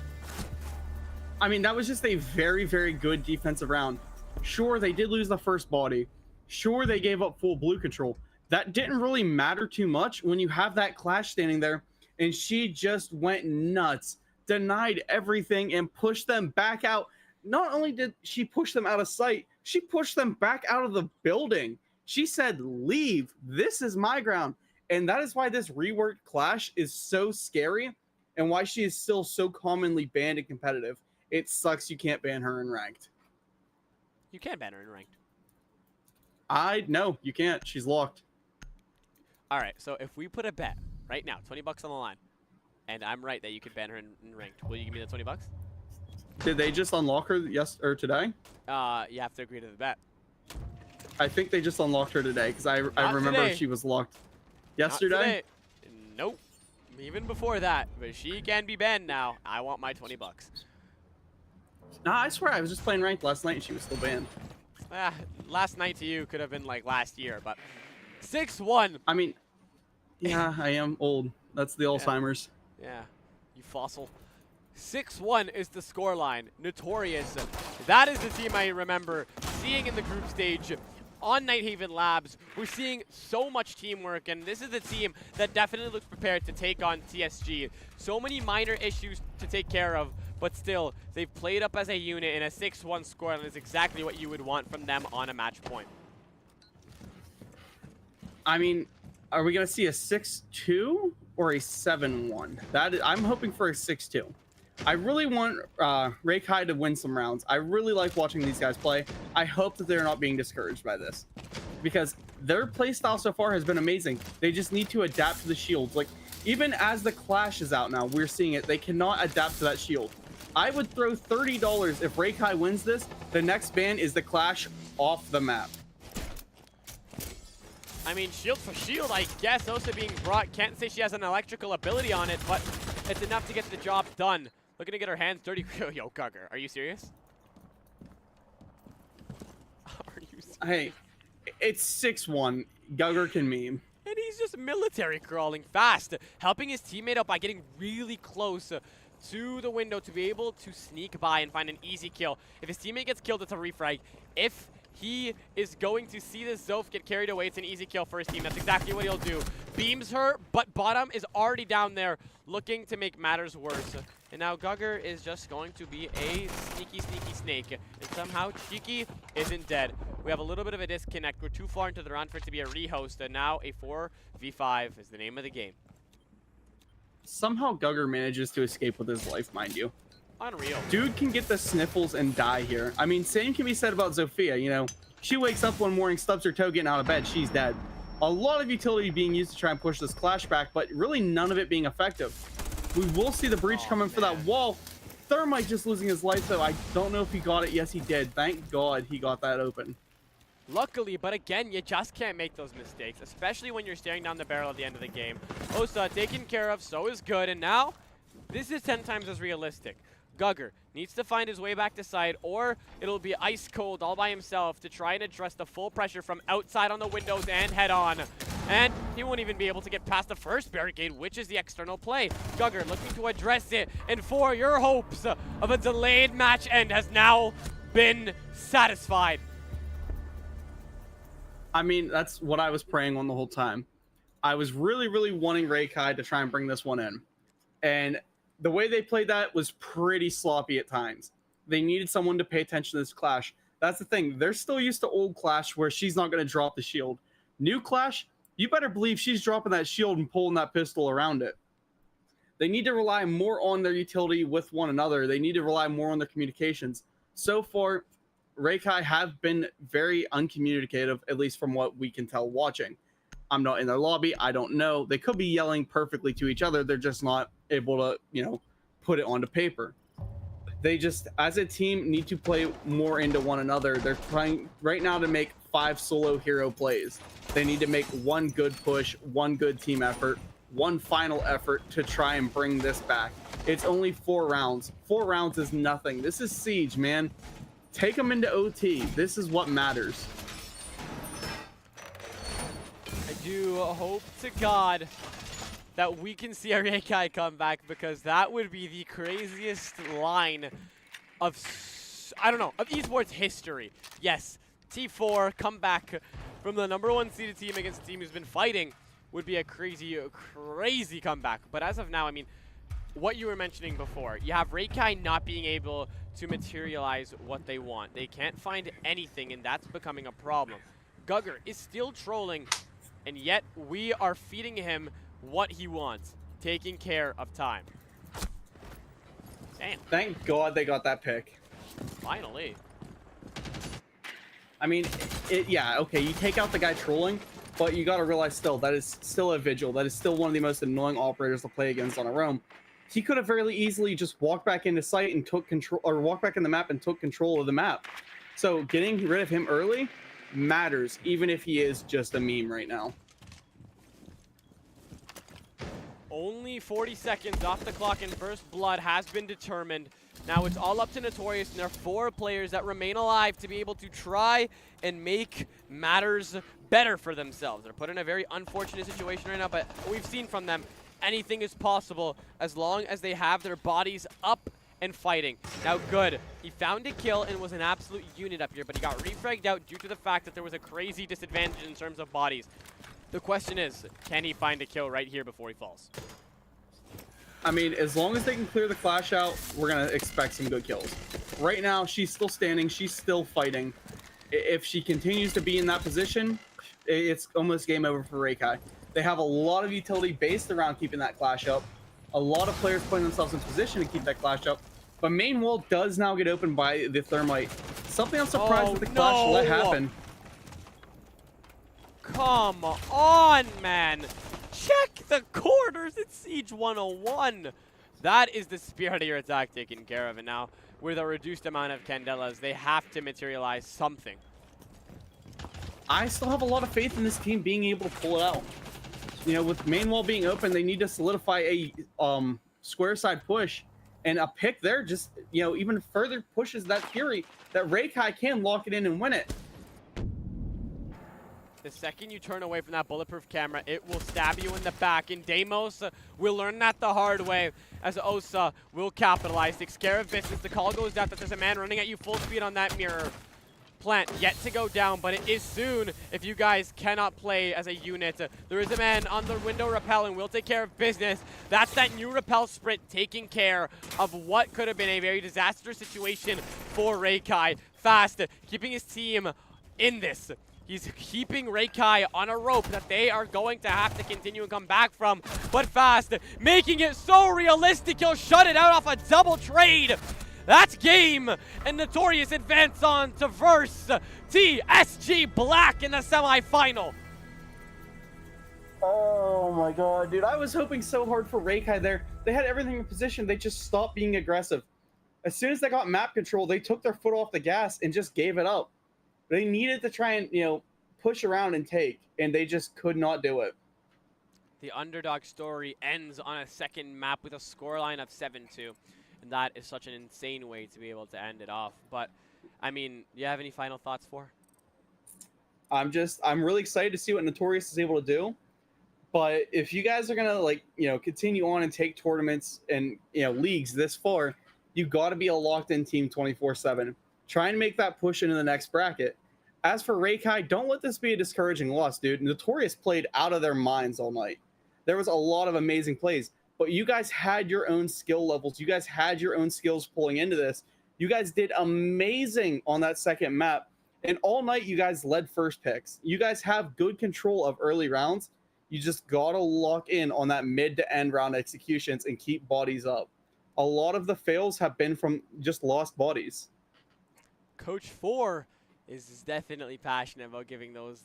I mean, that was just a very, very good defensive round. Sure, they did lose the first body. Sure, they gave up full blue control. That didn't really matter too much when you have that Clash standing there, and she just went nuts, denied everything, and pushed them back out. Not only did she push them out of sight, she pushed them back out of the building. She said, leave, this is my ground. And that is why this reworked Clash is so scary and why she is still so commonly banned in competitive. It sucks you can't ban her in ranked. You can ban her in ranked. No, you can't. She's locked. All right, so if we put a bet right now, 20 bucks on the line, and I'm right that you could ban her in ranked, will you give me the 20 bucks? Did they just unlock her today? You have to agree to the bet. I think they just unlocked her today because I remember today. she was locked yesterday. Nope. Even before that, but she can be banned now. I want my 20 bucks. Nah, I swear I was just playing ranked last night and she was still banned. Last night to you could have been like last year, but 6-1. I mean, yeah, I am old. That's the Alzheimer's. Yeah, you fossil. 6-1 is the scoreline. NuTorious. That is the team I remember seeing in the group stage on Nighthaven Labs. We're seeing so much teamwork, and this is the team that definitely looks prepared to take on TSG. So many minor issues to take care of, but still, they've played up as a unit, and a 6-1 score is exactly what you would want from them on a match point. I mean, are we going to see a 6-2 or a 7-1? I'm hoping for a 6-2. I really want REIKAI to win some rounds. I really like watching these guys play. I hope that they're not being discouraged by this, because their playstyle so far has been amazing. They just need to adapt to the shields. Like, even as the Clash is out now, we're seeing it. They cannot adapt to that shield. I would throw $30 if REIKAI wins this. The next ban is the Clash off the map. I mean, shield for shield, I guess. Also being brought. Can't say she has an electrical ability on it, but it's enough to get the job done. Looking to get her hands dirty. Yo, Gugger, are you serious? Are you serious? Hey, it's 6-1. Gugger can meme. And he's just military crawling fast, helping his teammate out by getting really close to the window to be able to sneak by and find an easy kill. If his teammate gets killed, it's a refrag. If he is going to see this Zof get carried away, it's an easy kill for his team. That's exactly what he'll do. Beams her, but bottom is already down there, looking to make matters worse. And now Gugger is just going to be a sneaky snake. And somehow Cheeky isn't dead. We have a little bit of a disconnect. We're too far into the round for it to be a rehost. And now a 4v5 is the name of the game. Somehow Gugger manages to escape with his life, mind you. Unreal. Dude can get the sniffles and die here. I mean, same can be said about Zofia, you know. She wakes up one morning, stubs her toe getting out of bed, she's dead. A lot of utility being used to try and push this Clash back, but really none of it being effective. We will see the breach coming for that wall. Thermite just losing his life, though. I don't know if he got it. Yes, he did. Thank God he got that open. Luckily, but again, you just can't make those mistakes, especially when you're staring down the barrel at the end of the game. Osa taken care of, so is good, and now this is 10 times as realistic. Gugger needs to find his way back to side, or it'll be ice cold all by himself to try and address the full pressure from outside on the windows and head on. And he won't even be able to get past the first barricade, which is the external play. Gugger looking to address it, and for your hopes of a delayed match end has now been satisfied. I mean, that's what I was praying on the whole time. I was really, really wanting REIKAI to try and bring this one in. And the way they played that was pretty sloppy at times. They needed someone to pay attention to this Clash. That's the thing. They're still used to old Clash where she's not going to drop the shield. New Clash, you better believe she's dropping that shield and pulling that pistol around it. They need to rely more on their utility with one another. They need to rely more on their communications. So far, REIKAI have been very uncommunicative, at least from what we can tell watching. I'm not in their lobby. I don't know. They could be yelling perfectly to each other. They're just not able to, you know, put it onto paper. They just, as a team, need to play more into one another. They're trying right now to make 5 solo hero plays. They need to make one good push, one good team effort, one final effort to try and bring this back. It's only 4 rounds. 4 rounds is nothing. This is Siege, man. Take them into OT. This is what matters. I do hope to God that we can see a REIKAI come back, because that would be the craziest line of, I don't know, of esports history. Yes, T4 come back from the #1 seeded team against a team who's been fighting would be a crazy, crazy comeback. But as of now, I mean, what you were mentioning before, you have REIKAI not being able to materialize what they want. They can't find anything, and that's becoming a problem. Gugger is still trolling, and yet we are feeding him what he wants, taking care of time. Damn. Thank God they got that pick. Finally. I mean, yeah, okay, you take out the guy trolling, but you got to realize still, that is still a Vigil. That is still one of the most annoying operators to play against on a roam. He could have fairly easily just walked back into sight and took control, or walked back in the map and took control of the map. So getting rid of him early matters, even if he is just a meme right now. Only 40 seconds off the clock, and first blood has been determined. Now it's all up to NuTorious, and there are 4 players that remain alive to be able to try and make matters better for themselves. They're put in a very unfortunate situation right now, but we've seen from them, anything is possible as long as they have their bodies up and fighting. Now good, he found a kill and was an absolute unit up here, but he got refragged out due to the fact that there was a crazy disadvantage in terms of bodies. The question is, can he find a kill right here before he falls? I mean, as long as they can clear the Clash out, we're going to expect some good kills. Right now, she's still standing. She's still fighting. If she continues to be in that position, it's almost game over for REIKAI. They have a lot of utility based around keeping that Clash up. A lot of players putting themselves in position to keep that Clash up. But main wall does now get opened by the Thermite. Something I'm surprised that the Clash let happen. Come on, man. Check the quarters. It's Siege 101. That is the spirit of your attack taken care of. And now, with a reduced amount of Candelas, they have to materialize something. I still have a lot of faith in this team being able to pull it out. You know, with main wall being open, they need to solidify a square side push. And a pick there just, you know, even further pushes that theory that REIKAI can lock it in and win it. The second you turn away from that bulletproof camera, it will stab you in the back. And Deimos will learn that the hard way, as Osa will capitalize. Takes care of business. The call goes out that there's a man running at you full speed on that mirror. Plant yet to go down, but it is soon if you guys cannot play as a unit. There is a man on the window rappel and will take care of business. That's that new rappel sprint taking care of what could have been a very disastrous situation for REIKAI. Fast, keeping his team in this. He's keeping REIKAI on a rope that they are going to have to continue and come back from. But Fast, making it so realistic, he'll shut it out off a double trade. That's game, and NuTorious advance on to verse TSG Black in the semifinal. Oh my god, dude. I was hoping so hard for REIKAI there. They had everything in position. They just stopped being aggressive. As soon as they got map control, they took their foot off the gas and just gave it up. They needed to try and, push around and take, and they just could not do it. The underdog story ends on a second map with a scoreline of 7-2. And that is such an insane way to be able to end it off. But, I mean, do you have any final thoughts for? I'm really excited to see what NuTorious is able to do. But if you guys are going to, continue on and take tournaments and, leagues this far, you got to be a locked-in team 24/7. Try and make that push into the next bracket. As for REIKAI, don't let this be a discouraging loss, dude. NuTorious played out of their minds all night. There was a lot of amazing plays, but you guys had your own skill levels. You guys had your own skills pulling into this. You guys did amazing on that second map. And all night, you guys led first picks. You guys have good control of early rounds. You just got to lock in on that mid to end round executions and keep bodies up. A lot of the fails have been from just lost bodies. Coach 4 is definitely passionate about giving those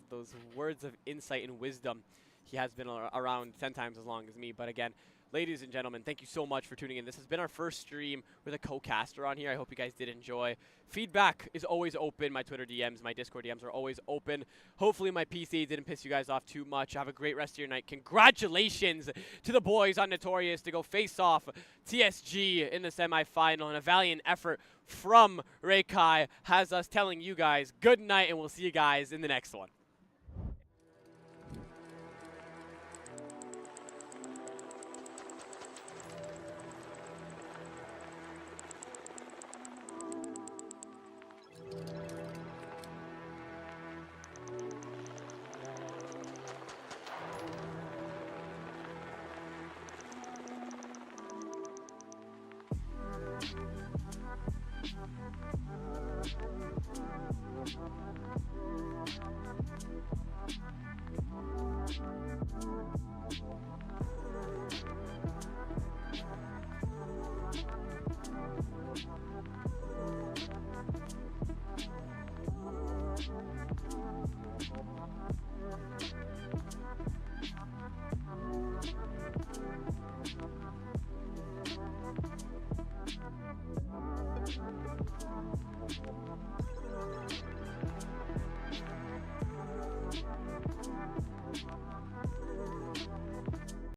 words of insight and wisdom. He has been around 10 times as long as me. But again, ladies and gentlemen, thank you so much for tuning in. This has been our first stream with a co-caster on here. I hope you guys did enjoy. Feedback is always open. My Twitter DMs, my Discord DMs are always open. Hopefully my PC didn't piss you guys off too much. Have a great rest of your night. Congratulations to the boys on NuTorious to go face off TSG in the semifinal. And a valiant effort from REIKAI has us telling you guys good night, and we'll see you guys in the next one.